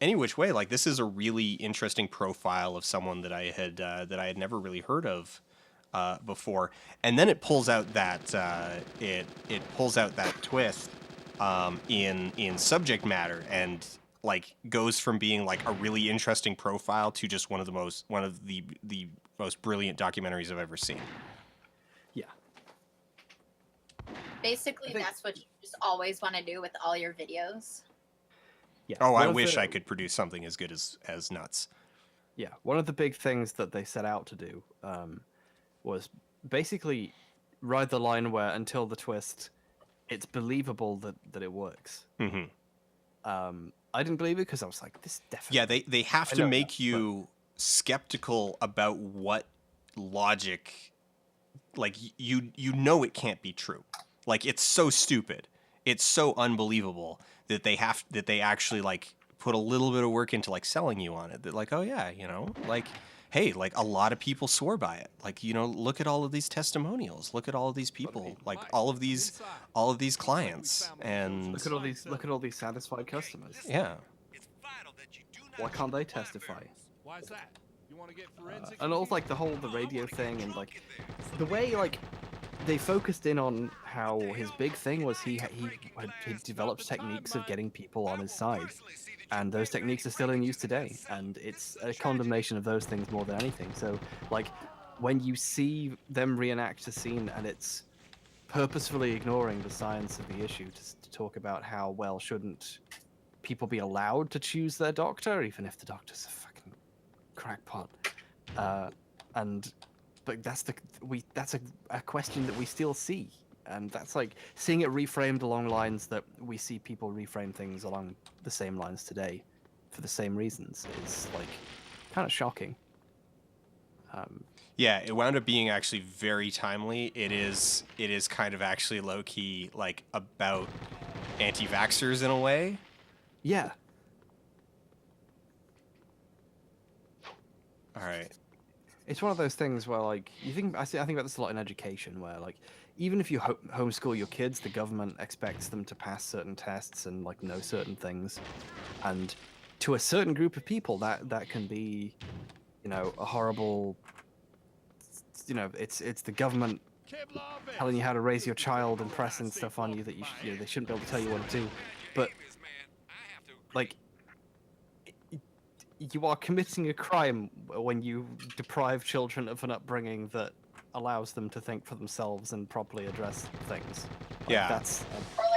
any which way, like this is a really interesting profile of someone that I had never really heard of before. And then it pulls out that it pulls out that twist in subject matter, and like goes from being like a really interesting profile to just one of the most brilliant documentaries I've ever seen. Yeah. Basically, that's what you just always want to do with all your videos. Yeah. Oh, I wish I could produce something as good as Nuts. Yeah, one of the big things that they set out to do was basically ride the line where until the twist, it's believable that it works. Mm-hmm. I didn't believe it because I was like, this definitely... Yeah, they have to make you skeptical about what logic... Like, you know it can't be true. Like, it's so stupid. It's so unbelievable that they actually, like, put a little bit of work into, like, selling you on it. That, like, oh, yeah, like, hey, like, a lot of people swore by it. Like, look at all of these testimonials. Look at all of these people. Like, all of these clients. And look at all these satisfied customers. Yeah. Why can't they testify? Why is that? You want to get forensic? And also, like, the radio thing, and, like, the way, like, they focused in on how his big thing was he developed techniques of getting people on his side, and those techniques are still in use today, and it's a condemnation of those things more than anything. So, like, when you see them reenact a scene and it's purposefully ignoring the science of the issue to talk about how, well, shouldn't people be allowed to choose their doctor, even if the doctor's a fucking crackpot, but that's a question that we still see, and that's like seeing it reframed along lines that we see people reframe things along the same lines today for the same reasons is like kind of shocking. Yeah, it wound up being actually very timely. It is kind of actually low key like about anti-vaxxers in a way. Yeah. All right. It's one of those things where, like, I think about this a lot in education, where, like, even if you homeschool your kids, the government expects them to pass certain tests and, like, know certain things. And to a certain group of people, that can be, a horrible, it's the government telling you how to raise your child and pressing stuff on you that they shouldn't be able to tell you what to do. But, like, you are committing a crime when you deprive children of an upbringing that allows them to think for themselves and properly address things. Like, yeah, that's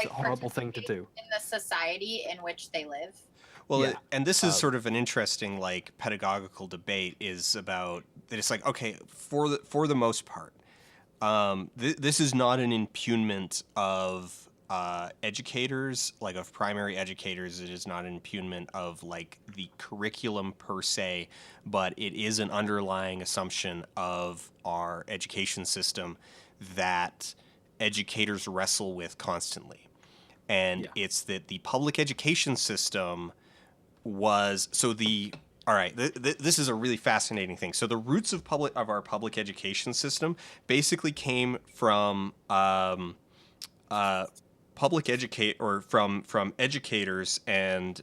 a horrible thing to do in the society in which they live. Well, yeah. And this is sort of an interesting, like, pedagogical debate is about that. It's like, okay, for the most part, this is not an impugnment of educators, like of primary educators. It is not an impugnment of like the curriculum per se, but it is an underlying assumption of our education system that educators wrestle with constantly. And it's that the public education system was all right, this is a really fascinating thing. So the roots of our public education system basically came from from educators and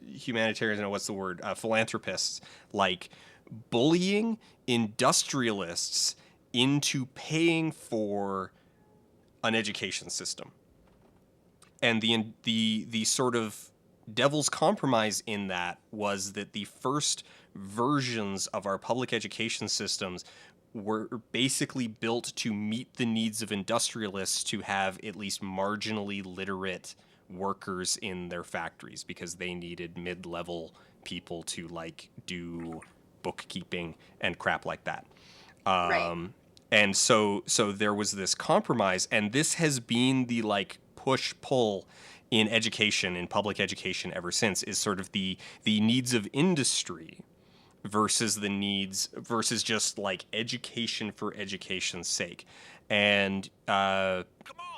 humanitarians, what's the word? Philanthropists, like bullying industrialists into paying for an education system. And the sort of devil's compromise in that was that the first versions of our public education systems were basically built to meet the needs of industrialists to have at least marginally literate workers in their factories, because they needed mid-level people to like do bookkeeping and crap like that. Right. And so there was this compromise, and this has been the like push-pull in education, in public education ever since, is sort of the needs of industry versus the needs versus just like education for education's sake. And the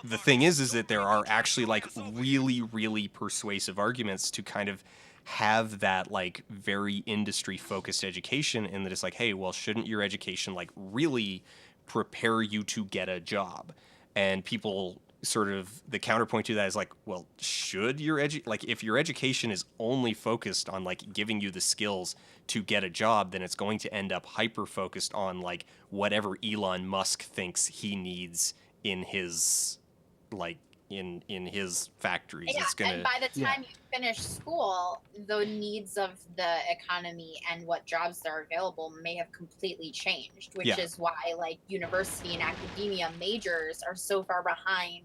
thing is that there are actually like really, really persuasive arguments to kind of have that like very industry focused education, and that it's like, hey, well, shouldn't your education like really prepare you to get a job? And people sort of, the counterpoint to that is like, well, should your if your education is only focused on like giving you the skills to get a job, then it's going to end up hyper focused on like whatever Elon Musk thinks he needs in his like in his factories. Yeah, It's gonna, and by the time you finish school, the needs of the economy and what jobs are available may have completely changed, which is why like university and academia majors are so far behind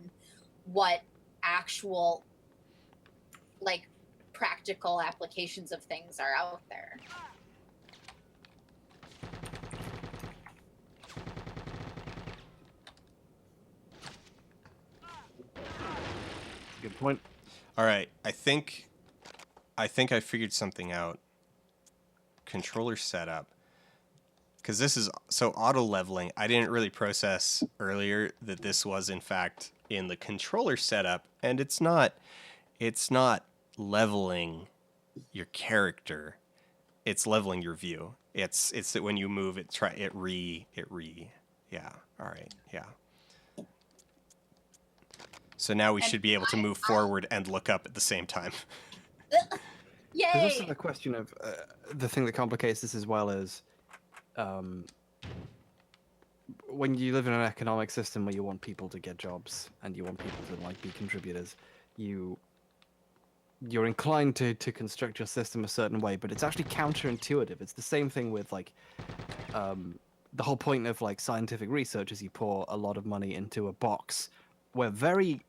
what actual like practical applications of things are out there. Good point. all right, I think I figured something out. Controller setup. Because this is so auto leveling. I didn't really process earlier that this was in fact in the controller setup, and it's not leveling your character. It's leveling your view. It's that when you move, yeah. All right, yeah. So now we should be able to move forward and look up at the same time. Yay! There's also the question of the thing that complicates this as well is when you live in an economic system where you want people to get jobs and you want people to like be contributors, you're inclined to construct your system a certain way, but it's actually counterintuitive. It's the same thing with like the whole point of like scientific research is you pour a lot of money into a box where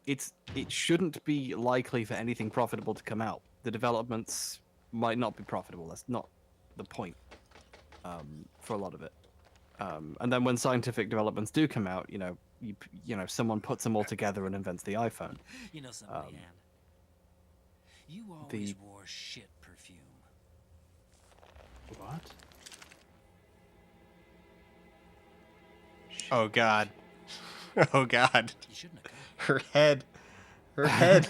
it shouldn't be likely for anything profitable to come out. The developments might not be profitable. That's not the point for a lot of it. And then when scientific developments do come out, you know, someone puts them all together and invents the iPhone. You know something, Leanne? You always wore shit perfume. What? Oh God. Oh God. You shouldn't have come. Her head.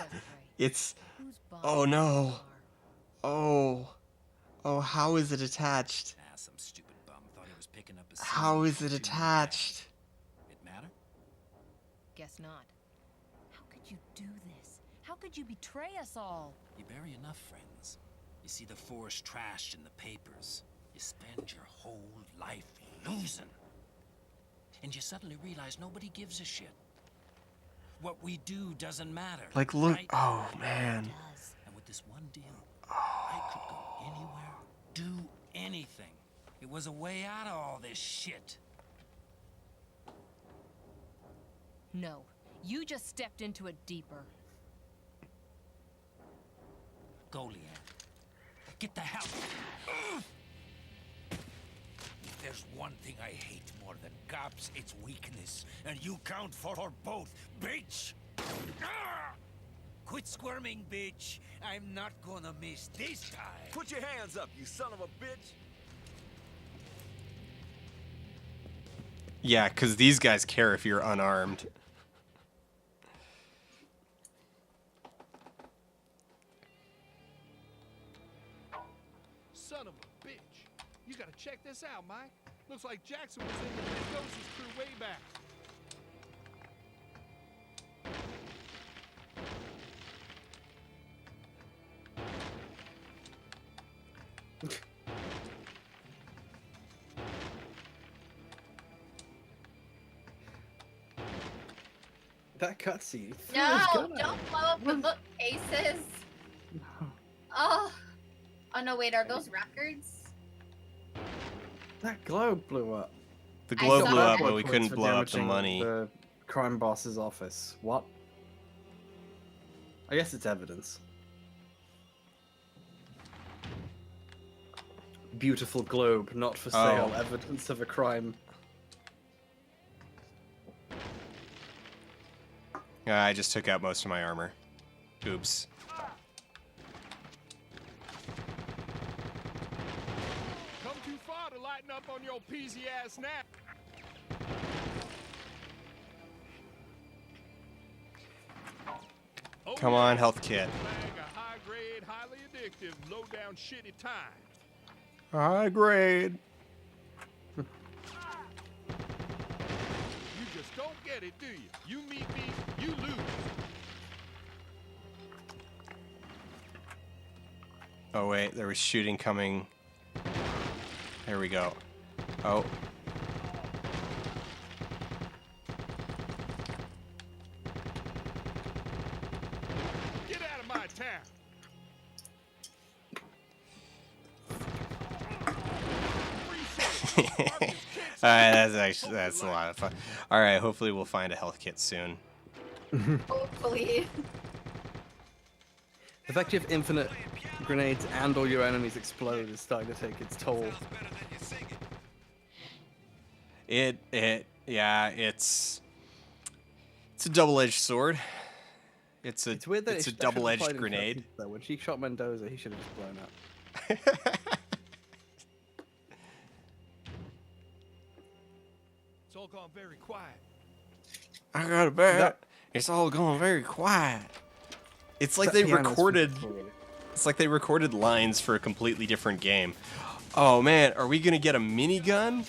It's. Oh no. Oh. Oh, how is it attached? Ah, some stupid bum thought he was picking up a How is it too attached? bad. It matter? Guess not. How could you do this? How could you betray us all? You bury enough friends. You see the force trashed in the papers. You spend your whole life losing. And you suddenly realize nobody gives a shit. What we do doesn't matter. Like, look. Right? Oh man. And with this one deal, I could go anywhere, do anything. It was a way out of all this shit. No, you just stepped into it deeper. Go, Leanne. Get the hell. If there's one thing I hate more than cops, it's weakness. And you count for both, bitch! Ah! Quit squirming, bitch. I'm not gonna miss this time. Put your hands up, you son of a bitch! Yeah, because these guys care if you're unarmed. Son of a bitch. You gotta check this out, Mike. Looks like Jackson was in the Mendoza's crew way back. That cutscene. No, don't blow up the bookcases. Oh. Oh no, wait, are those records? That globe blew up. The I globe saw blew up, that. but we couldn't For blow up the damaging money. The crime boss's office. What? I guess it's evidence. Beautiful globe, not for sale. Oh. Evidence of a crime. I just took out most of my armor. Oops. Come too far to lighten up on your peasy ass nap. Oh, Come yeah. on, health kit. Bag of high-grade, highly addictive, low-down shitty time. High grade. You just don't get it, do you? You meet me, you lose. Oh wait, there was shooting coming. There we go. Oh. Get out of my town. Alright, that's a lot of fun. Alright, hopefully we'll find a health kit soon. Hopefully. The fact you have infinite grenades and all your enemies explode is starting to take its toll. Yeah, it's a double-edged sword. It's weird that it's a that should have double-edged applied in grenade. Turkey, though. When she shot Mendoza, he should have just blown up. It's all gone very quiet. I got a bet. It's all going very quiet. It's like they recorded. It's like they recorded lines for a completely different game. Oh man, are we gonna get a minigun?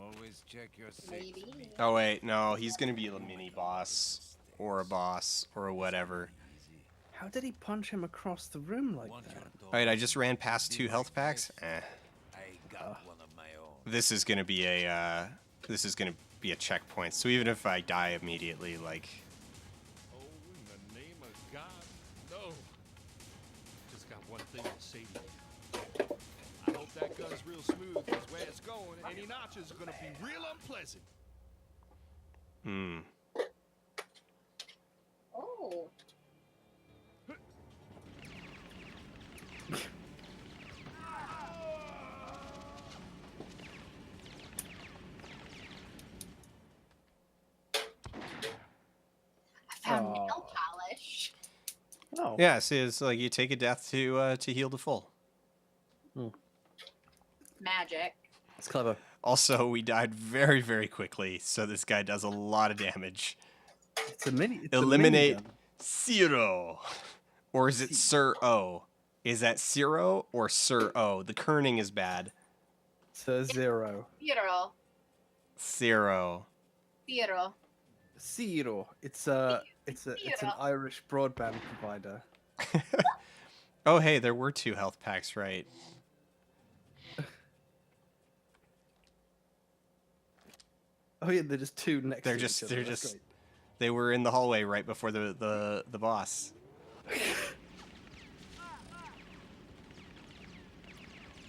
Always check your safety. Maybe. Oh wait, no, he's gonna be a mini boss or a boss or whatever. How did he punch him across the room like that? Alright, I just ran past 2 health packs. I got one of my own. This is gonna be a checkpoint. So even if I die immediately, like, Oh, in the name of God, no. Just got one thing to say to you. I hope that gun's real smooth, because where it's going, any notches are gonna be real unpleasant. Oh. I found nail polish. Oh. yeah. See, it's like you take a death to heal to full. Magic. It's clever. Also, we died very, very quickly, so this guy does a lot of damage. It's a mini. It's Eliminate A minigun. Zero. Or is it Sir O? Is that Zero or Sir O? The kerning is bad. It's a zero. Zero. Zero. Zero. Zero. It's an Irish broadband provider. Oh, hey, there were 2 health packs, right? Oh yeah, they're just 2 next They're to just, each other. they're That's just, great. they were in the hallway right before the boss.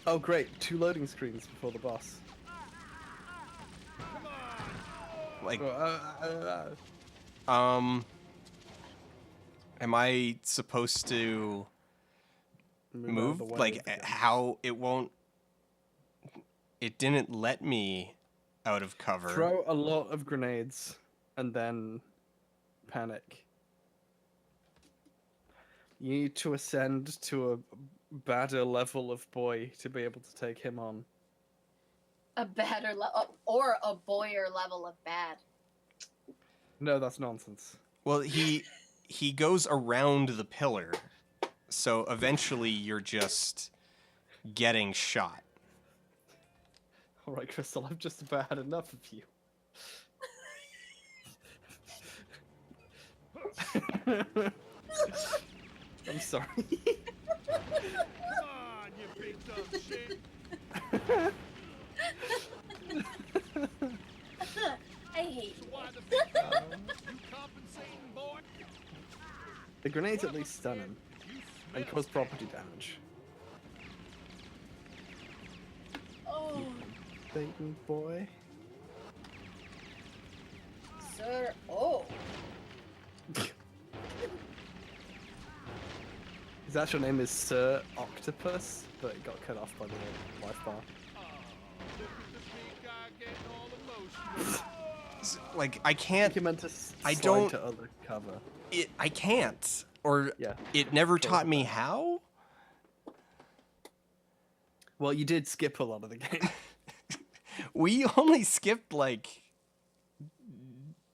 Oh great, 2 loading screens before the boss. Like, Oh, am I supposed to move? out of the way Like, with the gun. how it won't? It didn't let me out of cover. Throw a lot of grenades and then panic. You need to ascend to a badder level of boy to be able to take him on. A badder level, or a boyer level of bad. No, that's nonsense. Well, he goes around the pillar, so eventually you're just getting shot. Alright, Crystal, I've just about had enough of you. I'm sorry. Come on, you big dumb shit. I hate you. Why the fuck you compensating, boy? The grenades at least stun him and cause property damage. Oh, Satan boy. sir. Oh. His actual name is Sir Octopus, but it got cut off by the life bar. Oh, look at the big guy getting all emotional. Like I I can't. think you meant to I slide don't- to other cover. I can't. Or Yeah. it never Totally taught me fine. how. Well, you did skip a lot of the game. We only skipped like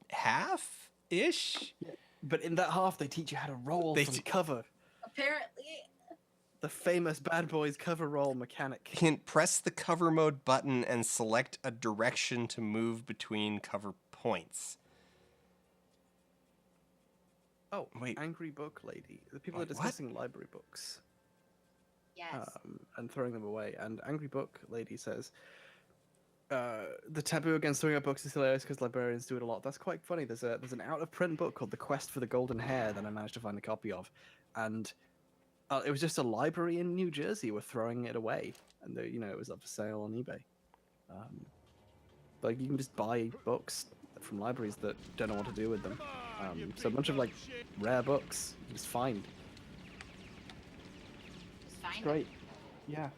half-ish. But in that half, they teach you how to roll They from t- cover. Apparently. The famous Bad Boys cover roll mechanic. Hint, press the cover mode button and select a direction to move between cover points. Oh, Wait. Angry Book Lady. The people What? are discussing library books Yes. and throwing them away. And Angry Book Lady says, the taboo against throwing out books is hilarious because librarians do it a lot. That's quite funny. There's an out-of-print book called The Quest for the Golden Hair that I managed to find a copy of. And it was just a library in New Jersey were throwing it away. And, it was up for sale on eBay. Like, you can just buy books from libraries that don't know what to do with them. So a bunch of, like, rare books you just find. Just find Great. Yeah.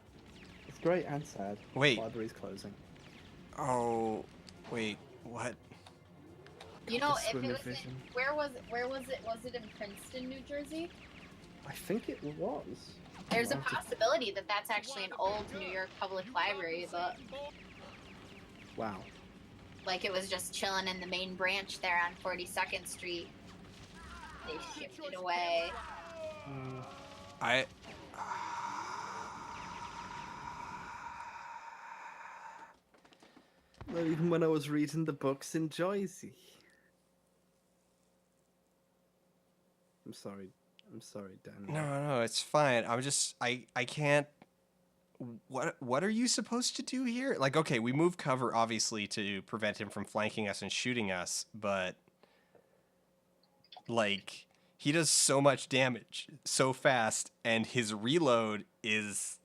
It's great and sad. Wait. Library's closing. Oh, wait, what? You know, The if it swimmer was in, vision. where was it? Was it in Princeton, New Jersey? I think it was. There's a I'll have to- possibility that that's actually an old New York Public Library, but Wow. like it was just chilling in the main branch there on 42nd Street. They shipped it away. I. Not even when I was reading the books in Jersey. I'm sorry, Dan. No, it's fine. I'm just I can't. What are you supposed to do here? Like, okay, we move cover obviously to prevent him from flanking us and shooting us, but like he does so much damage so fast, and his reload is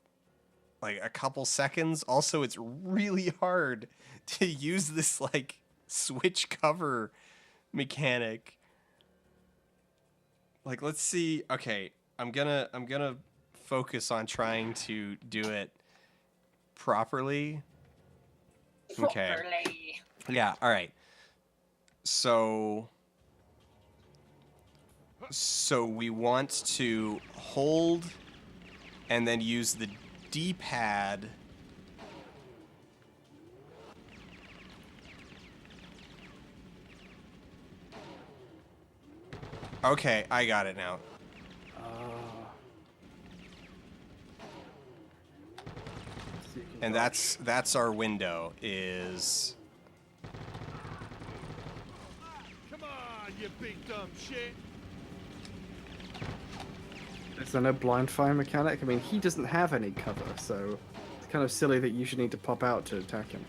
like a couple seconds. Also, it's really hard to use this like switch cover mechanic. Like, let's see. Okay, I'm gonna focus on trying to do it properly. Okay. Properly. Yeah, all right. So we want to hold and then use the D-pad. Okay, I got it now. So you can And dodge. that's our window is Come on, you big dumb shit. Is there no blind fire mechanic? I mean, he doesn't have any cover, so it's kind of silly that you should need to pop out to attack him.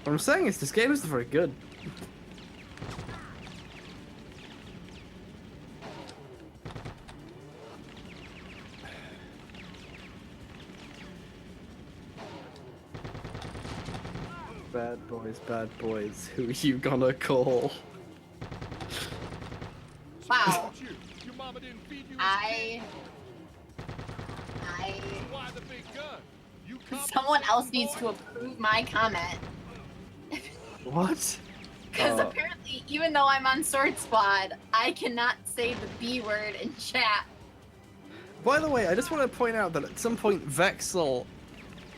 What I'm saying is this game isn't very good. Bad boys, who you gonna call? Wow. You. Your mama didn't feed you as a I. kid. Why the big gun? You Someone compensating, else needs boy? to approve my comment. What? Because apparently, even though I'm on Sword Squad, I cannot say the B word in chat. By the way, I just want to point out that at some point Vexel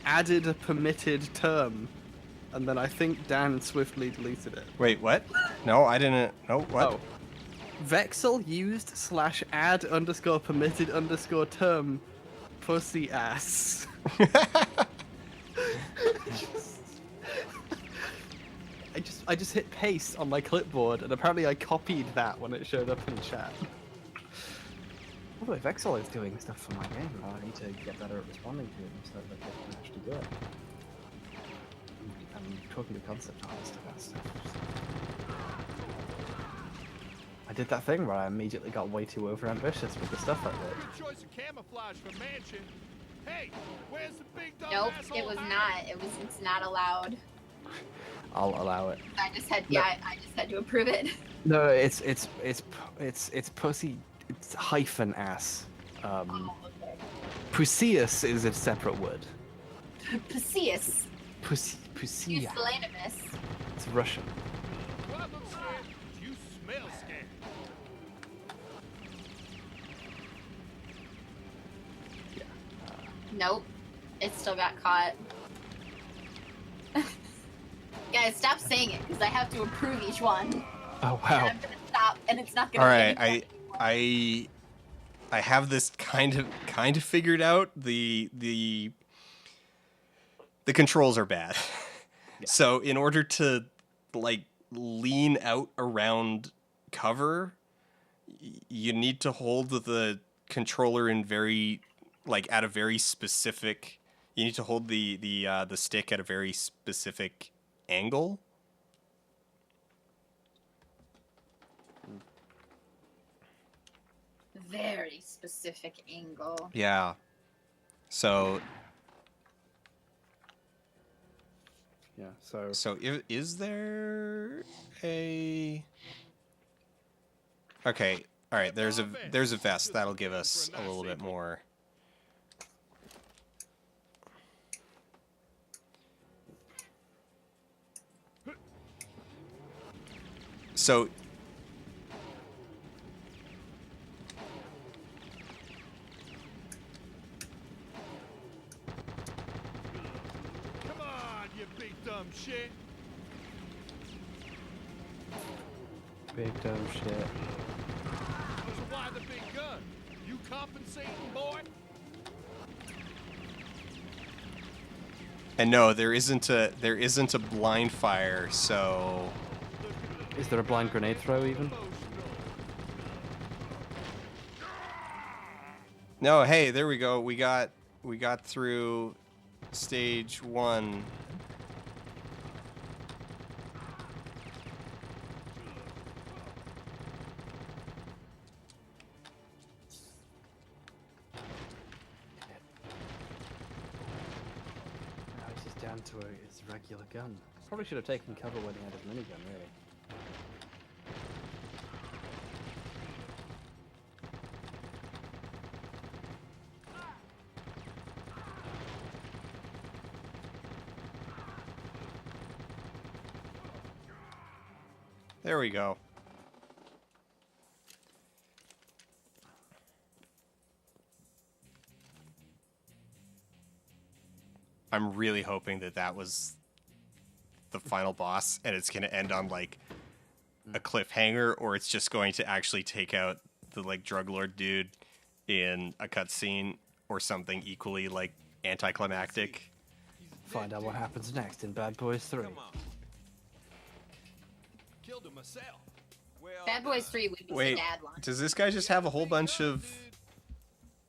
added a permitted term, and then I think Dan swiftly deleted it. Wait, what? No, I didn't. No, what? Oh. Vexel used /add_permitted_term pussy ass. I just hit paste on my clipboard, and apparently I copied that when it showed up in chat. By the way, Vexel is doing stuff for my game. I need to get better at responding to him so that I can actually do it. I'm talking to concept artists about stuff. I did that thing where I immediately got way too overambitious with the stuff I did. Good choice of camouflage for mansion. Hey, where's the big dumb Nope, asshole it was hiding? not. It's not allowed. I'll allow it. I just had, No. I just had to approve it. No, it's pussy. It's hyphen ass. Oh, okay. Pusius is a separate word. Perseus. Pussy. Pusillanimous. It's Russian. Do I look scared? You smell scared. Nope. It still got caught. Guys, stop saying it, because I have to approve each one. Oh And wow. I'm gonna stop, and it's not gonna All be right, any fun anymore. I have this kind of figured out. The controls are bad. So in order to like lean out around cover, you need to hold the controller in very like at a very specific. You need to hold the stick at a very specific angle. Very specific angle. Yeah. So Yeah. So is there a? Okay. All right. There's a vest that'll give us a little bit more. So Come on, you big dumb shit. big dumb shit. So why the big gun? You compensating, boy? and no, there isn't a blind fire. So Is there a blind grenade throw even? no. Hey, there we go. We got through stage 1. Now he's just down to his regular gun. Probably should have taken cover when he had his minigun, really. There we go. I'm really hoping that was the final boss, and it's going to end on like a cliffhanger, or it's just going to actually take out the like drug lord dude in a cutscene, or something equally like anticlimactic. Find out what happens next in Bad Boys 3. Come on. Killed him myself. Well, Bad Boys 3 would be Wait, sad one. does this guy just have a whole bunch of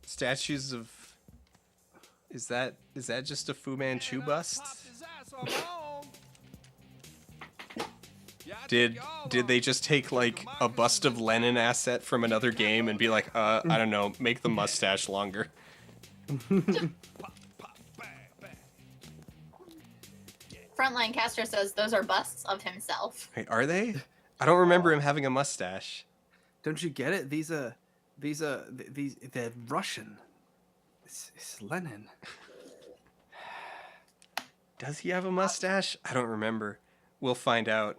statues of? Is that just a Fu Manchu bust? Did they just take like a bust of Lenin asset from another game and be like, I don't know, make the mustache longer? Frontline Castro says those are busts of himself. Wait, are they? I don't remember him having a mustache. Don't you get it? They're Russian. It's Lenin. Does he have a mustache? I don't remember. We'll find out.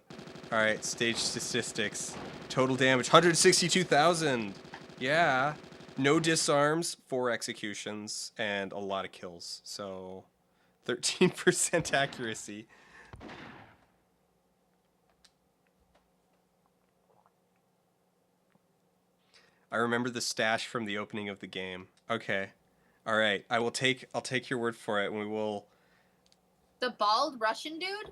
All right, stage statistics. Total damage, 162,000. Yeah. No disarms, 4 executions, and a lot of kills. So 13% accuracy. I remember the stash from the opening of the game. Okay. All right. I'll take your word for it, and we will. The bald Russian dude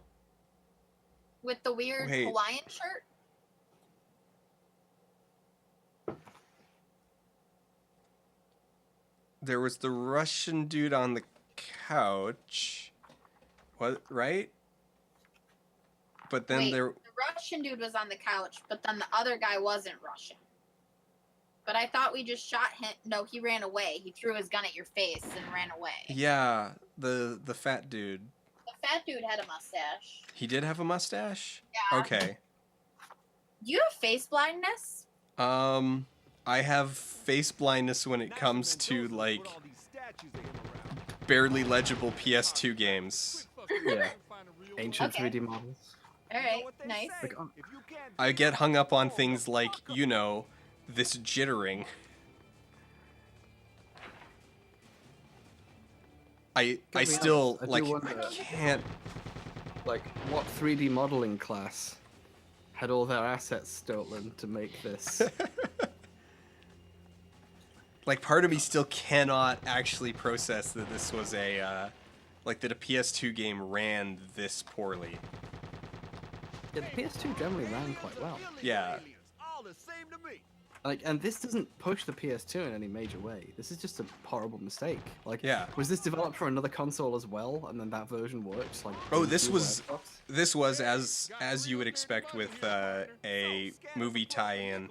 with the weird Wait. Hawaiian shirt. There was the Russian dude on the couch. What, right? But then Wait, there. the Russian dude was on the couch, but then the other guy wasn't Russian. But I thought we just shot him. No, he ran away. He threw his gun at your face and ran away. Yeah, the fat dude. The fat dude had a mustache. He did have a mustache? Yeah. Okay. Do you have face blindness? I have face blindness when it comes to like barely legible PS2 games. Yeah. Ancient Okay. 3D models. All right, nice. Like, I get hung up on things like, you know, this jittering. I be still, honest, I do like, wonder- I can't... Like, what 3D modeling class had all their assets stolen to make this? Like, part of me still cannot actually process that this was a, like, that a PS2 game ran this poorly. Yeah, the PS2 generally ran quite well. Yeah. All the same to me. Like, and this doesn't push the PS2 in any major way. This is just a horrible mistake. Like, Yeah. was this developed for another console as well, and then that version works? Like, Oh, didn't this do was well? this was as you would expect with a movie tie-in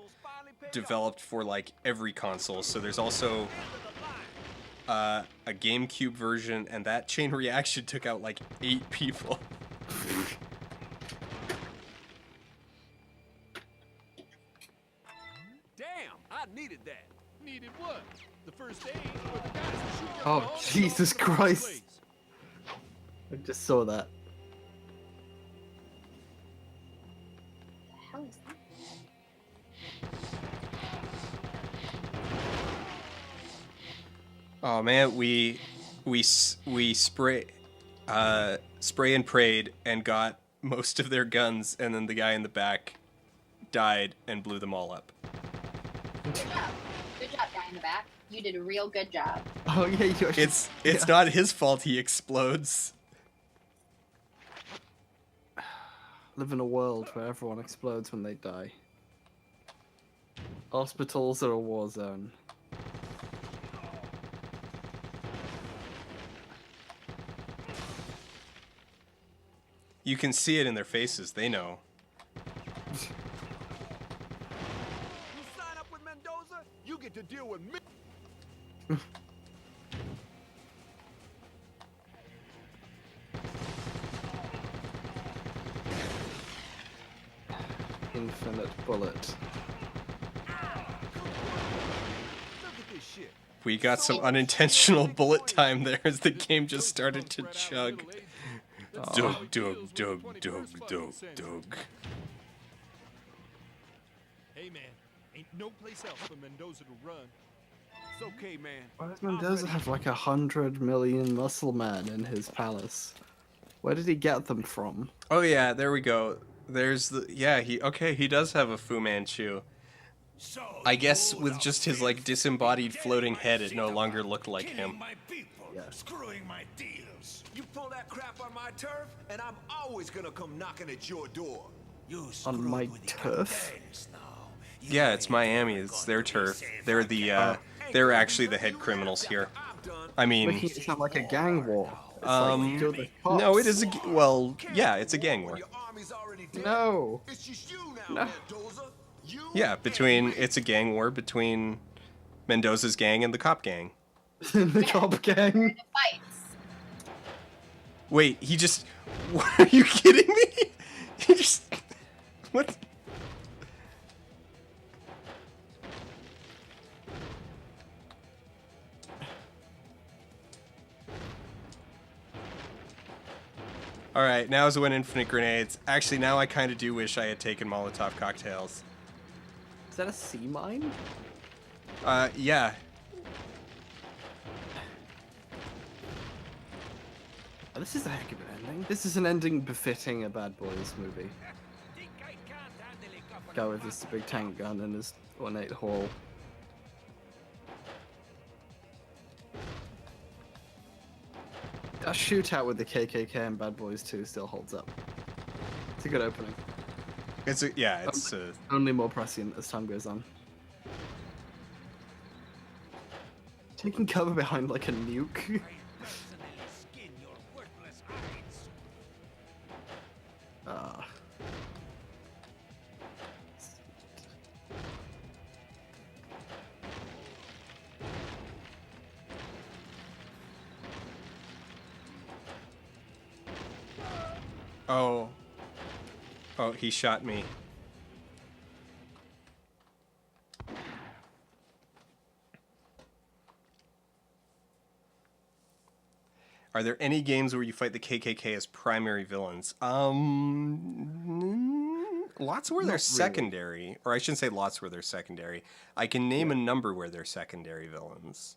developed for like every console. So there's also a GameCube version, and that chain reaction took out like 8 people. Damn, I needed that. Needed what? The first aid or the guys that shoot their Oh, bombs Jesus all over the Christ. place? I just saw that. The hell is that? Oh man, we spray and prayed and got most of their guns, and then the guy in the back died and blew them all up. Good job. Good job, guy in the back. You did a real good job. Oh, yeah, you actually... It's yeah. not his fault he explodes. Live in a world where everyone explodes when they die. Hospitals are a war zone. You can see it in their faces, they know. You sign up with Mendoza, you get to deal with me. Infinite bullet. Look at this shit. We got some unintentional bullet time there as the game just started to chug. Dug, dug, dug, dug, dug, dug. Hey man, ain't no place else for Mendoza to run. It's okay, man. Why does Mendoza have like 100 million muscle man in his palace? Where did he get them from? Oh yeah, there we go. There's the he does have a Fu Manchu. So I guess you with now just his feel like disembodied free floating to head, it take no my longer seat looked like killing him. my people, Yeah. screwing my deals. You pull that crap on my turf, and I'm always gonna come knocking at your door. You On screwed my with the turf? cartels now. You Yeah, it's ain't Miami. never It's gonna their be turf. safe They're the they're actually the head criminals here. I'm done. I mean, Making it sound like a gang war. It's like, kill the no, cops. it is well, yeah, it's a gang war. Your army's already dead. No. It's just you now, No. Mendoza. You Yeah, it's a gang war between Mendoza's gang and the cop gang. The cop gang. The fights. Wait, he just are you kidding me? He just what? Alright, now is when infinite grenades. Actually, now I kind of do wish I had taken Molotov cocktails. Is that a sea mine? Yeah. Oh, this is a heck of an ending. This is an ending befitting a Bad Boys movie. Think I can't handle a couple Guy of with this big tank gun and his ornate hall. A shootout with the KKK and Bad Boys 2 still holds up. It's a good opening. It's Only more prescient as time goes on. Taking cover behind like a nuke. I personally skin your worthless hides. Ah. Oh. Oh, he shot me. Are there any games where you fight the KKK as primary villains? Lots where Not they're really. secondary, or I shouldn't say lots where they're secondary. I can name a number where they're secondary villains.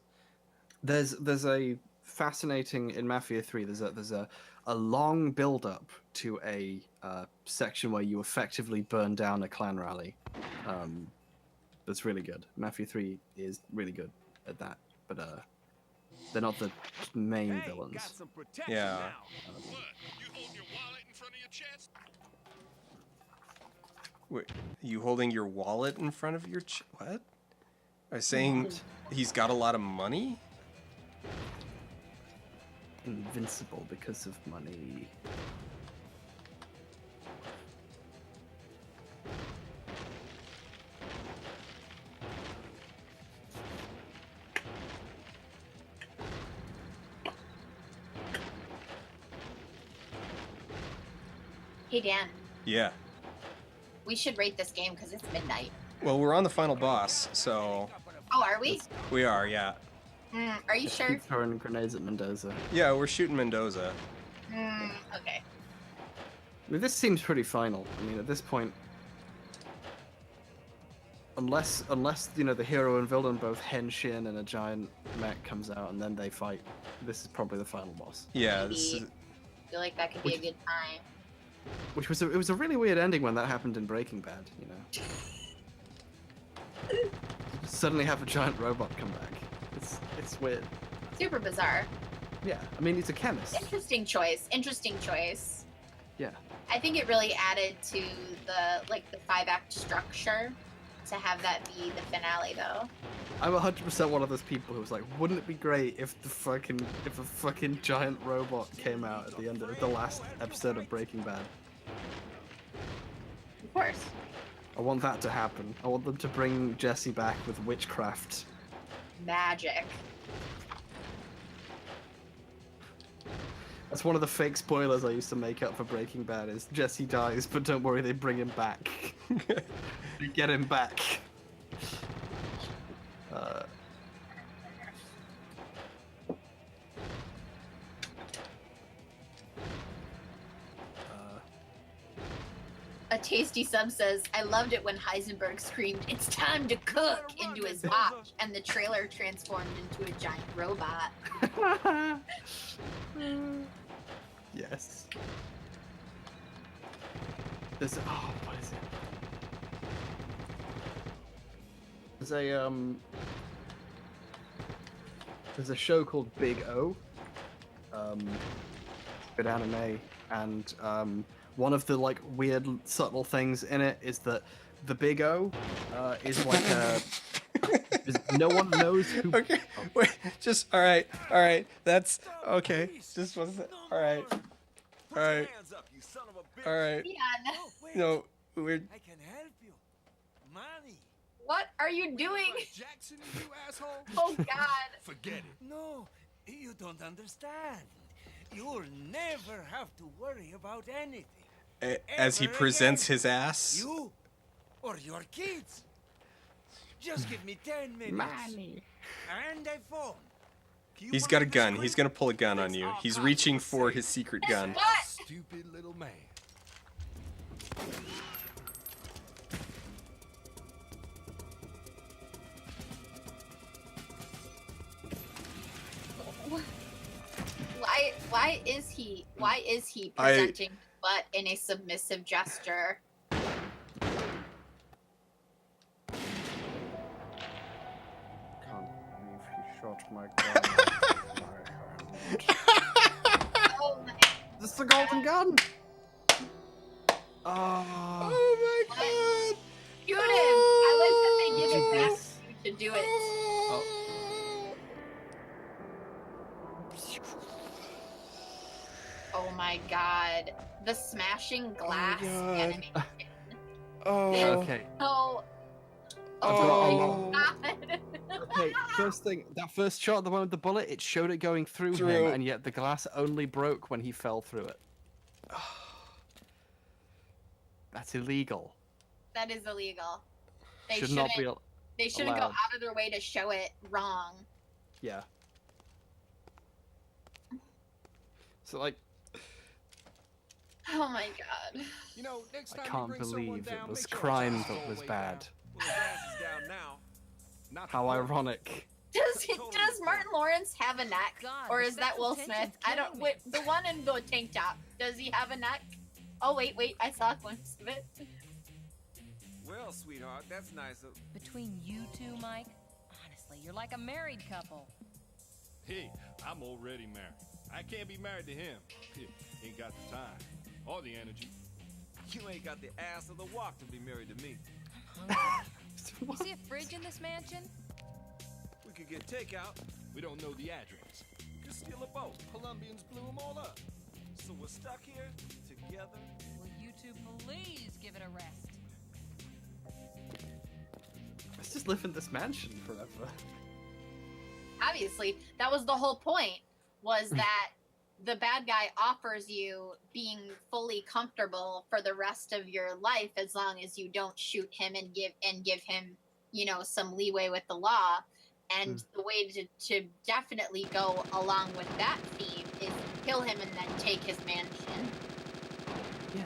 There's a fascinating in Mafia 3. There's a long build up to a section where you effectively burn down a clan rally. That's really good. Mafia 3 is really good at that, but they're not the main Hey, villains. got some protection Yeah. now. What? You holding your wallet in front of your chest? Wait, you holding your wallet in front of your what? I was saying he's got a lot of money? Invincible because of money. Hey Dan, Yeah. we should rate this game because it's midnight. Well, we're on the final boss, so Oh, are we? we are, yeah. Are you sure? Keep throwing grenades at Mendoza. Yeah, we're shooting Mendoza. Okay. I mean, this seems pretty final. I mean, at this point, unless you know the hero and villain both henshin and a giant mech comes out and then they fight, this is probably the final boss. Yeah, this is, I feel like that could be a good time. Which was it was a really weird ending when that happened in Breaking Bad. You know, suddenly have a giant robot come back. It's weird. Super bizarre. Yeah, I mean he's a chemist. Interesting choice. Interesting choice. Yeah. I think it really added to the 5-act structure to have that be the finale though. I'm 100% one of those people who was like, wouldn't it be great if a fucking giant robot came out at the end of the last episode of Breaking Bad? Of course. I want that to happen. I want them to bring Jesse back with witchcraft. Magic. That's one of the fake spoilers I used to make up for Breaking Bad is Jesse dies, but don't worry, they bring him back. They get him back. A tasty sub says, I loved it when Heisenberg screamed, "It's time to cook!" into his watch, and the trailer transformed into a giant robot. Yes. There's what is it? There's a show called Big O. Good anime, and one of the like weird subtle things in it is that the Big O is like a no one knows who. okay, wait, just all right. That's okay. Just one sec. All right. Hands up, you son of a bitch. All right. Leon, No, we're I can help you. Money. what are you doing? Jackson, you asshole. Oh God. Forget it. No, you don't understand. You'll never have to worry about anything. as he Ever presents again. his ass. You or your kids. Just give me 10 minutes. Money. And a phone. He's got a gun. He's gonna pull a gun on you. He's reaching for his secret gun. What? Stupid little man. Why is he presenting butt in a submissive gesture? Can't believe he shot my gun. Oh my This is the golden gun. Oh. Oh my god! Shoot him! I like that they give it back Yes. to you to do it. Oh my god. The smashing glass God. animation. Oh. Okay. Oh. Oh. my god. Okay, first thing, that first shot, the one with the bullet, it showed it going through him, and yet the glass only broke when he fell through it. That's illegal. That is illegal. They Should shouldn't, not be. they shouldn't go allowed. out of their way to show it wrong. Yeah. So like, Oh my god. You know, next I time you can't bring someone believe it down, was make sure crime his ass that all was the way bad. down. Well, his ass is down now. Not the How point. ironic. Does Martin Lawrence have a neck? God, Or the is that Will sexual Smith? tension's I don't. killing Wait, me. the one in the tank top. Does he have a neck? Oh wait, I saw a glimpse of it. Well, sweetheart, that's nice of... Between you two, Mike, honestly, you're like a married couple. Hey, I'm already married. I can't be married to him. Ain't got the time or the energy. You ain't got the ass or the walk to be married to me. You see a fridge in this mansion? We could get takeout. We don't know the address. Just steal a boat. Colombians blew them all up. So we're stuck here together. Will you two please give it a rest? Let's just live in this mansion forever. Obviously, that was the whole point. Was that the bad guy offers you being fully comfortable for the rest of your life as long as you don't shoot him and give him, you know, some leeway with the law. And the way to definitely go along with that theme is kill him and then take his mansion. Yeah.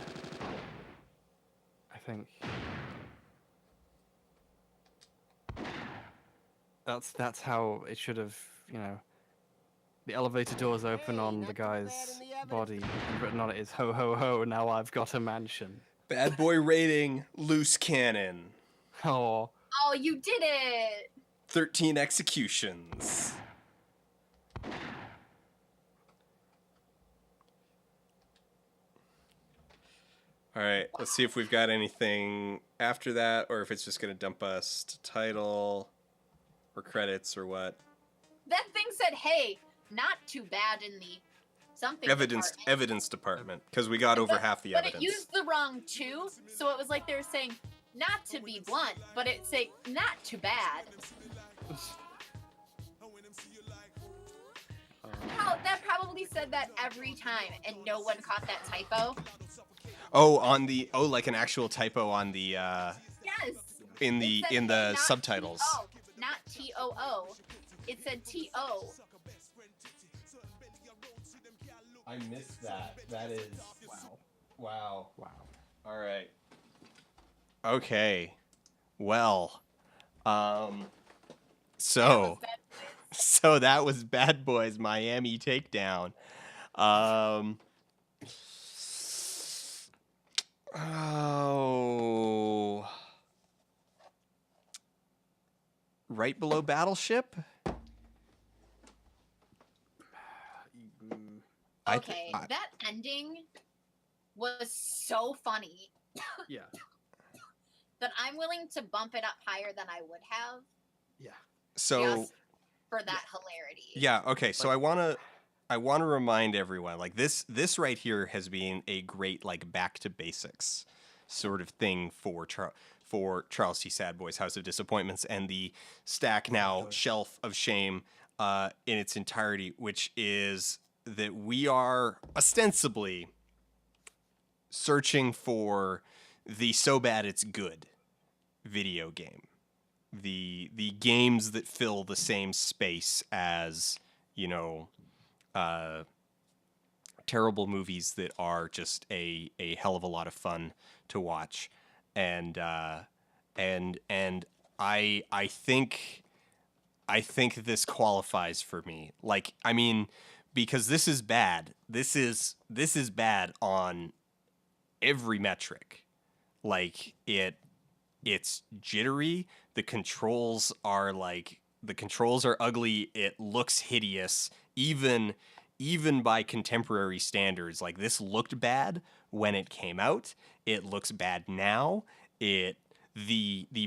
I think that's how it should have, you know. The elevator doors open on the guy's body, and written on it is "Ho ho ho! Now I've got a mansion." Bad boy rating, loose cannon. Oh, Oh, you did it! 13 executions. All right, let's see if we've got anything after that, or if it's just going to dump us to title or credits or what. That thing said, "Hey, not too bad in the something department." Evidence department, because we got over half the But evidence. it used the wrong "to," so it was like they were saying, "Not to be blunt," but it's saying, "Not too bad." How that probably said that every time, and no one caught that typo. Oh, like an actual typo on the Yes. in It said, the "Hey, not subtitles. T-O," not TOO. It said TO. I missed that. That is wow. All right. Okay. Well, so that was Bad Boys Miami Takedown. Oh. Right below Battleship? Okay, that ending was so funny yeah. that I'm willing to bump it up higher than I would have Yeah. So just for that hilarity. yeah, okay. So I want to remind everyone, like this right here has been a great like back to basics sort of thing for Charles C. Sadboy's House of Disappointments and the Stack Now Shelf of Shame in its entirety, which is that we are ostensibly searching for the so bad it's good video game. The games that fill the same space as, you know, terrible movies that are just a hell of a lot of fun to watch. And I think this qualifies for me. Like, I mean, because this is bad. This is bad on every metric. Like it's jittery. The controls are ugly. It looks hideous. Even by contemporary standards, like this looked bad when it came out. It looks bad now. The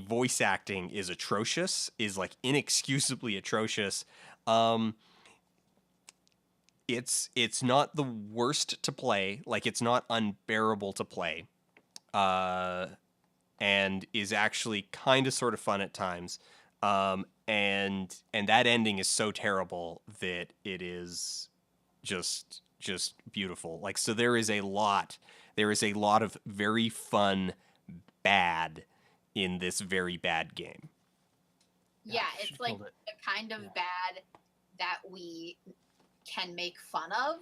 voice acting is atrocious. Is like inexcusably atrocious. It's not the worst to play. Like it's not unbearable to play. And is actually kind of sort of fun at times. And that ending is so terrible that it is just beautiful. Like, so there is a lot of very fun bad in this very bad game. Yeah, it's like the kind of bad that we can make fun of.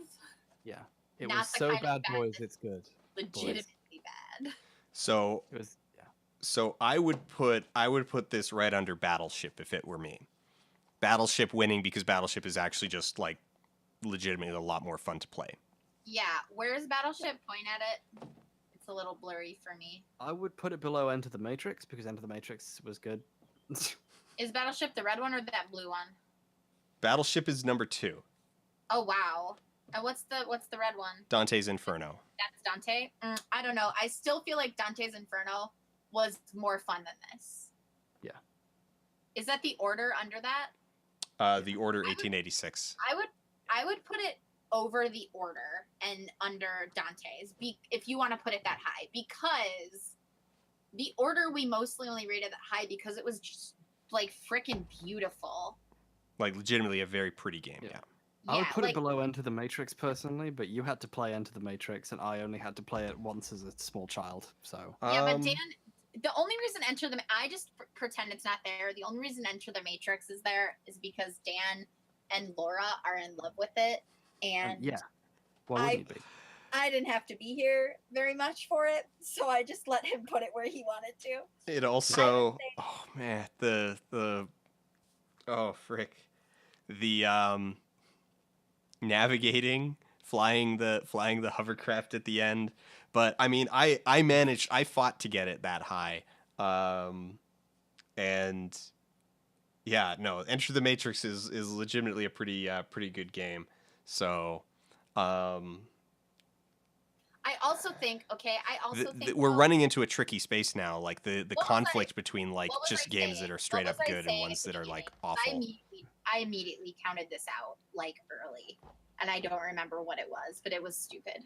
Yeah. It Not was the so kind of bad, bad boys, that's it's good. legitimately bad. So It was, yeah. so I would put this right under Battleship if it were me. Battleship winning because Battleship is actually just like legitimately a lot more fun to play. Yeah, where's Battleship? Point at it. It's a little blurry for me. I would put it below Enter the Matrix because Enter the Matrix was good. Is Battleship the red one or that blue one? Battleship is number 2. Oh wow. And what's the red one? Dante's Inferno. That's Dante. I don't know. I still feel like Dante's Inferno was more fun than this. Yeah. Is that the order under that? The Order 1886. I would put it over the order and under Dante's, if you want to put it that high, because the order we mostly only rated that high because it was just like freaking beautiful. Like legitimately a very pretty game. Yeah. I would put it below Enter the Matrix personally, but you had to play Enter the Matrix, and I only had to play it once as a small child. So yeah, but Dan, the only reason I just pretend it's not there. The only reason Enter the Matrix is there is because Dan and Laura are in love with it, and yeah, why wouldn't it be? I didn't have to be here very much for it, so I just let him put it where he wanted to. It also, oh man, the navigating, flying the hovercraft at the end. But I mean, I fought to get it that high, and yeah, no, Enter the Matrix is legitimately a pretty good game. So, I also think we're running into a tricky space now, like the conflict between like just games that are straight up good and ones that are like awful. I immediately counted this out like early, and I don't remember what it was, but it was stupid.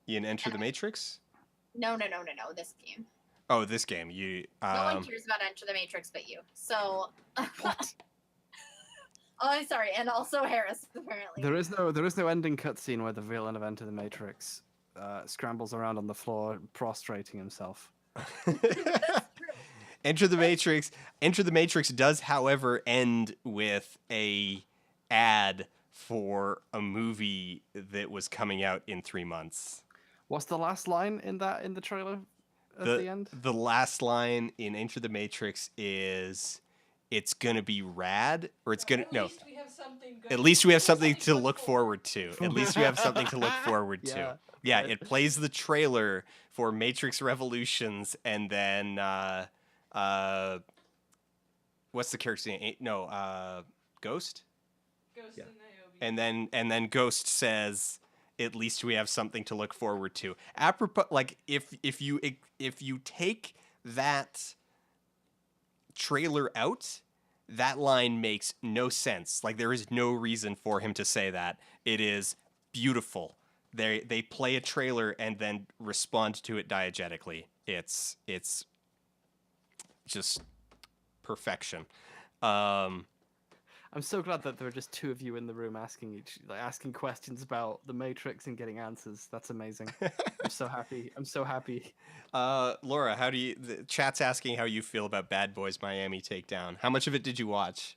In Enter the Matrix? No, this game. Oh, this game. You. No one cares about Enter the Matrix but you. So. What? Oh, I'm sorry, and also Harris apparently. There is no ending cutscene where the villain of Enter the Matrix scrambles around on the floor, prostrating himself. Enter the Matrix. Enter the Matrix does, however, end with a ad for a movie that was coming out in 3 months. What's the last line in the trailer at the end? The last line in Enter the Matrix is, "It's gonna be rad," or "It's gonna no." At least we have something to look forward to. At least we have something to look forward to. Yeah, it plays the trailer for Matrix Revolutions, and then what's the character's name? Ghost. Ghost Yeah. and Niobe. And then Ghost says, "At least we have something to look forward to." Apropos, like if you take that trailer out, that line makes no sense. Like there is no reason for him to say that. It is beautiful. They play a trailer and then respond to it diegetically. It's just perfection. I'm so glad that there are just two of you in the room asking questions about the Matrix and getting answers. That's amazing. I'm so happy. Laura, the chat's asking how you feel about Bad Boys Miami Takedown. How much of it did you watch?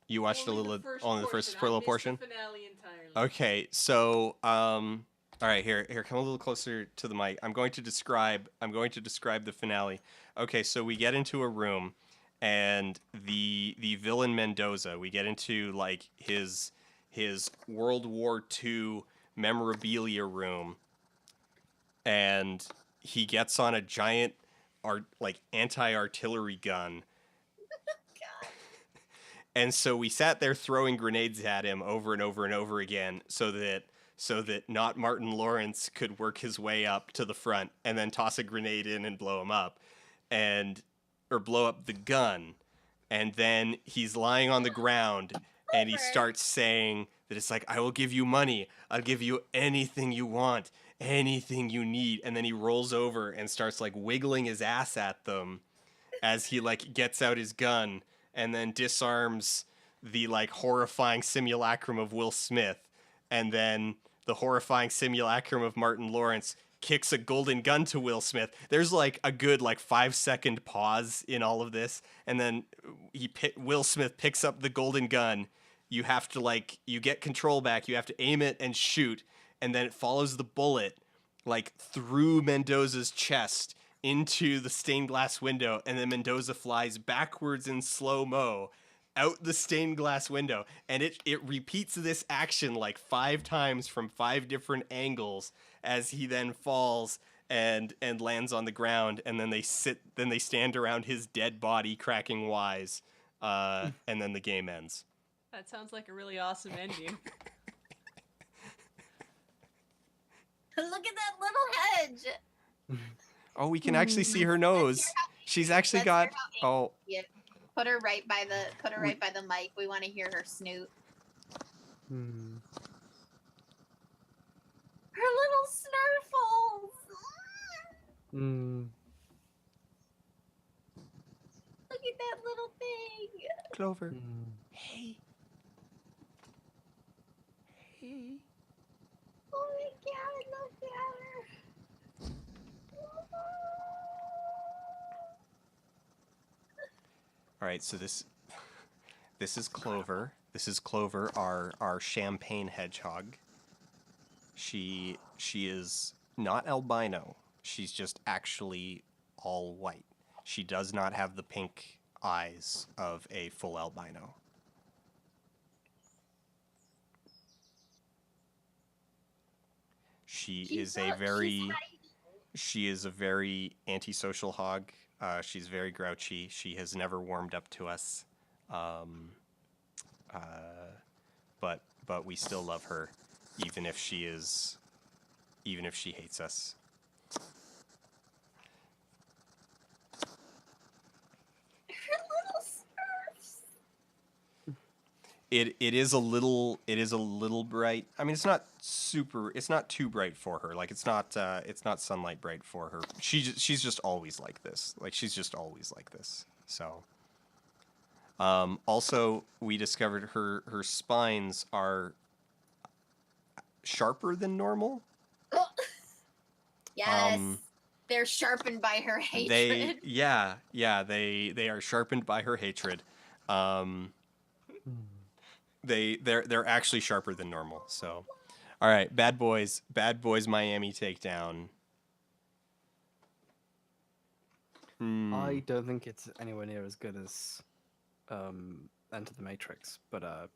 You watched only the first little portion. The finale entirely. Okay, so all right, here, come a little closer to the mic. I'm going to describe the finale. Okay, so we get into a room, and the villain Mendoza. We get into like his World War II memorabilia room, and he gets on a giant anti-artillery gun. And so we sat there throwing grenades at him over and over and over again so that not Martin Lawrence could work his way up to the front and then toss a grenade in and blow him up or blow up the gun. And then he's lying on the ground and he starts saying that it's like, "I will give you money. I'll give you anything you want, anything you need." And then he rolls over and starts like wiggling his ass at them as he like gets out his gun and then disarms the like horrifying simulacrum of Will Smith, and then the horrifying simulacrum of Martin Lawrence kicks a golden gun to Will Smith. There's like a good 5-second pause in all of this, and then Will Smith picks up the golden gun, you have to like you get control back. You have to aim it and shoot, and then it follows the bullet like through Mendoza's chest into the stained glass window, and then Mendoza flies backwards in slow-mo out the stained glass window, and it repeats this action like 5 times from 5 different angles as he then falls and lands on the ground, and then they stand around his dead body cracking wise, and then the game ends. That sounds like a really awesome ending. Look at that little hedge. Oh, we can actually see her nose. She's actually Let's got hear how oh Yeah, put her right by the mic. We want to hear her snoot. Hmm. Her little snurfles. Hmm. Look at that little thing. Clover. Hmm. Hey. Hey. Oh my god, look at her. All right, so this is Clover. This is Clover, our champagne hedgehog. She is not albino. She's just actually all white. She does not have the pink eyes of a full albino. She is a very antisocial hog. She's very grouchy. She has never warmed up to us, but we still love her, even if she hates us. Her little snurfs. It is a little bright. I mean, it's not too bright for her. Like it's not sunlight bright for her. She's just always like this. Like she's just always like this. So also we discovered her spines are sharper than normal. Yes. They're sharpened by her hatred. They are sharpened by her hatred. They're actually sharper than normal. So, all right, Bad Boys Miami Takedown. I don't think it's anywhere near as good as Enter the Matrix, but I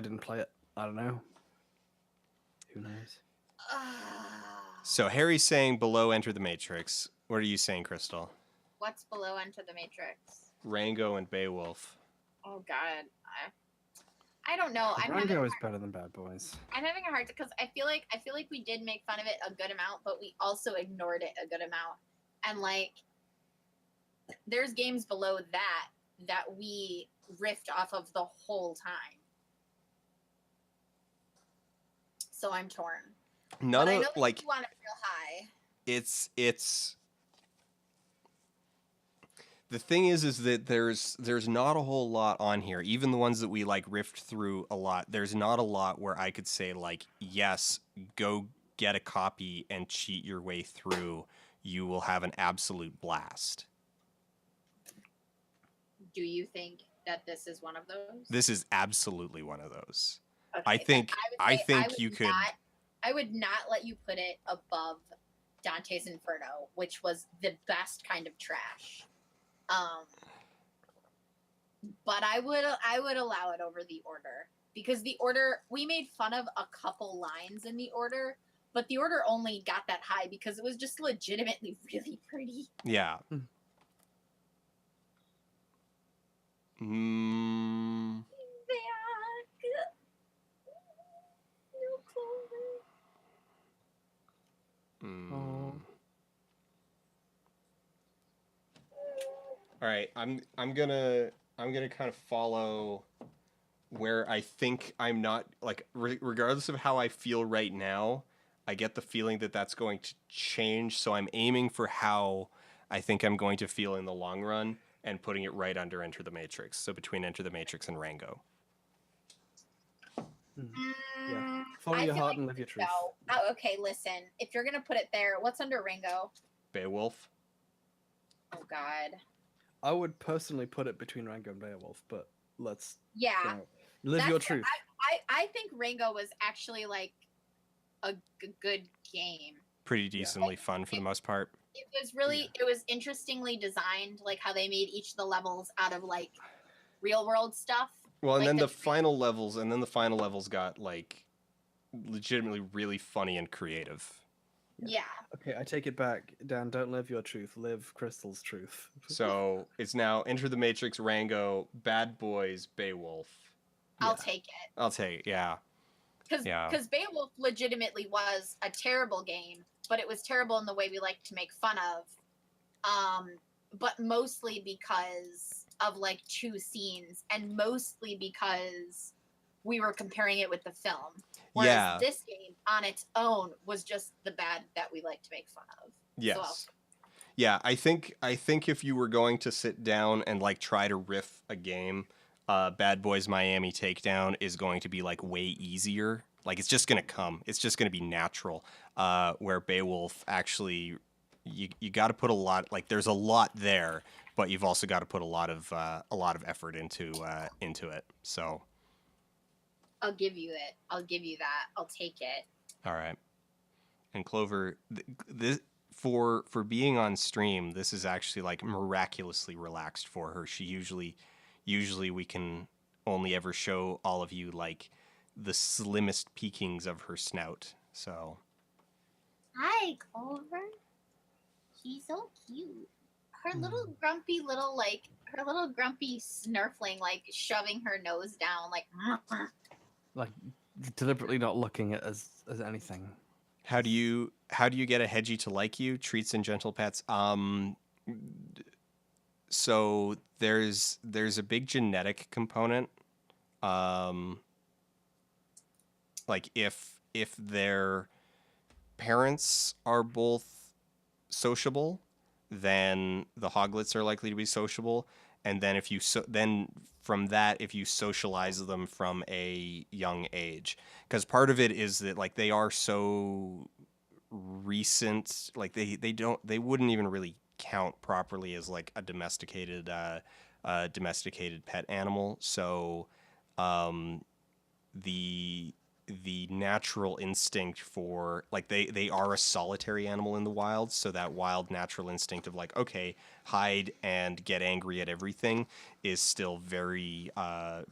didn't play it. I don't know. Who knows? So Harry's saying below Enter the Matrix. What are you saying, Crystal? What's below Enter the Matrix? Rango and Beowulf. Oh God, I don't know. Rango is better than Bad Boys. I'm having a hard time because I feel like we did make fun of it a good amount, but we also ignored it a good amount. And like, there's games below that we riffed off of the whole time. So I'm torn. None but I of know that like you want it real high. it's the thing is that there's not a whole lot on here. Even the ones that we like riffed through a lot, there's not a lot where I could say like, yes, go get a copy and cheat your way through. You will have an absolute blast. Do you think that this is one of those? This is absolutely one of those. Okay, I think you could. I would not let you put it above Dante's Inferno, which was the best kind of trash. But I would allow it over The Order, because The Order, we made fun of a couple lines in The Order, but The Order only got that high because it was just legitimately really pretty. Yeah. All right, I'm gonna kind of follow where I think I'm not like regardless of how I feel right now. I get the feeling that that's going to change, so I'm aiming for how I think I'm going to feel in the long run and putting it right under Enter the Matrix. So between Enter the Matrix and Rango. Yeah. Follow your heart and live your truth. No. Oh, okay, listen. If you're gonna put it there, what's under Rango? Beowulf. Oh God. I would personally put it between Rango and Beowulf, but let's Yeah. live your truth. I think Rango was actually like a good game. Pretty decently fun for the most part. It was really it was interestingly designed, like how they made each of the levels out of like real world stuff. Well, and like then the final levels got like legitimately really funny and creative. Yeah. Okay, I take it back. Dan, don't live your truth. Live Crystal's truth. So it's now Enter the Matrix, Rango, Bad Boys, Beowulf. I'll take it. I'll take yeah. Because Beowulf legitimately was a terrible game, but it was terrible in the way we like to make fun of. But mostly because of like 2 scenes, and mostly because we were comparing it with the film. Whereas this game on its own was just the bad that we like to make fun of. Yes. Yeah, I think if you were going to sit down and like try to riff a game, Bad Boys Miami Takedown is going to be like way easier. Like it's just gonna come. It's just gonna be natural. Where Beowulf actually, you got to put a lot. Like there's a lot there, but you've also got to put a lot of effort into it. So. I'll give you it. I'll give you that. I'll take it. All right. And Clover, this for being on stream, this is actually like miraculously relaxed for her. She usually we can only ever show all of you like the slimmest peekings of her snout. So. Hi, Clover. She's so cute. Her little grumpy snurfling, like shoving her nose down, like. Like deliberately not looking at as anything. How do you get a hedgie to like you? Treats and gentle pets. So there's a big genetic component. Like if their parents are both sociable, then the hoglets are likely to be sociable. And then if you socialize them from a young age, because part of it is that like they are so recent, like they wouldn't even really count properly as like a domesticated pet animal. So the natural instinct for like they are a solitary animal in the wild, so that wild natural instinct of like, okay, hide and get angry at everything is still very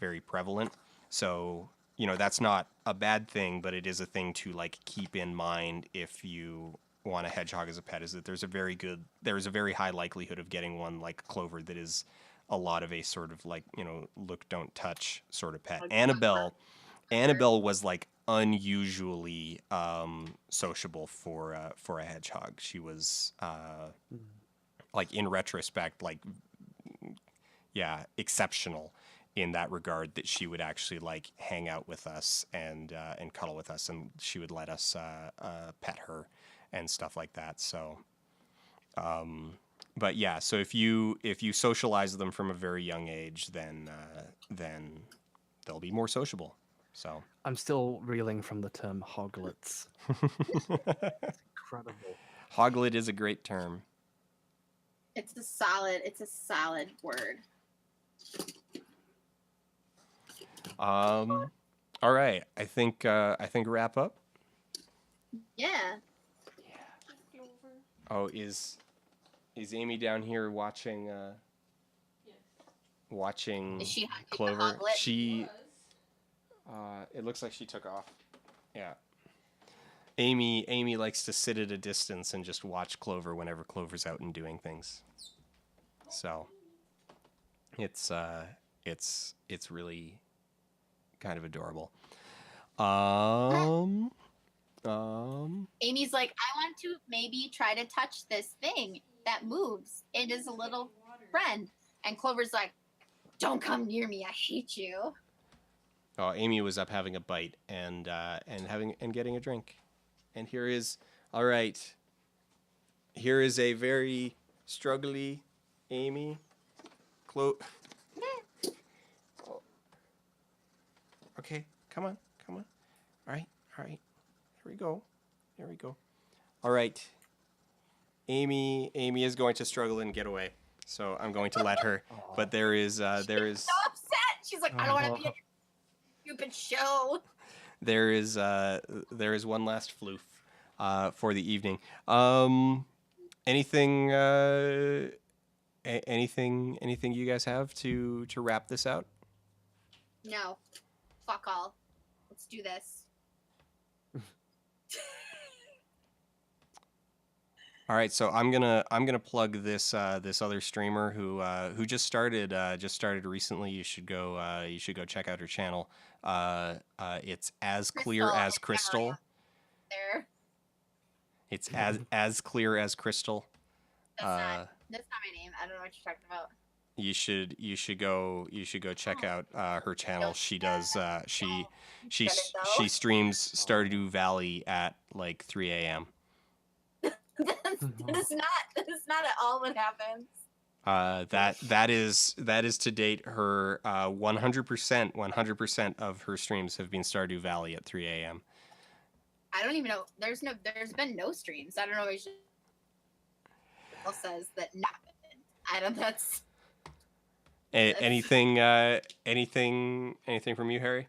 very prevalent. So that's not a bad thing, but it is a thing to like keep in mind if you want a hedgehog as a pet, is that there's a very high likelihood of getting one like Clover that is a lot of a sort of like look don't touch sort of pet. Annabelle was like unusually sociable for a hedgehog. She was like in retrospect, like exceptional in that regard, that she would actually like hang out with us and cuddle with us, and she would let us pet her and stuff like that. So, but yeah, so if you socialize them from a very young age, then they'll be more sociable. So I'm still reeling from the term hoglets. It's incredible. Hoglet is a great term. It's a solid word. All right. I think wrap up. Yeah. Oh, is Amy down here watching watching Is she hiding the Clover? hoglet? She it looks like she took off. Yeah. Amy likes to sit at a distance and just watch Clover whenever Clover's out and doing things. So it's really kind of adorable. Amy's like, I want to maybe try to touch this thing that moves. It is a little friend. And Clover's like, don't come near me. I hate you. Oh, Amy was up having a bite and getting a drink. And here is a very struggly Amy. Oh. Okay, come on. All right. Here we go. All right. Amy is going to struggle and get away. So I'm going to let her. But there is So upset. She's like, I don't want to be in your stupid show. There is one last floof for the evening. Anything anything you guys have to wrap this out? No. Fuck all. Let's do this. All right, so I'm gonna plug this this other streamer who just started recently. You should go check out her channel. It's as clear as crystal. There. It's as clear as crystal. That's not my name. I don't know what you're talking about. You should go check out her channel. She does she streams Stardew Valley at like 3 a.m. That is not at all what happens. That is to date her 100% of her streams have been Stardew Valley at 3 a.m. I don't even know. There's been no streams. I don't know what else says that not. I don't. That's. Anything from you, Harry?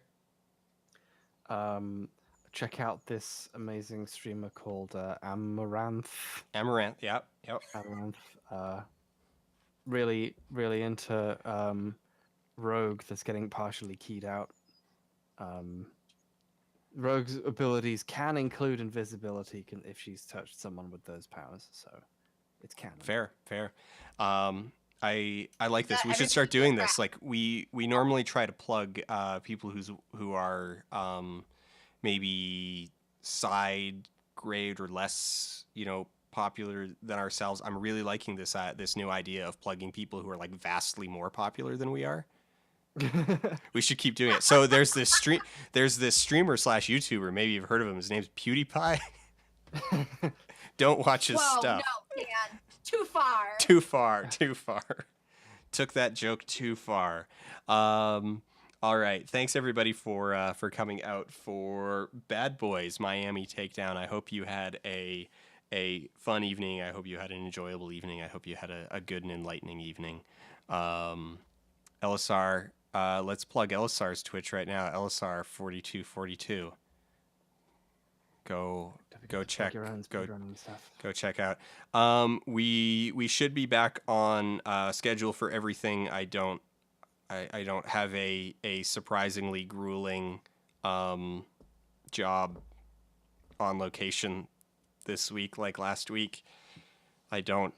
Check out this amazing streamer called Amaranth. Amaranth, yep. Amaranth. Really into Rogue that's getting partially keyed out. Rogue's abilities can include invisibility if she's touched someone with those powers, so it's canon. Fair. I like this. We should start doing this. Like we normally try to plug people who are maybe side grade or less, popular than ourselves. I'm really liking this this new idea of plugging people who are like vastly more popular than we are. We should keep doing it. So there's this streamer / YouTuber. Maybe you've heard of him. His name's PewDiePie. Don't watch his stuff. No, man. Too far. Too far. Took that joke too far. All right. Thanks everybody for coming out for Bad Boys Miami Takedown. I hope you had a fun evening. I hope you had an enjoyable evening. I hope you had a good and enlightening evening. LSR, let's plug LSR's Twitch right now. LSR 4242. Go check out. We should be back on schedule for everything. I don't have a surprisingly grueling job on location this week like last week. I don't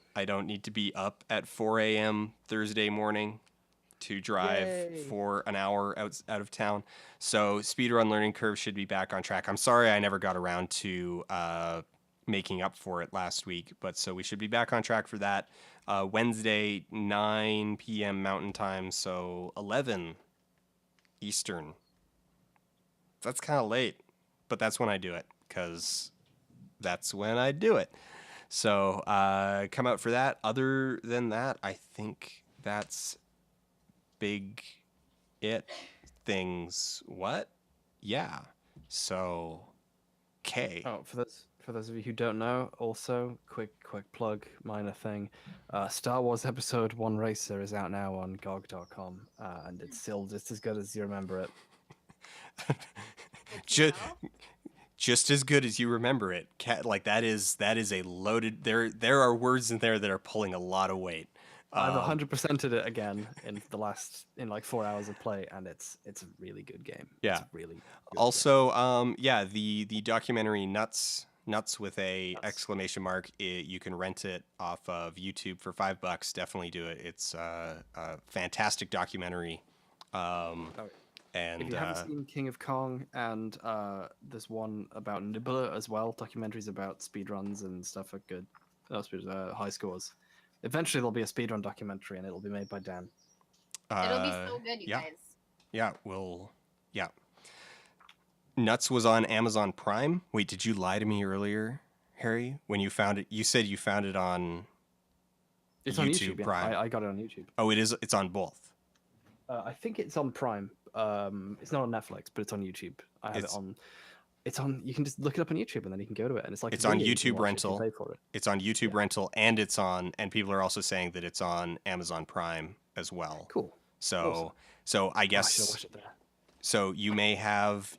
need to be up at 4 a.m. Thursday morning to drive for an hour out of town. So Speedrun Learning Curve should be back on track. I'm sorry I never got around to making up for it last week, but so we should be back on track for that. Wednesday, 9 p.m. Mountain Time, so 11 Eastern. That's kind of late, but that's when I do it, because that's when I do it. So come out for that. Other than that, I think that's big things. What? Yeah. So, okay. Oh, for those of you who don't know, also quick plug, minor thing. Star Wars Episode 1 Racer is out now on GOG.com, and it's still just as good as you remember it. Just as good as you remember it. Like that is a loaded. There are words in there that are pulling a lot of weight. I've 100%ed it again in like 4 hours of play, and it's a really good game. Yeah. It's really also, the documentary Nuts with a exclamation mark. You can rent it off of YouTube for $5. Definitely do it. It's a fantastic documentary. And if you haven't seen King of Kong, and there's one about Nibbler as well, documentaries about speedruns and stuff are good. High scores. Eventually there'll be a speedrun documentary, and it'll be made by Dan. It'll be so good, you guys. Yeah, Nuts was on Amazon Prime. Wait, did you lie to me earlier, Harry? When you found it, you said you found it on It's YouTube on YouTube, Prime. Yeah. I got it on YouTube. Oh, it is. It's on both. I think it's on Prime. It's not on Netflix, but it's on YouTube. I have it on. It's on. You can just look it up on YouTube, and then you can go to it, and it's like it's on YouTube Rental. Pay for it. It's on YouTube Rental, and it's on. And people are also saying that it's on Amazon Prime as well. Cool. So awesome. So I I should have guess watched it there. so you may have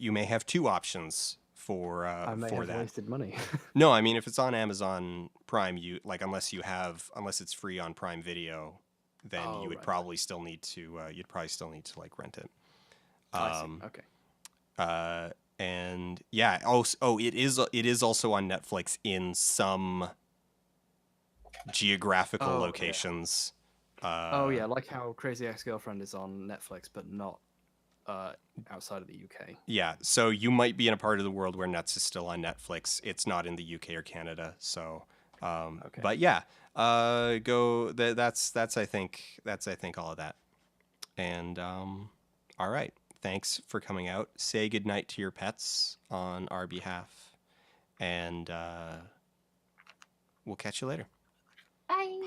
two options for I may for have that. wasted money. No, I mean if it's on Amazon Prime, unless it's free on Prime Video, then Oh, you would right. probably still need to like rent it. I see. Okay. And yeah, it is also on Netflix in some geographical Oh, yeah. locations. Oh yeah, like how Crazy Ex-Girlfriend is on Netflix, but not outside of the UK. Yeah, so you might be in a part of the world where Nuts is still on Netflix. It's not in the UK or Canada. So, Okay. but yeah, that's I think all of that. And all right, thanks for coming out. Say goodnight to your pets on our behalf, and we'll catch you later. Bye.